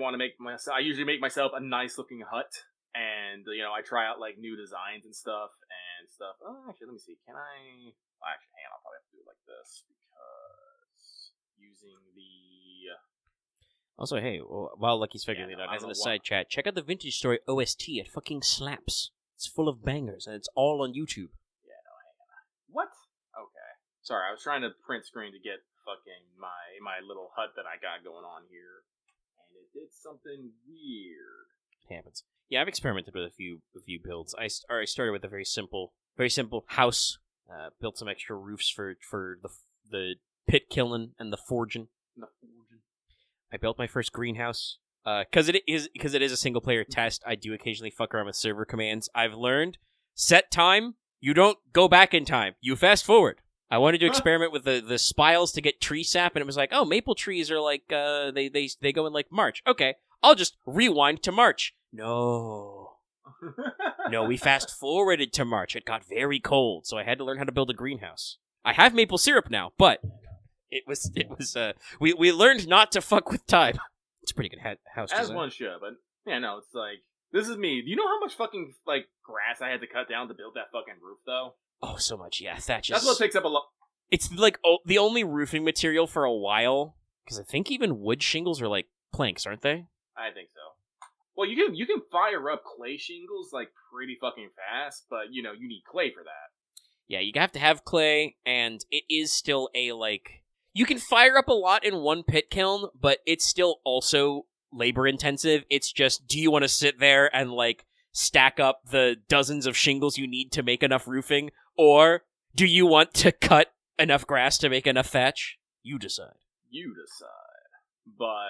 usually make myself a nice looking hut, and, you know, I try out, like, new designs and stuff. Oh, actually, let me see, hang on, I'll probably have to do it like this, because using the... Also, hey, while Lucky's figuring it out, as an aside chat, check out the Vintage Story OST. It fucking slaps. It's full of bangers, and it's all on YouTube. Yeah, no, hang on. What? Okay. Sorry, I was trying to print screen to get fucking my little hut that I got going on here, and it did something weird. It happens. Yeah, I've experimented with a few builds. I started with a very simple house. Built some extra roofs for the pit killing and the forging. I built my first greenhouse. Because it is a single-player test, I do occasionally fuck around with server commands. I've learned, set time, you don't go back in time. You fast forward. I wanted to experiment with the spiles to get tree sap, and it was like, oh, maple trees are like, they go in like March. Okay, I'll just rewind to March. No, we fast forwarded to March. It got very cold, so I had to learn how to build a greenhouse. I have maple syrup now, but we learned not to fuck with time. It's a pretty good house design. As one should, but yeah, no, it's like, this is me. Do you know how much fucking, like, grass I had to cut down to build that fucking roof, though? Oh, so much, yeah. Thatch That's what takes up a lot. It's, like, the only roofing material for a while, because I think even wood shingles are, like, planks, aren't they? I think so. Well, you can fire up clay shingles, like, pretty fucking fast, but, you know, you need clay for that. Yeah, you have to have clay, and it is still a, like... You can fire up a lot in one pit kiln, but it's still also labor-intensive. It's just, do you want to sit there and, like, stack up the dozens of shingles you need to make enough roofing? Or do you want to cut enough grass to make enough thatch? You decide. But,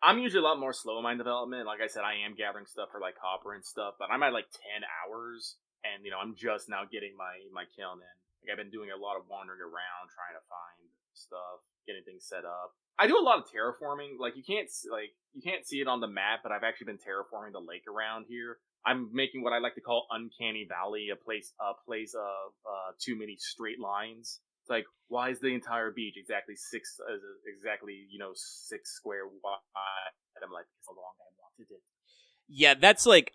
I'm usually a lot more slow in my development. Like I said, I am gathering stuff for, like, copper and stuff, but I'm at, like, 10 hours, and, you know, I'm just now getting my kiln in. Like, I've been doing a lot of wandering around, trying to find stuff, getting things set up. I do a lot of terraforming. Like, you can't see it on the map, but I've actually been terraforming the lake around here. I'm making what I like to call Uncanny Valley, a place of too many straight lines. It's like, why is the entire beach exactly 6 square wide? And I'm like, it's how long I wanted it. Yeah, that's like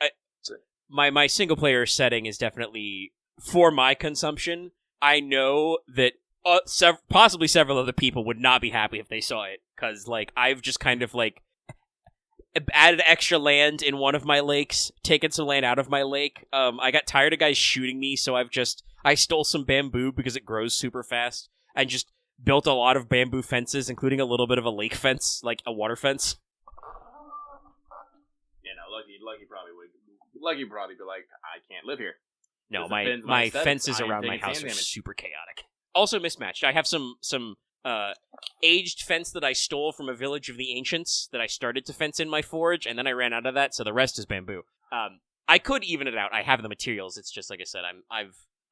my single player setting is definitely for my consumption. I know that possibly several other people would not be happy if they saw it, because, like, I've just kind of, like, added extra land in one of my lakes, taken some land out of my lake. I got tired of guys shooting me, so I stole some bamboo because it grows super fast, and just built a lot of bamboo fences, including a little bit of a lake fence, like a water fence. You know, Lucky probably be like, I can't live here. No, my fences around my house are super chaotic. Also mismatched. I have some aged fence that I stole from a village of the ancients that I started to fence in my forge, and then I ran out of that, so the rest is bamboo. I could even it out. I have the materials. It's just, like I said, I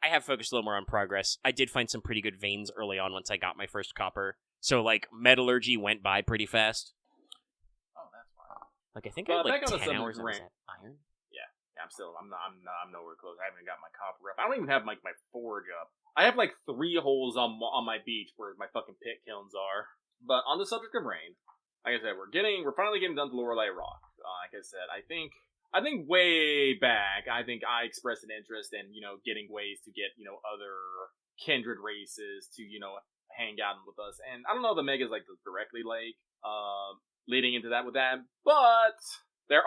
have focused a little more on progress. I did find some pretty good veins early on once I got my first copper. So, like, metallurgy went by pretty fast. Oh, that's fine. Like, I think I had like 10 hours on iron. I'm nowhere close. I haven't got my copper up. I don't even have my forge up. I have like 3 holes on my beach where my fucking pit kilns are. But on the subject of rain, like I said, we're finally getting done to Lorelei Rock. Like I said, I think way back, I think I expressed an interest in, getting ways to get, other kindred races to, hang out with us. And I don't know if the Mega's like directly like leading into that with that, but there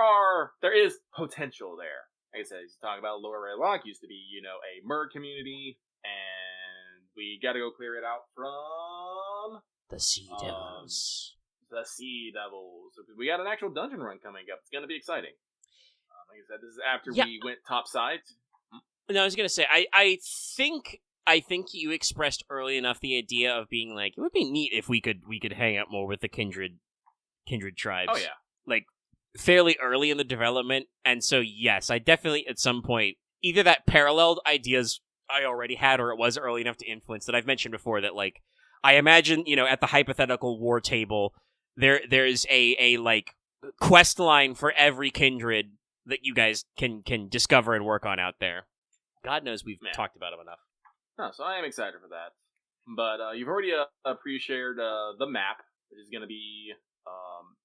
is potential there. Like I said, he's talking about Lorelei Rock used to be, a Mer community, and we gotta go clear it out from the Sea Devils. The Sea Devils. We got an actual dungeon run coming up. It's gonna be exciting. Like I said, this is after we went topside. No, I was gonna say, I think you expressed early enough the idea of being like, it would be neat if we could hang out more with the kindred tribes. Oh yeah, like fairly early in the development, and so yes, I definitely at some point either that paralleled ideas I already had, or it was early enough to influence that I've mentioned before that like I imagine at the hypothetical war table there's a like quest line for every kindred that you guys can discover and work on out there. God knows we've talked about them enough. No, so I am excited for that. But you've already pre-shared the map, which is going to be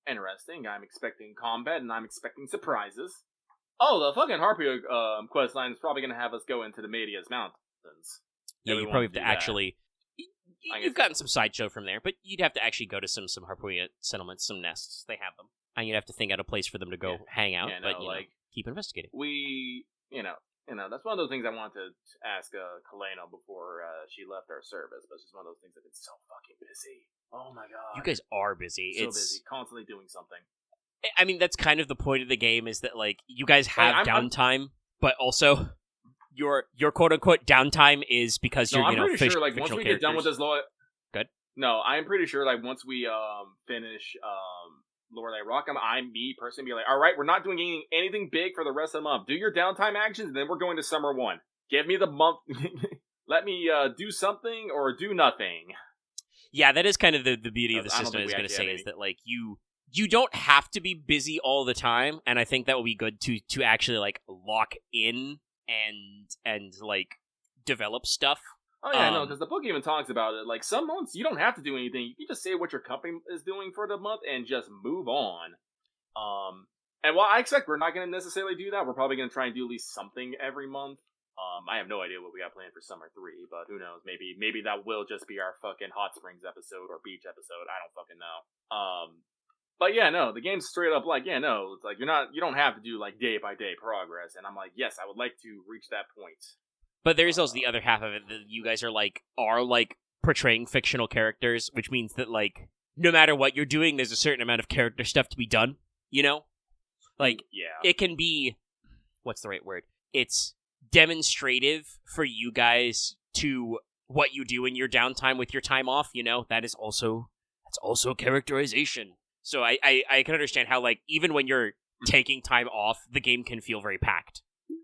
interesting. I'm expecting combat, and I'm expecting surprises. Oh, the fucking Harpy quest line is probably going to have us go into the Media's Mountains. Yeah, you probably have to actually... You've gotten some sideshow from there, but you'd have to actually go to some Harpoonia settlements, some nests. They have them. And you'd have to think out a place for them to go hang out, but keep investigating. That's one of those things I wanted to ask Kaleno before she left our service, but it's just one of those things that been so fucking busy. Oh my god. You guys are busy. So busy, constantly doing something. I mean, that's kind of the point of the game, is that, like, you guys have downtime, but also your quote-unquote downtime is because you're, I'm pretty sure, like, once we get done with this... Good? No, I'm pretty sure, like, once we finish Lorelei Rock, me personally be like, all right, we're not doing anything big for the rest of the month. Do your downtime actions, and then we're going to Summer 1. Give me the month. Let me do something or do nothing. Yeah, that is kind of the beauty of the system. I was going to say is that, like, you don't have to be busy all the time, and I think that will be good to actually, like, lock in and like develop stuff. Oh yeah, no, because the book even talks about it. Like, some months you don't have to do anything. You can just say what your company is doing for the month and just move on. And while I expect we're not going to necessarily do that, we're probably going to try and do at least something every month. I have no idea what we got planned for Summer 3, but who knows? Maybe that will just be our fucking Hot Springs episode or Beach episode. I don't fucking know. But yeah, no, the game's straight up like, it's like you don't have to do like day by day progress. And I'm like, yes, I would like to reach that point. But there's also the other half of it that you guys are portraying fictional characters, which means that, like, no matter what you're doing, there's a certain amount of character stuff to be done, Like, it can be, what's the right word? It's demonstrative for you guys to what you do in your downtime with your time off, that's also characterization. So I can understand how, like, even when you're taking time off, the game can feel very packed.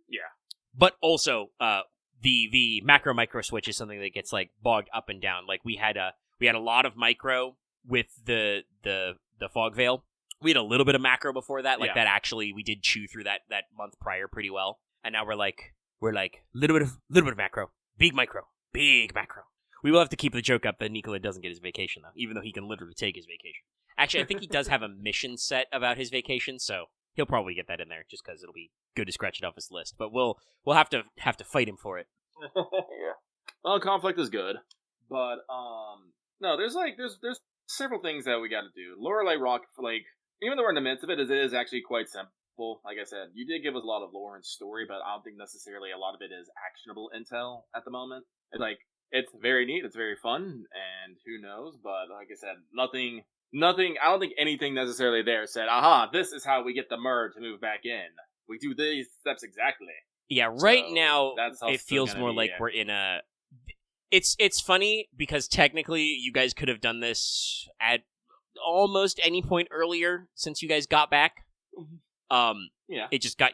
Yeah. But also, the macro micro switch is something that gets, like, bogged up and down. Like, we had a lot of micro with the fog veil. We had a little bit of macro before that. Like, that actually we did chew through that month prior pretty well. And now we're like little bit of macro, big micro, big macro. We will have to keep the joke up that Nikola doesn't get his vacation though, even though he can literally take his vacation. Actually, I think he does have a mission set about his vacation, so he'll probably get that in there just because it'll be good to scratch it off his list. But we'll have to fight him for it. Yeah. Well, conflict is good, but no, there's several things that we got to do. Lorelei Rock, like, even though we're in the midst of it is actually quite simple. Like I said, you did give us a lot of lore and story, but I don't think necessarily a lot of it is actionable intel at the moment. It's very neat, it's very fun, and who knows? But like I said, nothing. I don't think anything necessarily there said, aha, this is how we get the Mer to move back in. We do these steps exactly. Yeah, right now, it feels more like we're in a... It's funny, because technically, you guys could have done this at almost any point earlier since you guys got back. It just got,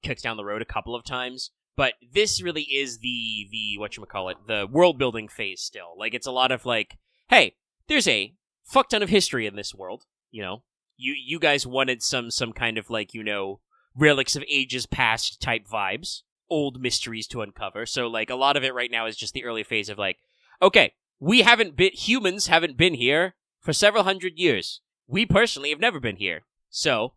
kicked down the road a couple of times. But this really is the whatchamacallit, the world-building phase still. Like, it's a lot of, like, hey, there's a fuck ton of history in this world, You guys wanted some kind of, like, relics of ages past type vibes, old mysteries to uncover. So, like, a lot of it right now is just the early phase of, like, okay, humans haven't been here for several hundred years. we personally have never been here. So,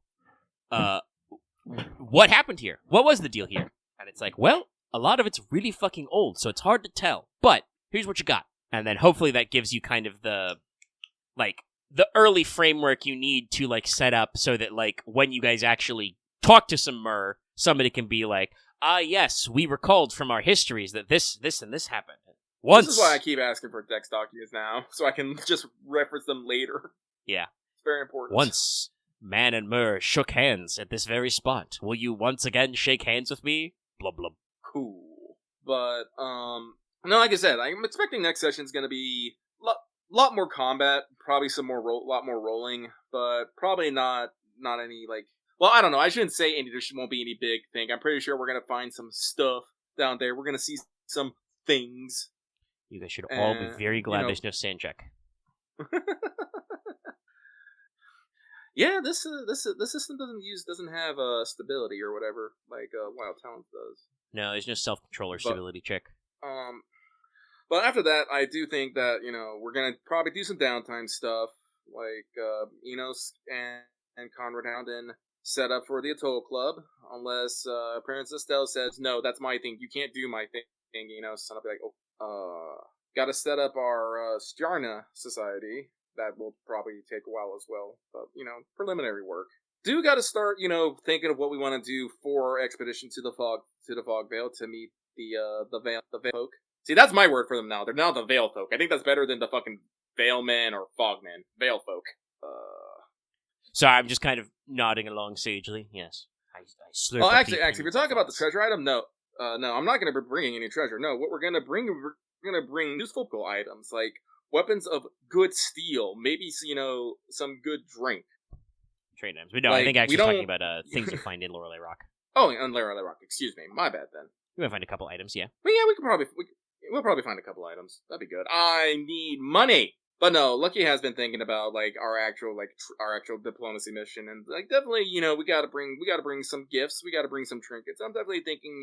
what happened here? What was the deal here? And it's like, well, a lot of it's really fucking old, so it's hard to tell. But here's what you got. And then hopefully that gives you kind of the early framework you need to, like, set up so that, like, when you guys actually talk to some Mer, somebody can be like, yes, we recalled from our histories that this, and this happened. Once. This is why I keep asking for Dex documents now, so I can just reference them later. Yeah. It's very important. Once, Man and Mer shook hands at this very spot. Will you once again shake hands with me? Blub blub. Cool. But, no, like I said, I'm expecting next session's gonna be lot more combat, probably some more lot more rolling, but probably not any, like, well, I don't know, I shouldn't say any, there won't be any big thing. I'm pretty sure we're gonna find some stuff down there. We're gonna see some things. You guys should all be very glad there's no sand check. Yeah, this system doesn't have stability or whatever like Wild Talents does. No, there's no self-control or stability check. But after that, I do think that, we're gonna probably do some downtime stuff, like Enos and Conrad Houndon set up for the Atoll Club, unless Princess Estelle says, no, that's my thing, you can't do my thing, so I'll be like, gotta set up our Stjarna Society. That will probably take a while as well, but, preliminary work. Do gotta start, thinking of what we want to do for our expedition to the Fog Vale to meet the Veil folk. See, that's my word for them now. They're now the Veil folk. I think that's better than the fucking Veilmen or Fogmen. Veil folk. Sorry, I'm just kind of nodding along sagely. Yes. I slurp. Oh, actually, if you're talking about the treasure item, no, I'm not going to be bringing any treasure. No, what we're going to bring useful items, like weapons of good steel, maybe, some good drink. Trade items. But no, I think actually talking about things you find in Lorelei Rock. Oh, in Lorelei Rock, excuse me. My bad, then. You might find a couple items, yeah. Well, yeah, we'll probably find a couple items. That'd be good. I need money! But no, Lucky has been thinking about, like, our actual diplomacy mission, and, like, definitely, we gotta bring some gifts, we gotta bring some trinkets. I'm definitely thinking,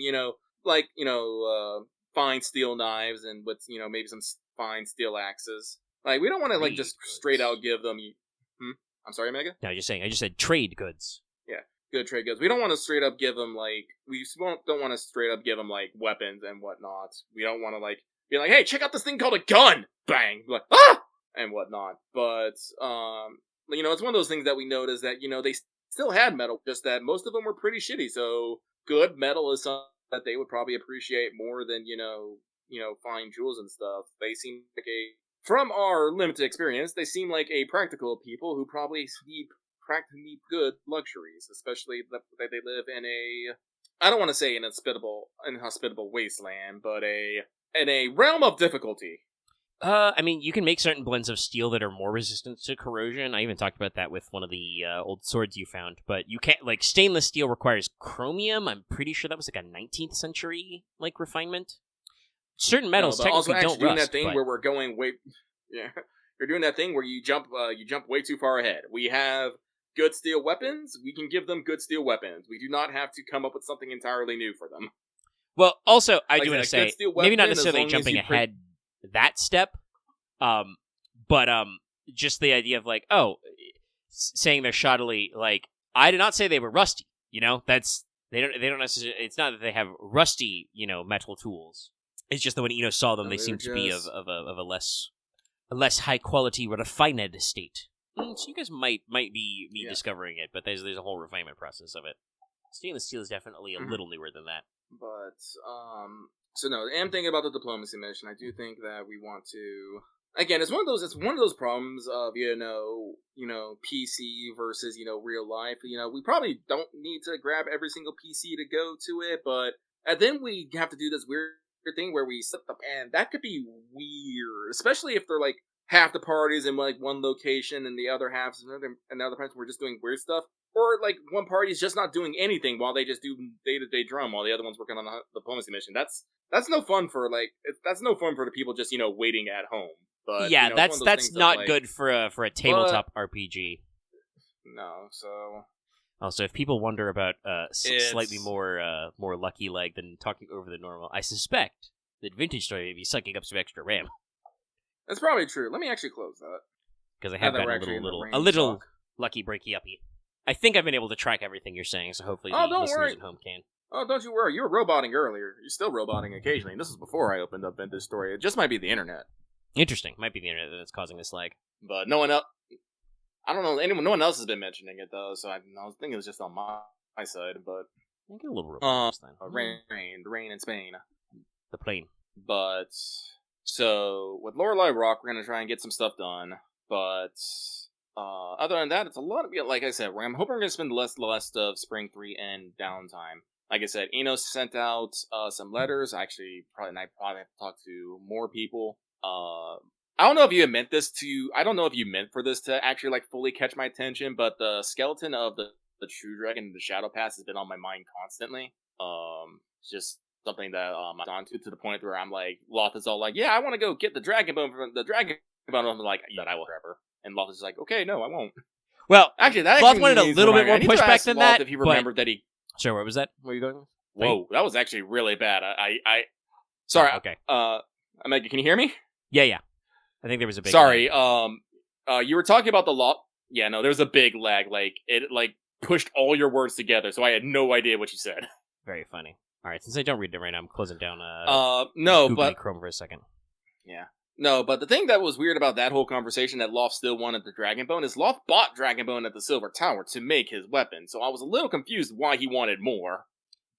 fine steel knives, and with, maybe some fine steel axes. Like, we don't want to, like, just straight out give them... I'm sorry, Mega? No, I just said trade goods. Yeah, good trade goods. We don't want to straight up give them, like... don't want to straight up give them, like, weapons and whatnot. We don't want to, like, be like, hey, check out this thing called a gun! Bang! Like, ah! And whatnot. But, it's one of those things that we noticed that, they still had metal, just that most of them were pretty shitty, so good metal is something that they would probably appreciate more than, fine jewels and stuff. They seem like from our limited experience, they seem like a practical people who probably need good luxuries, especially that they live in I don't want to say an inhospitable wasteland, but in a realm of difficulty. I mean, you can make certain blends of steel that are more resistant to corrosion. I even talked about that with one of the old swords you found. But you can't, like, stainless steel requires chromium. I'm pretty sure that was like a 19th century, like, refinement. Certain metals technically don't doing rust. That thing where we're going way, yeah, you're doing that thing where you jump way too far ahead. We have good steel weapons. We can give them good steel weapons. We do not have to come up with something entirely new for them. Well, also, I do want to say, maybe not necessarily jumping ahead that step, but just the idea of, like, saying they're shoddily, like, I did not say they were rusty. That's they don't necessarily. It's not that they have rusty, metal tools. It's just that when Eno saw them, they seemed to be of a less high quality, refined state. So you guys might be discovering it, but there's a whole refinement process of it. Stainless steel is definitely a little newer than that. But so no, I am thinking about the diplomacy mission. I do think that we want to. Again, it's one of those problems of PC versus real life. We probably don't need to grab every single PC to go to it, but then we have to do this weird thing where we set up, and that could be weird, especially if they're like half the parties in like one location and the other half and the other parts we're just doing weird stuff, or like one party's just not doing anything while they just do day-to-day drum while the other one's working on the diplomacy mission. That's no fun for that's no fun for the people just waiting at home. But yeah, that's not good for a tabletop RPG. No, so. Also, if people wonder about slightly more lucky leg than talking over the normal, I suspect that Vintage Story may be sucking up some extra RAM. That's probably true. Let me actually close that because I have gotten a little lucky breaky uppy. I think I've been able to track everything you're saying, so hopefully the don't listeners worry. at home can. Oh, don't you worry. You were roboting earlier. You're still roboting occasionally. And this was before I opened up into this story. It just might be the internet. Interesting. Might be the internet that's causing this lag. But no one else... I don't know. No one else has been mentioning it, though, so I was thinking it was just on my side, but... I get a little robot this time. The rain in Spain. The plane. But... So, with Lorelei Rock, we're going to try and get some stuff done. But... other than that, it's a lot of... Like I said, I'm hoping we're going to spend less of Spring 3 in downtime. Like I said, Enos sent out some letters. I probably have to talk to more people. I don't know if you meant for this to actually like fully catch my attention, but the skeleton of the True Dragon, the Shadow Pass, has been on my mind constantly. It's just something that I'm on to the point where I'm like, Loth is all like, yeah, I want to go get the Dragon Bone from the Dragon Bone. I'm like, that I will forever. And Loth is like, okay, no, I won't. Well, actually, that Loth wanted a little bit more pushback than that. If he remembered that he... Sorry, what was that? Where are you going? Whoa, that was actually really bad. Sorry. Oh, okay. Omega, can you hear me? Yeah. I think there was a big Sorry, lag. You were talking about the law. Yeah, no, there was a big lag. Like, it, pushed all your words together, so I had no idea what you said. Very funny. Alright, since I don't read it right now, I'm closing down, no, Google but... Chrome for a second. Yeah. No, but the thing that was weird about that whole conversation that Loth still wanted the Dragon Bone is Loth bought Dragon Bone at the Silver Tower to make his weapon, so I was a little confused why he wanted more.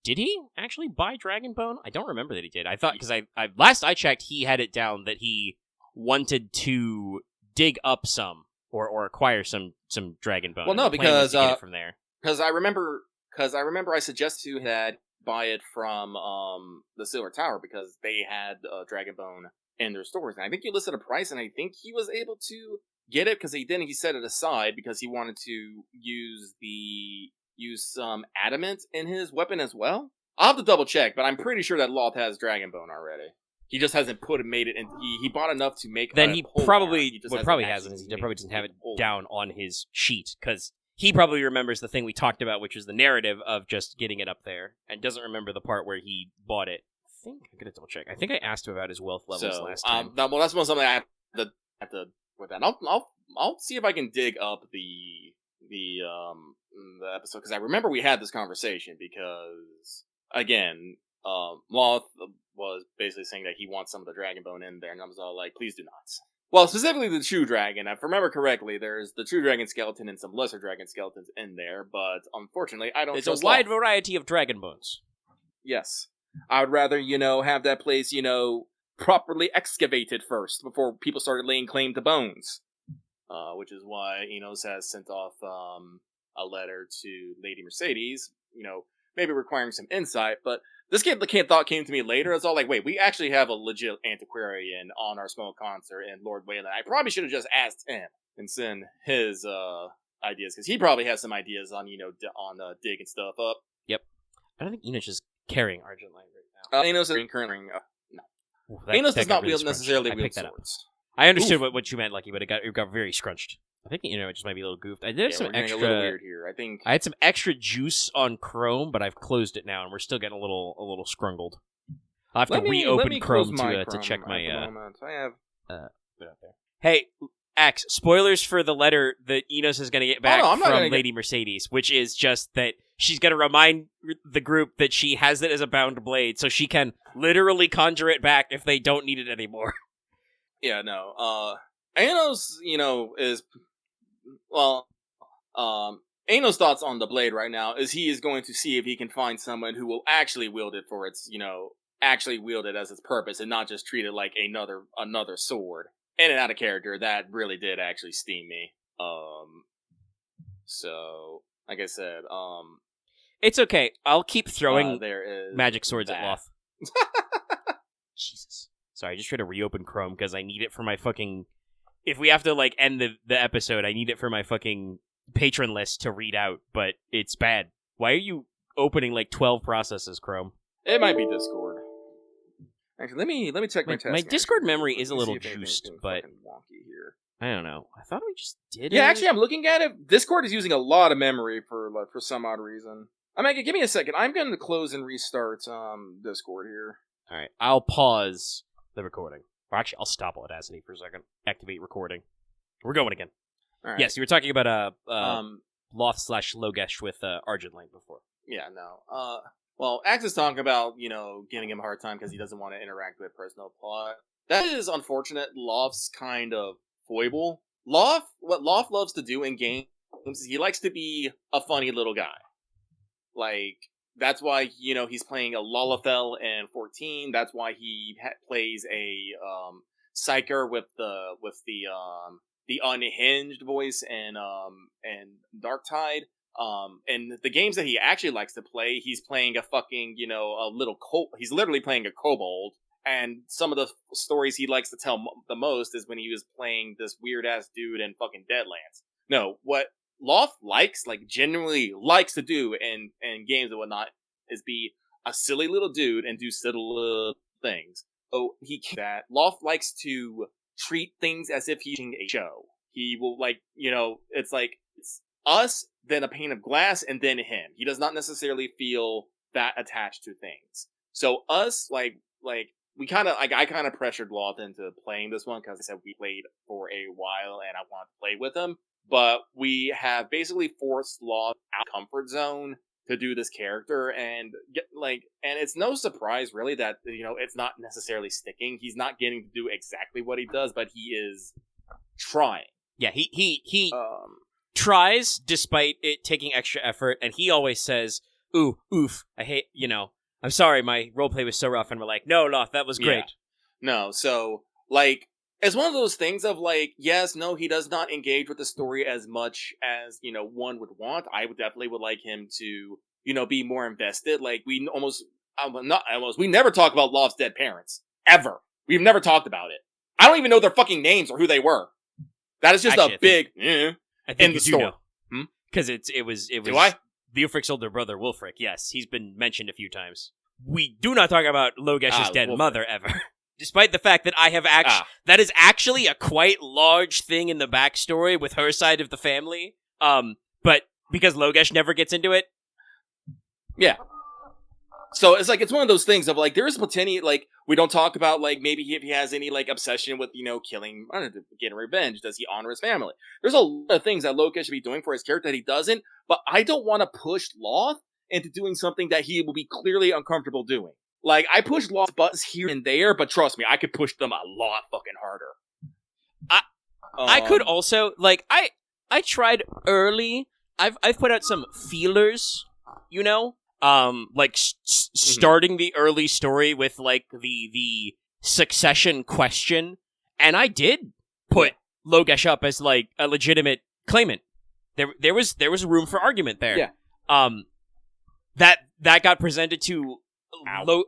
Did he actually buy Dragon Bone? I don't remember that he did. I thought, because I last I checked, he had it down that he wanted to dig up some or acquire some Dragon Bone. Well, no, because get it from there. Because I remember I suggested to had buy it from the Silver Tower because they had Dragon Bone in their stores, and I think you listed a price, and I think he was able to get it because he set it aside because he wanted to use some adamant in his weapon as well. I'll have to double check, but I'm pretty sure that Loth has Dragon Bone already. He just hasn't made it in. He bought enough to make. Then he probably hasn't. He probably doesn't have it down on his sheet because he probably remembers the thing we talked about, which was the narrative of just getting it up there, and doesn't remember the part where he bought it. I think I'm gonna double check. I think I asked him about his wealth levels last time. Well, that's something I have to with that. I'll see if I can dig up the episode because I remember we had this conversation because again, Loth was basically saying that he wants some of the Dragon Bone in there, and I was all like, please do not. Well, specifically the True Dragon. If I remember correctly, there's the True Dragon skeleton and some lesser dragon skeletons in there, but unfortunately, I don't. There's a wide variety of Dragon Bones. Yes. I would rather, have that place, properly excavated first before people started laying claim to bones. Which is why Enos has sent off a letter to Lady Mercedes, maybe requiring some insight, but this thought came to me later. It's all like, wait, we actually have a legit antiquarian on our small concert in Lord Wayland. I probably should have just asked him and send his ideas, because he probably has some ideas on, digging stuff up. Yep. I don't think Enos is carrying Argent Light right now. Enos is currently no. Ooh, Enos does not really necessarily I wield that swords. I understood what you meant, Lucky, but it got very scrunched. I think it just might be a little goofed. I did have some extra. A little weird here. I had some extra juice on Chrome, but I've closed it now, and we're still getting a little scrungled. I'll have to reopen Chrome to check my. I have. Put out there. Hey, Axe! Spoilers for the letter that Enos is going to get back from Lady Mercedes, which is just that she's going to remind the group that she has it as a bound blade, so she can literally conjure it back if they don't need it anymore. Yeah, no. Anos, is... Well, Anos' thoughts on the blade right now is he is going to see if he can find someone who will actually wield it for its, actually wield it as its purpose and not just treat it like another sword. In and out of character, that really did actually steam me. So, like I said, it's okay. I'll keep throwing there is magic swords at Loth. Jesus. Sorry, I just tried to reopen Chrome because I need it for my fucking... If we have to, end the episode, I need it for my fucking patron list to read out, but it's bad. Why are you opening, 12 processes, Chrome? It might be Discord. Actually, let me check my task. My Discord memory is a little juiced, but... wonky here. I don't know. I thought we just did it. Yeah, actually, I'm looking at it. Discord is using a lot of memory for some odd reason. Give me a second. I'm going to close and restart Discord here. Alright, I'll pause the recording. Or actually, I'll stop Audacity for a second. Activate recording. We're going again. All right. Yes, you were talking about Loth / Logesh with Argent Lane before. Yeah, no. Well, Axe is talking about, giving him a hard time because he doesn't want to interact with personal plot. That is unfortunate. Loth's kind of foible. What Loth loves to do in games is he likes to be a funny little guy. Like, that's why, he's playing a Lalafell in 14. That's why he plays a Psyker with the unhinged voice and Darktide. And the games that he actually likes to play, he's playing a fucking, a little he's literally playing a kobold. And some of the stories he likes to tell the most is when he was playing this weird ass dude in fucking Deadlands. No, what Loth genuinely likes to do in games and whatnot is be a silly little dude and do silly little things. Oh, Loth likes to treat things as if he's a show. He will it's us, then a pane of glass, and then him. He does not necessarily feel that attached to things. So us, I kind of pressured Loth into playing this one because I said we played for a while and I want to play with him. But we have basically forced Loth out of comfort zone to do this character, and it's no surprise really that it's not necessarily sticking. He's not getting to do exactly what he does, but he is trying. Yeah, he tries despite it taking extra effort, and he always says, "Ooh, oof, I hate, I'm sorry, my roleplay was so rough," and we're like, "No, Loth, that was great." Yeah. No, so it's one of those things of yes, no, he does not engage with the story as much as, one would want. I would definitely like him to, be more invested. We never talk about Loth's dead parents. Ever. We've never talked about it. I don't even know their fucking names or who they were. That is just I think in the story. Because it was Do I? Leofric's older brother, Wulfric. Yes, he's been mentioned a few times. We do not talk about Logesh's dead mother ever. Despite the fact that that is actually a quite large thing in the backstory with her side of the family. But because Logesh never gets into it. Yeah. So it's it's one of those things of there is potential, we don't talk about maybe if he has any obsession with, killing, I don't know, getting revenge. Does he honor his family? There's a lot of things that Logesh should be doing for his character that he doesn't, but I don't want to push Loth into doing something that he will be clearly uncomfortable doing. I push Loth's buttons here and there, but trust me, I could push them a lot fucking harder. I could also, I tried early. I've put out some feelers, starting the early story with, the succession question, and I did put Logesh up as, a legitimate claimant. There was room for argument there. Yeah. That got presented to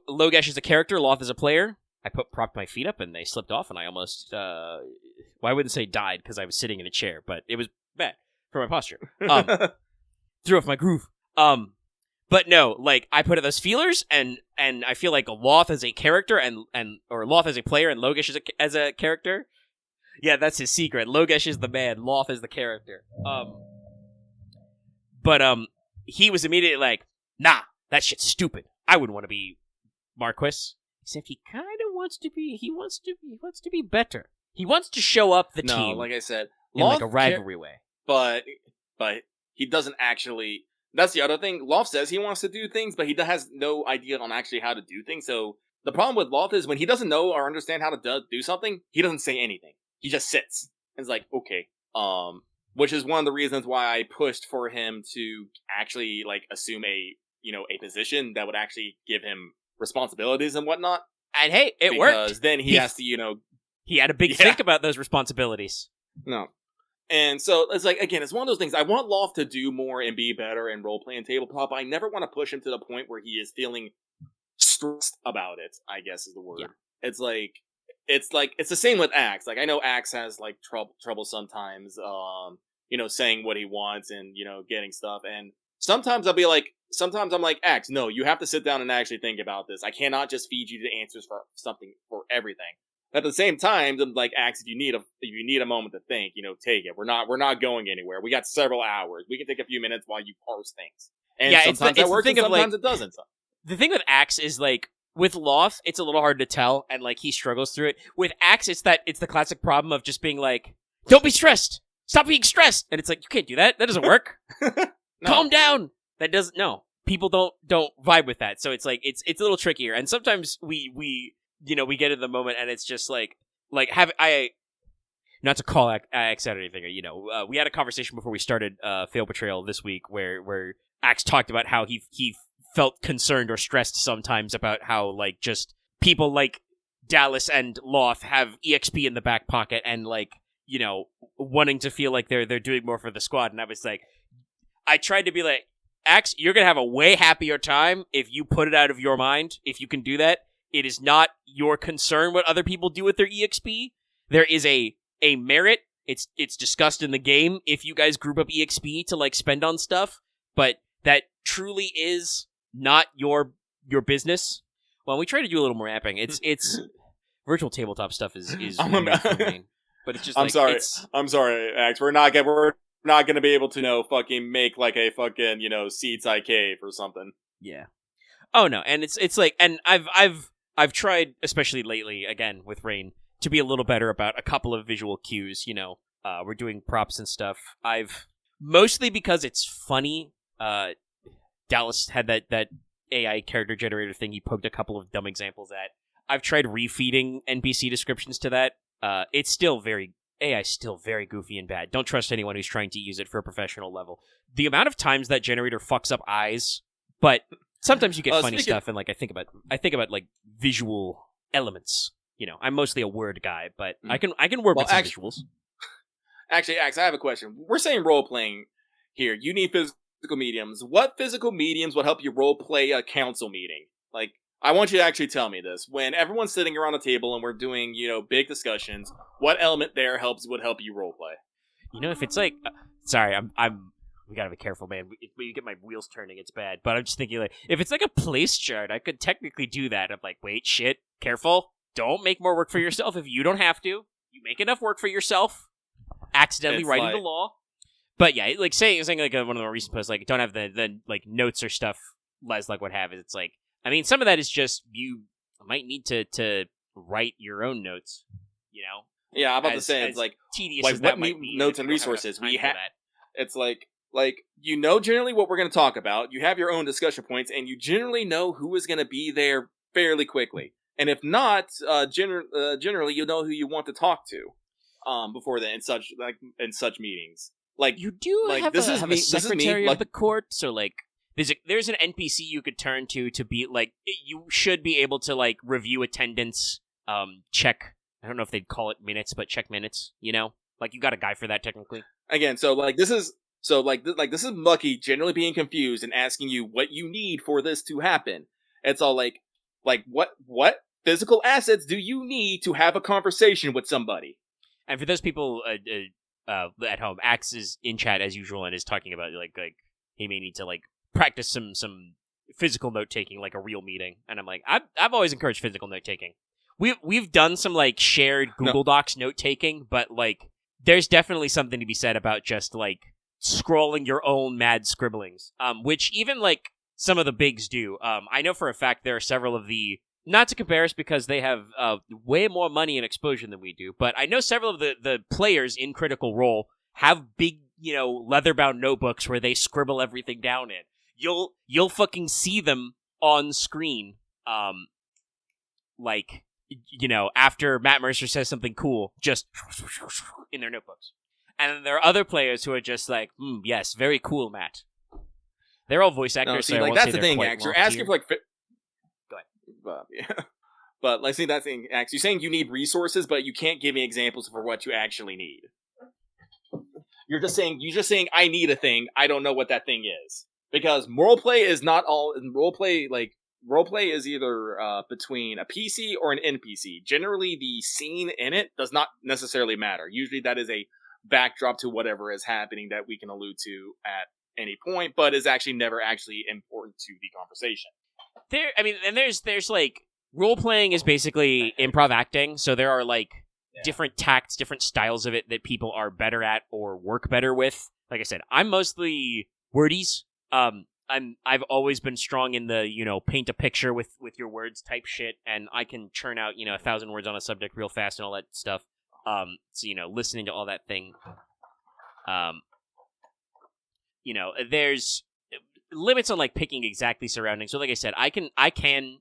Logesh as a character, Loth as a player. I propped my feet up and they slipped off, and I almost I wouldn't say died because I was sitting in a chair, but it was bad for my posture. Threw off my groove. But no, I put out those feelers, and I feel like Loth as a character or Loth as a player and Logesh as a character. Yeah, that's his secret. Logesh is the man, Loth is the character. But he was immediately like, "Nah, that shit's stupid. I wouldn't want to be Marquis." Except he kind of wants to be. He wants to be better. He wants to show up the team. No, like I said, in a rivalry way. But he doesn't actually. That's the other thing. Loth says he wants to do things, but he has no idea on actually how to do things. So the problem with Loth is when he doesn't know or understand how to do something, he doesn't say anything. He just sits. And it's okay. Which is one of the reasons why I pushed for him to actually assume a position that would actually give him responsibilities and whatnot. And hey, it worked. Because then he has to, he had a big think about those responsibilities. No. And so it's again, it's one of those things. I want Loth to do more and be better in roleplay and tabletop. I never want to push him to the point where he is feeling stressed about it, I guess is the word. Yeah. It's the same with Axe. I know Axe has trouble sometimes, saying what he wants and, getting stuff. And sometimes I'm like, Axe, no, you have to sit down and actually think about this. I cannot just feed you the answers for something, for everything. At the same time, I'm like, Axe, if you need a moment to think, take it. We're not going anywhere. We got several hours. We can take a few minutes while you parse things. And sometimes that works, and sometimes it doesn't. The thing with Axe is with Loth, it's a little hard to tell, and he struggles through it. With Axe, it's the classic problem of just being don't be stressed. stop being stressed. And it's like, you can't do that. That doesn't work. No. Calm down. That doesn't, no. People don't vibe with that. So it's like, it's a little trickier. And sometimes we get in the moment and it's just like not to call Axe out or anything, we had a conversation before we started Fail Betrayal this week where Axe talked about how he felt concerned or stressed sometimes about how, like, just people like Dallas and Loth have EXP in the back pocket and, like, wanting to feel like they're doing more for the squad. And I was like, I tried to be like, Axe, you're going to have a way happier time if you put it out of your mind, if you can do that. It is not your concern what other people do with their EXP. There is a merit. It's discussed in the game if you guys group up EXP to, like, spend on stuff, but that truly is not your business. Well, we try to do a little more apping. It's virtual tabletop stuff is weird for me, but it's just. I'm sorry, Axe. We're not gonna be able to fucking make like a fucking Seeds cave or something. Yeah. Oh no, and it's like, and I've tried, especially lately, again with Rain, to be a little better about a couple of visual cues. We're doing props and stuff. I've mostly because it's funny. Dallas had that AI character generator thing he poked a couple of dumb examples at. I've tried refeeding NPC descriptions to that. It's still AI's still very goofy and bad. Don't trust anyone who's trying to use it for a professional level. The amount of times that generator fucks up eyes, but sometimes you get funny stuff, and like I think about like visual elements. I'm mostly a word guy, but I can work with some visuals. Actually, Axe, I have a question. We're saying role playing here. You need physical mediums. What physical mediums would help you role play a council meeting? Like, I want you to actually tell me this. When everyone's sitting around a table and we're doing, big discussions, what element there would help you role play? If it's like, sorry, we gotta be careful, man. When you get my wheels turning, it's bad. But I'm just thinking, like, if it's like a place chart, I could technically do that. I'm like, wait, shit, careful. Don't make more work for yourself if you don't have to. You make enough work for yourself. Accidentally writing the law. But yeah, like saying like one of the more recent posts, like, don't have the like notes or stuff, like what have it. It's like, I mean, some of that is just you might need to write your own notes, Yeah, I'm about to say, it's like tedious like as what that might be. notes and resources we have. That. It's like generally what we're going to talk about. You have your own discussion points, and you generally know who is going to be there fairly quickly. And if not, generally you know who you want to talk to before then in such meetings. Like, you do like, have this a, is have me, a secretary this is me, of the court, so like there's an NPC you could turn to be like, you should be able to like review attendance, check. I don't know if they'd call it minutes, but check minutes. Like, you got a guy for that technically. Again, this is Mucky generally being confused and asking you what you need for this to happen. It's all like what physical assets do you need to have a conversation with somebody? And for those people at home, Axe is in chat as usual and is talking about like he may need to like practice some physical note taking, like a real meeting. And I'm like, I've always encouraged physical note taking. We've done some like shared Google Docs note taking, but like there's definitely something to be said about just like scrolling your own mad scribblings, which even like some of the bigs do. I know for a fact there are several of the, not to compare us because they have way more money and exposure than we do, but I know several of the players in Critical Role have big, leather-bound notebooks where they scribble everything down in. You'll fucking see them on screen, like, after Matt Mercer says something cool, just in their notebooks. And then there are other players who are just like, yes, very cool, Matt. They're all voice actors. No, see, so like, that's the thing, Axe. You're asking for like. Go ahead. Yeah. But like, see, that's the thing, Axe. You're saying you need resources, but you can't give me examples for what you actually need. You're just saying I need a thing. I don't know what that thing is, because roleplay is not all roleplay. Like, roleplay is either between a PC or an NPC. Generally, the scene in it does not necessarily matter. Usually, that is a backdrop to whatever is happening that we can allude to at any point, but is actually never actually important to the conversation. There's like, role-playing is basically improv acting, so there are like different tacts, different styles of it that people are better at or work better with. Like I said, I'm mostly wordies. I've always been strong in the, paint a picture with your words type shit, and I can churn out, 1,000 words on a subject real fast and all that stuff. So, listening to all that thing There's limits on like picking exactly surroundings. So like I said, I can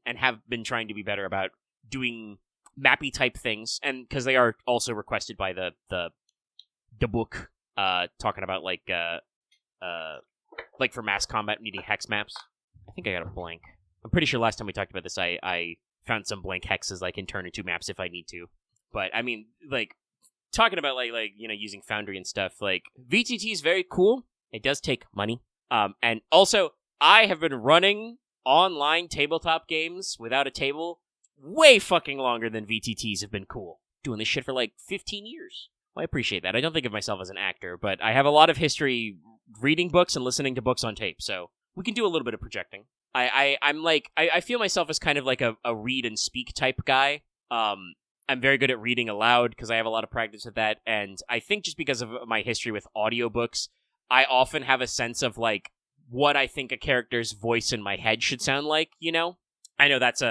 and have been trying to be better about doing mappy type things, and because they are also requested by the book, talking about like for mass combat needing hex maps. I think I got a blank. I'm pretty sure last time we talked about this, I found some blank hexes I can turn into maps if I need to. But I mean, like talking about using Foundry and stuff, like VTT is very cool. It does take money. And also I have been running online tabletop games without a table way fucking longer than VTTs have been cool. Doing this shit for like 15 years. Well, I appreciate that. I don't think of myself as an actor, but I have a lot of history reading books and listening to books on tape, so we can do a little bit of projecting. I feel myself as kind of like a read and speak type guy. I'm very good at reading aloud because I have a lot of practice with that, and I think just because of my history with audiobooks, I often have a sense of like what I think a character's voice in my head should sound like, you know? I know that's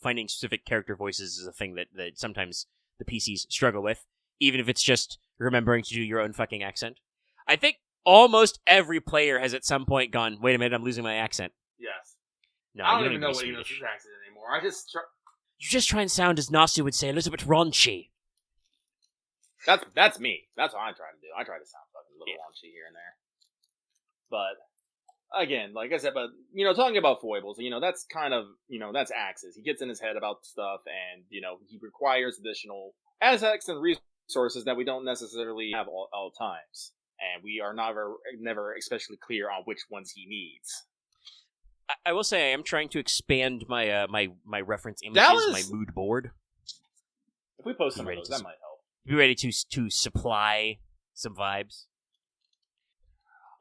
finding specific character voices is a thing that sometimes the PCs struggle with, even if it's just remembering to do your own fucking accent. I think almost every player has at some point gone, wait a minute, I'm losing my accent. Yes. No, I don't even know what Enos' accent anymore. You just try and sound, as Nasu would say, a little bit raunchy. That's me. That's what I'm trying to do. I try to sound fucking a little raunchy here and there. But again, like I said, talking about foibles, that's kind of, that's Axis. He gets in his head about stuff, and, he requires additional assets and resources that we don't necessarily have all times. And we are never especially clear on which ones he needs. I will say I am trying to expand my my reference images, my mood board. If we post some of those, that might help. Be ready to supply some vibes.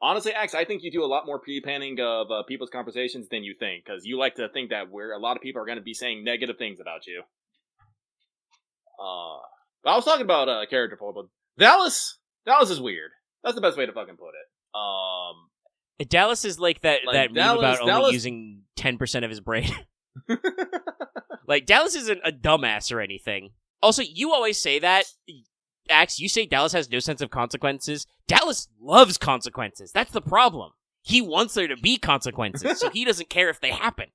Honestly, Axe, I think you do a lot more pre-planning of people's conversations than you think, because you like to think that a lot of people are going to be saying negative things about you. But I was talking about character foible. Dallas is weird. That's the best way to fucking put it. Dallas is like that meme about only using 10% of his brain. Like, Dallas isn't a dumbass or anything. Also, you always say that. Axe, you say Dallas has no sense of consequences. Dallas loves consequences. That's the problem. He wants there to be consequences, so he doesn't care if they happen.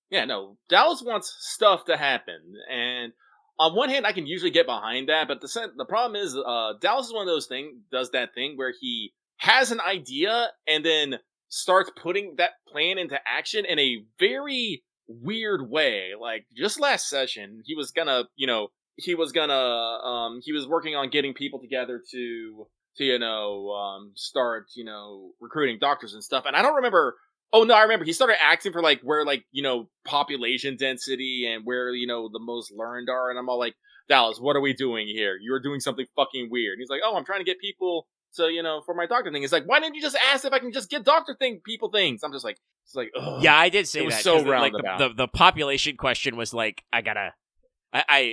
Yeah, no. Dallas wants stuff to happen, and on one hand, I can usually get behind that, but the problem is, Dallas is one of those does that thing where he has an idea and then starts putting that plan into action in a very weird way. Like, just last session, he was working on getting people together to start, recruiting doctors and stuff. And I don't remember. Oh no, I remember. He started asking for where population density and where the most learned are. And I'm all like, Dallas, what are we doing here? You're doing something fucking weird. And he's like, oh, I'm trying to get people to for my doctor thing. It's like, why didn't you just ask if I can just get people things? I'm just like, it's like, ugh. Yeah, I did say that. So roundabout. The population question was like, I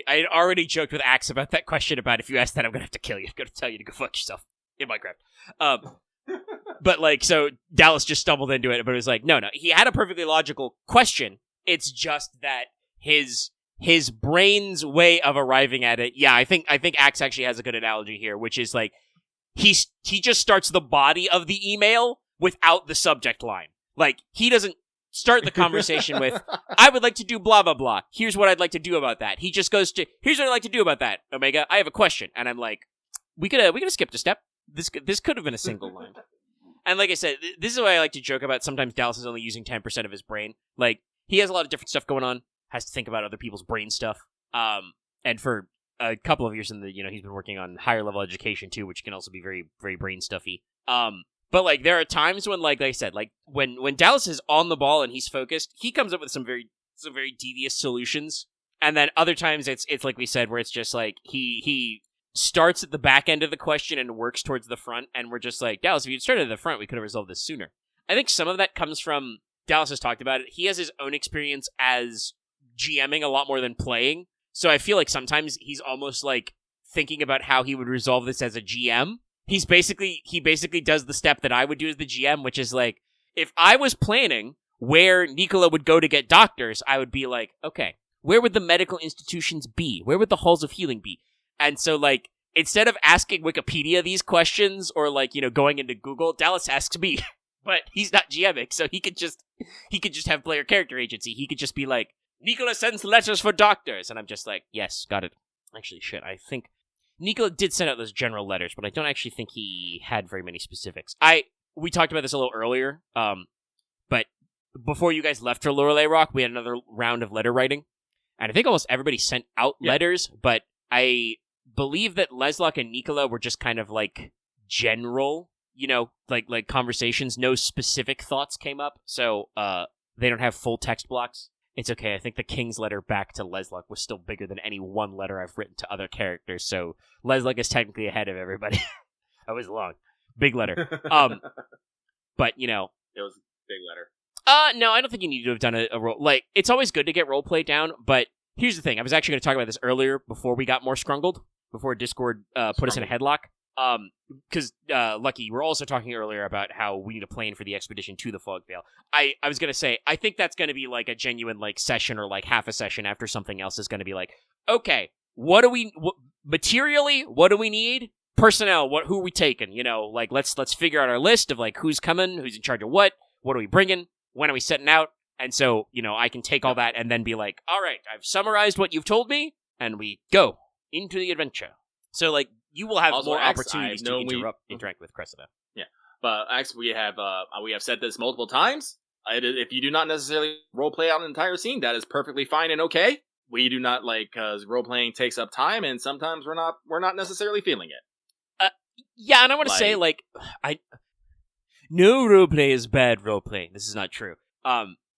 had already joked with Axe about that question about if you ask that, I'm gonna have to kill you. I'm gonna tell you to go fuck yourself in Minecraft. But so Dallas just stumbled into it, but it was like, no, he had a perfectly logical question. It's just that his brain's way of arriving at it. Yeah, I think Axe actually has a good analogy here, which is like he just starts the body of the email without the subject line. Like, he doesn't start the conversation with, I would like to do blah, blah, blah. Here's what I'd like to do about that. He just goes to, here's what I'd like to do about that, Omega. I have a question. And I'm like, we could have skipped a step. This could have been a single line. And like I said, this is why I like to joke about sometimes Dallas is only using 10% of his brain. Like, he has a lot of different stuff going on, has to think about other people's brain stuff. And for a couple of years he's been working on higher level education too, which can also be very, very brain stuffy. But there are times when, like I said, when Dallas is on the ball and he's focused, he comes up with some very devious solutions. And then other times it's like we said, where it's just like he starts at the back end of the question and works towards the front, and we're just like, Dallas, if you'd started at the front, we could have resolved this sooner. I think some of that comes from, Dallas has talked about it, he has his own experience as GMing a lot more than playing, so I feel like sometimes he's almost like thinking about how he would resolve this as a GM. He basically does the step that I would do as the GM, which is like, if I was planning where Nicola would go to get doctors, I would be like, okay, where would the medical institutions be? Where would the halls of healing be? And so, instead of asking Wikipedia these questions or like, going into Google, Dallas asks me. But he's not GMing, so he could just have player character agency. He could just be like, Nicola sends letters for doctors, and I'm just like, yes, got it. Actually, shit, I think Nicola did send out those general letters, but I don't actually think he had very many specifics. We talked about this a little earlier, but before you guys left for Lorelei Rock, we had another round of letter writing, and I think almost everybody sent out letters, but I believe that Leslock and Nicola were just kind of like general, like conversations. No specific thoughts came up, so they don't have full text blocks. It's okay. I think the King's letter back to Leslock was still bigger than any one letter I've written to other characters, so Leslock is technically ahead of everybody. That was long. Big letter. But, It was a big letter. No, I don't think you need to have done a role. Like, it's always good to get roleplay down, but here's the thing. I was actually going to talk about this earlier before we got more scrungled, before Discord put us in a headlock. Because, Lucky, you were also talking earlier about how we need a plane for the expedition to the Fogvale. I was going to say, I think that's going to be like a genuine like session or like half a session after something else is going to be like, okay, materially, what do we need? Personnel, who are we taking? Like, let's figure out our list of like who's coming, who's in charge of what are we bringing, when are we setting out? And so, I can take all that and then be like, all right, I've summarized what you've told me, and we go into the adventure. So, like, you will have Also, more X, opportunities to interact with Cressida. Yeah, but X, we have said this multiple times. If you do not necessarily roleplay out an entire scene, that is perfectly fine and okay. We do not because role-playing takes up time, and sometimes we're not necessarily feeling it. Yeah, and I want to say, like, no roleplay is bad roleplay. This is not true.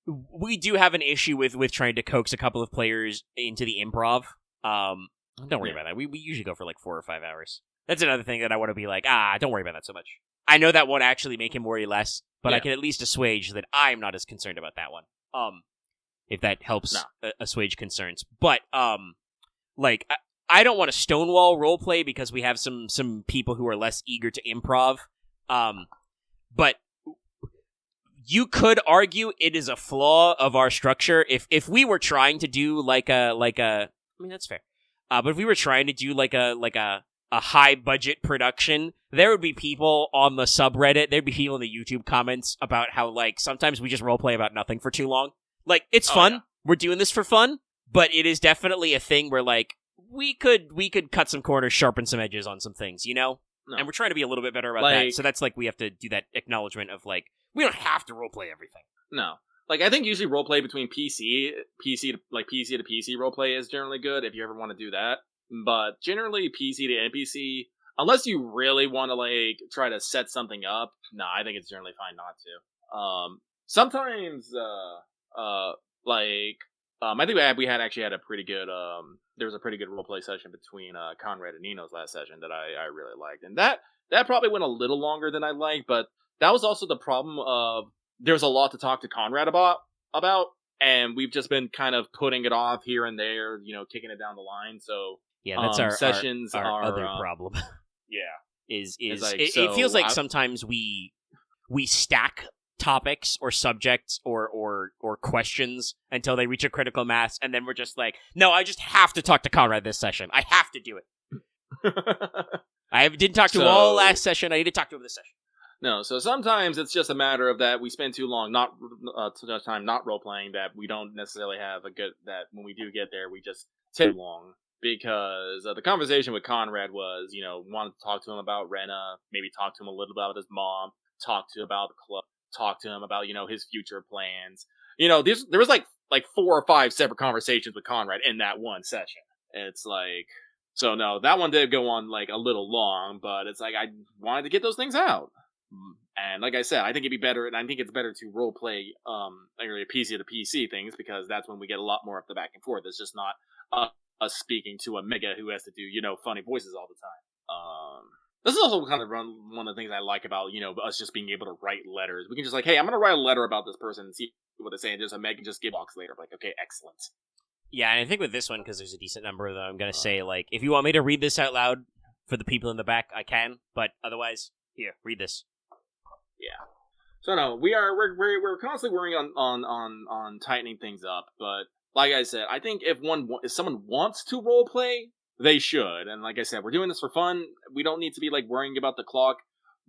We do have an issue with trying to coax a couple of players into the improv. Don't worry about that. We usually go for like 4 or 5 hours. That's another thing that I want to be like, don't worry about that so much. I know that won't actually make him worry less, but I can at least assuage that I'm not as concerned about that one. If that helps assuage concerns. But, like, I don't want to stonewall roleplay because we have some people who are less eager to improv. But you could argue it is a flaw of our structure. If we were trying to do like a, I mean, that's fair. But if we were trying to do like a high budget production, there would be people on the subreddit, there'd be people in the YouTube comments about how like sometimes we just roleplay about nothing for too long. Like, it's fun. Yeah. We're doing this for fun, but it is definitely a thing where like we could cut some corners, sharpen some edges on some things, No. And we're trying to be a little bit better about that. So that's like we have to do that acknowledgement of like we don't have to roleplay everything. No. Like, I think usually roleplay between PC to PC roleplay is generally good if you ever want to do that. But generally, PC to NPC, unless you really want to, like, try to set something up, I think it's generally fine not to. Sometimes, I think we had a pretty good, there was a pretty good roleplay session between Conrad and Nino's last session that I really liked. And that probably went a little longer than I liked, but that was also the problem of there's a lot to talk to Conrad about, and we've just been kind of putting it off here and there, kicking it down the line. So yeah, that's our sessions our other problem. Yeah, it feels like sometimes we stack topics or subjects or questions until they reach a critical mass, and then we're just like, no, I just have to talk to Conrad this session. I have to do it. I didn't talk to him all last session. I need to talk to him this session. No, so sometimes it's just a matter of that we spend too long too much time not role playing, that we don't necessarily have that when we do get there we just take long, because the conversation with Conrad was, wanted to talk to him about Rena, maybe talk to him a little about his mom, talk to him about the club, talk to him about his future plans. There was like 4 or 5 separate conversations with Conrad in that one session. It's like, so no, that one did go on like a little long, but it's like I wanted to get those things out. And like I said, I think it'd be better, and I think it's better to role play PC to PC things, because that's when we get a lot more of the back and forth. It's just not us speaking to a mega who has to do funny voices all the time. This is also kind of one of the things I like about us just being able to write letters. We can just like, hey, I'm gonna write a letter about this person and see what they say, and just a Meg can just give box later. Like, okay, excellent. Yeah, and I think with this one, because there's a decent number of them, I'm gonna say like, if you want me to read this out loud for the people in the back, I can. But otherwise, here, read this. Yeah. So no, we're constantly working on tightening things up, but like I said, I think if someone wants to roleplay, they should. And like I said, we're doing this for fun. We don't need to be like worrying about the clock.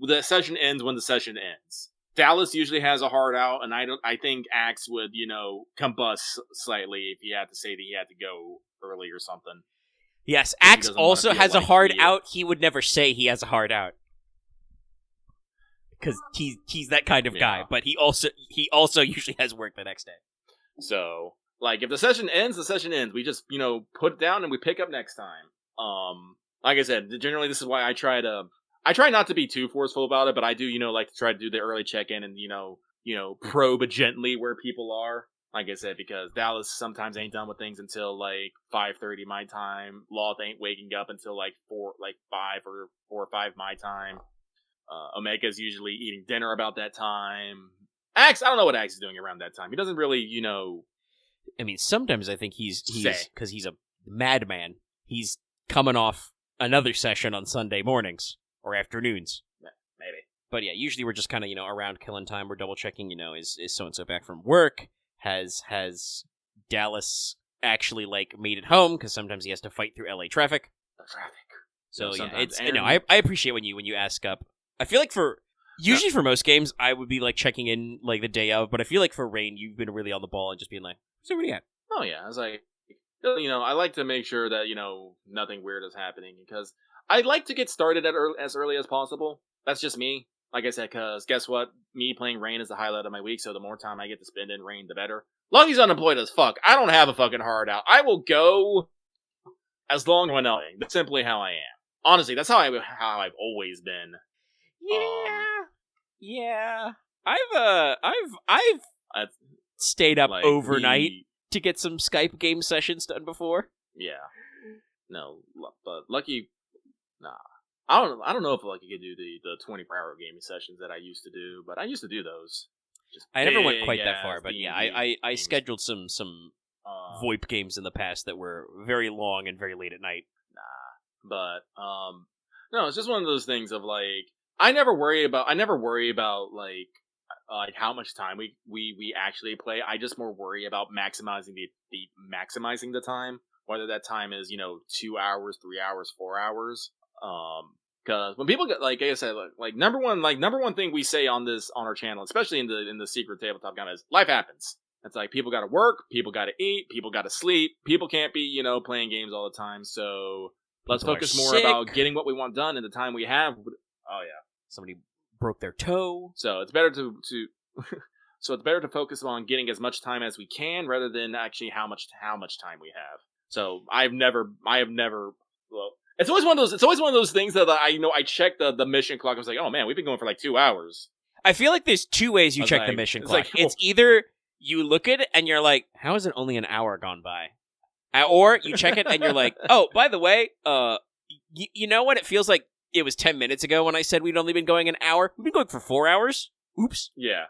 The session ends when the session ends. Dallas usually has a hard out, and I think Axe would, combust slightly if he had to say that he had to go early or something. Yes, Axe also has a hard out. He would never say he has a hard out. Because he's that kind of guy, but he also usually has work the next day. So, like, if the session ends, the session ends. We just, put it down and we pick up next time. Like I said, generally this is why I try not to be too forceful about it, but I do, like to try to do the early check-in and, probe gently where people are. Like I said, because Dallas sometimes ain't done with things until, like, 5:30 my time. Loth ain't waking up until, like, 5 or 4 or 5 my time. Omega's usually eating dinner about that time. Axe, I don't know what Axe is doing around that time. He doesn't really, I mean, sometimes I think he's because he's a madman. He's coming off another session on Sunday mornings or afternoons. Maybe. But yeah, usually we're just kind of, around killing time. We're double checking, is so-and-so back from work? Has Dallas actually, like, made it home? Because sometimes he has to fight through LA traffic. So yeah, it's, I appreciate when you ask up. I feel like for most games, I would be, like, checking in, like, the day of, but I feel like for Rain, you've been really on the ball and just being like, so what do you got? Oh, yeah. I was like, I like to make sure that, nothing weird is happening, because I like to get started as early as possible. That's just me. Like I said, because guess what? Me playing Rain is the highlight of my week, so the more time I get to spend in Rain, the better. Lucky's unemployed as fuck. I don't have a fucking hard out. I will go as long as I'm knowing. That's simply how I am. Honestly, that's how I've always been. Yeah. I've stayed up overnight to get some Skype game sessions done before. Yeah. No, but Lucky, nah. I don't know if Lucky could do the 24-hour gaming sessions that I used to do, but I used to do those. I never went quite that far, but yeah, I scheduled some VoIP games in the past that were very long and very late at night. Nah, but no, it's just one of those things of like I never worry about like how much time we actually play. I just more worry about maximizing maximizing the time, whether that time is 2 hours, 3 hours, 4 hours. Because when people get like I said, like number one thing we say on our channel, especially in the secret tabletop game, is life happens. It's like people got to work, people got to eat, people got to sleep. People can't be playing games all the time. So let's focus more about getting what we want done in the time we have. Oh yeah, somebody broke their toe. So it's better to so it's better to focus on getting as much time as we can rather than actually how much time we have. So I have never. Well, it's always one of those things that I check the mission clock. I was like, oh man, we've been going for like 2 hours. I feel like there's two ways you check the mission clock. It's either you look at it and you're like, how is it only an hour gone by? Or you check it and you're like, oh, by the way, you know what? It feels like it was 10 minutes ago when I said we'd only been going an hour. We've been going for 4 hours. Oops. Yeah.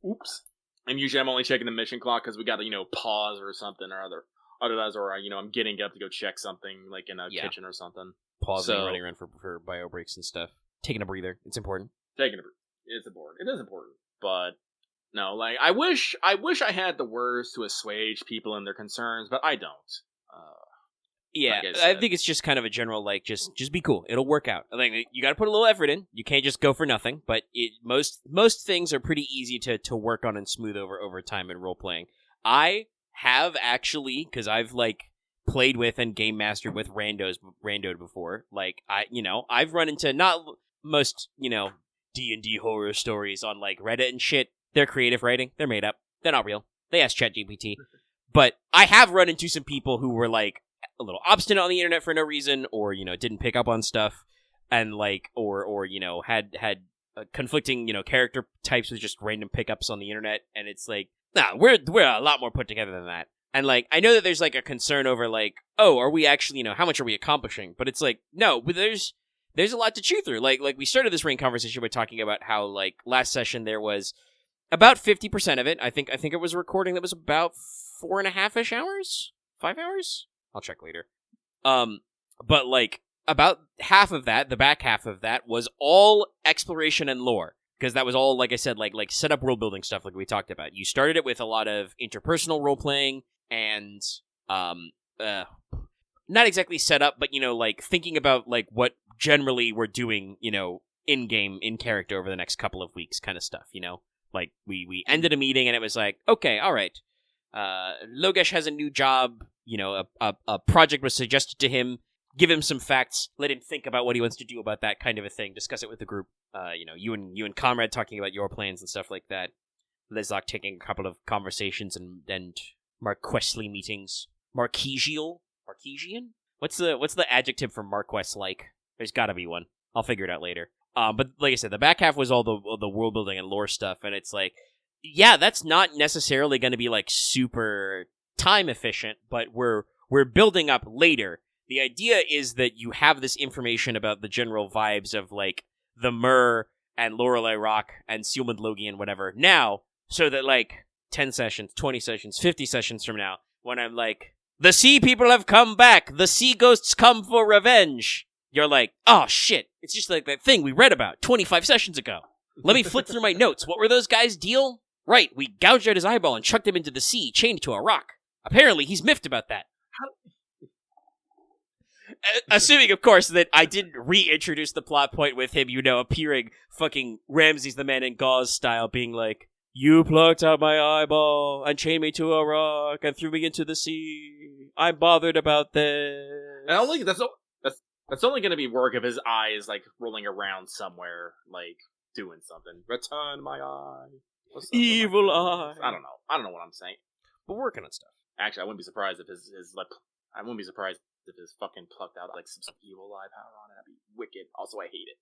Oops. And usually I'm only checking the mission clock because we got to, pause or something or other. Otherwise, or I'm getting up to go check something like in a kitchen or something. Pausing, running around for bio breaks and stuff. Taking a breather. It's important. It's important. It is important. But no, like I wish I had the words to assuage people and their concerns, but I don't. Yeah, like I think it's just kind of a general like just be cool. It'll work out. I think you got to put a little effort in. You can't just go for nothing. But most things are pretty easy to work on and smooth over time in role playing. I have actually, because I've like played with and game mastered with randoed before. Like I've run into not most D&D horror stories on like Reddit and shit. They're creative writing. They're made up. They're not real. They ask ChatGPT. But I have run into some people who were like a little obstinate on the internet for no reason, or didn't pick up on stuff, and like or had conflicting character types with just random pickups on the internet, and it's like, nah, we're a lot more put together than that. And like I know that there's like a concern over like, oh, are we actually how much are we accomplishing? But it's like, no, but there's a lot to chew through. Like we started this Rain conversation by talking about how like last session there was about 50% of it. I think it was a recording that was about 4.5-ish hours, 5 hours. I'll check later. But like about half of that, the back half of that was all exploration and lore. Because that was all, like I said, like set up world building stuff like we talked about. You started it with a lot of interpersonal role playing and not exactly set up, but, like, thinking about, like, what generally we're doing, in-game, in-character over the next couple of weeks kind of stuff, Like, we ended a meeting, and it was like, okay, all right. Logesh has a new job, a project was suggested to him, give him some facts, let him think about what he wants to do about that kind of a thing, discuss it with the group. You and Comrade talking about your plans and stuff like that. Lizak taking a couple of conversations and Marquesley meetings. Marquesian? What's the adjective for Marquess like? There's gotta be one. I'll figure it out later. But like I said, the back half was all the world building and lore stuff, and it's like, yeah, that's not necessarily going to be like super time efficient, but we're building up later. The idea is that you have this information about the general vibes of like the Myrrh and Lorelei Rock and Sealmond Logie and whatever now, so that like 10 sessions, 20 sessions, 50 sessions from now, when I'm like, the sea people have come back, the sea ghosts come for revenge, you're like, oh shit, it's just like that thing we read about 25 sessions ago. Let me flip through my notes. What were those guys' deal? Right, we gouged out his eyeball and chucked him into the sea, chained to a rock. Apparently, he's miffed about that. Assuming, of course, that I didn't reintroduce the plot point with him, appearing fucking Ramses the Man in Gauze style, being like, you plucked out my eyeball and chained me to a rock and threw me into the sea. I'm bothered about this. And that's only going to be work if his eye is like rolling around somewhere, like doing something. Return my eye. Evil eye. I don't know what I'm saying. But working on stuff. Actually, I wouldn't be surprised if I wouldn't be surprised if his fucking plucked out like some evil eye power on it. That'd be wicked. Also, I hate it.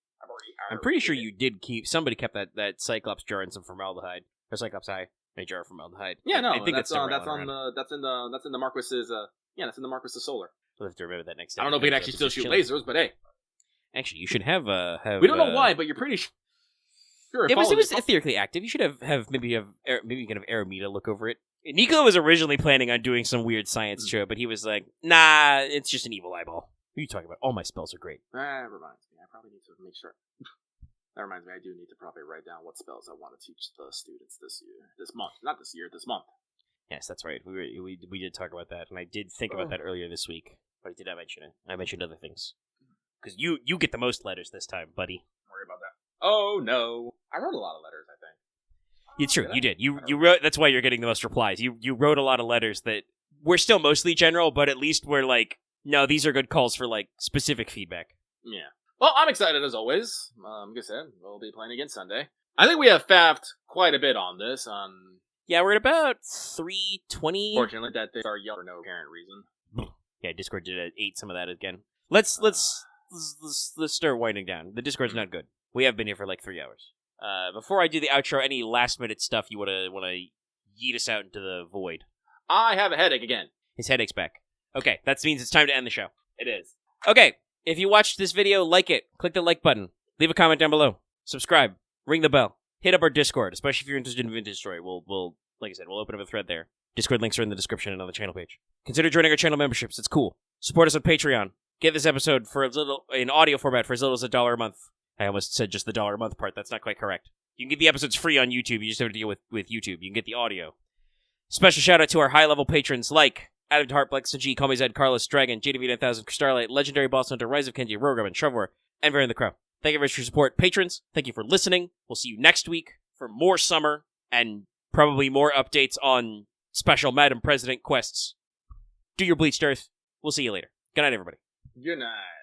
I'm pretty sure you did somebody kept that Cyclops jar in some formaldehyde. Or Cyclops eye, a jar of formaldehyde. Yeah, I think that's in the Marquis's that's in the Marquis's solar. We'll have to remember that next time. I don't know if we can actually still shoot lasers, but hey. Actually, you should have we don't know why, but you're pretty sure. It was theoretically active. You should maybe you can have Aramita look over it. Nico was originally planning on doing some weird science show, but he was like, nah, it's just an evil eyeball. What are you talking about? All my spells are great. That reminds me. I probably need to make sure. That reminds me, I do need to probably write down what spells I want to teach the students this month. Yes, that's right. We did talk about that, and I did think about that earlier this week, but I did not mention it. I mentioned other things. Because you get the most letters this time, buddy. Don't worry about that. Oh, no. I wrote a lot of letters, I think. It's true, you did. You wrote. That's why you're getting the most replies. You wrote a lot of letters that were still mostly general, but at least we're like, no, these are good calls for like specific feedback. Yeah. Well, I'm excited as always. Like I said, we'll be playing again Sunday. I think we have faffed quite a bit on this. Yeah, we're at about 3:20. Fortunately, that they are yelled for no apparent reason. Yeah, Discord did ate some of that again. Let's start winding down. The Discord's not good. We have been here for like 3 hours. Before I do the outro, any last minute stuff you wanna yeet us out into the void? I have a headache again. His headache's back. Okay, that means it's time to end the show. It is. Okay, if you watched this video, like it. Click the like button. Leave a comment down below. Subscribe. Ring the bell. Hit up our Discord, especially if you're interested in Vintage Story. We'll like I said, we'll open up a thread there. Discord links are in the description and on the channel page. Consider joining our channel memberships. It's cool. Support us on Patreon. Get this episode for in audio format for as little as $1 a month. I almost said just the $1 a month part. That's not quite correct. You can get the episodes free on YouTube. You just have to deal with YouTube. You can get the audio. Special shout out to our high-level patrons like Adam Hart, Blex G, Call Me Zed, Carlos, Dragon, JDV9000, Starlight, Legendary Boss Hunter, Rise of Kenji, Rogam, Trevor, and Varian the Crow. Thank you very much for your support. Patrons, thank you for listening. We'll see you next week for more summer and probably more updates on special Madam President quests. Do your Bleached Earth. We'll see you later. Good night, everybody. Good night.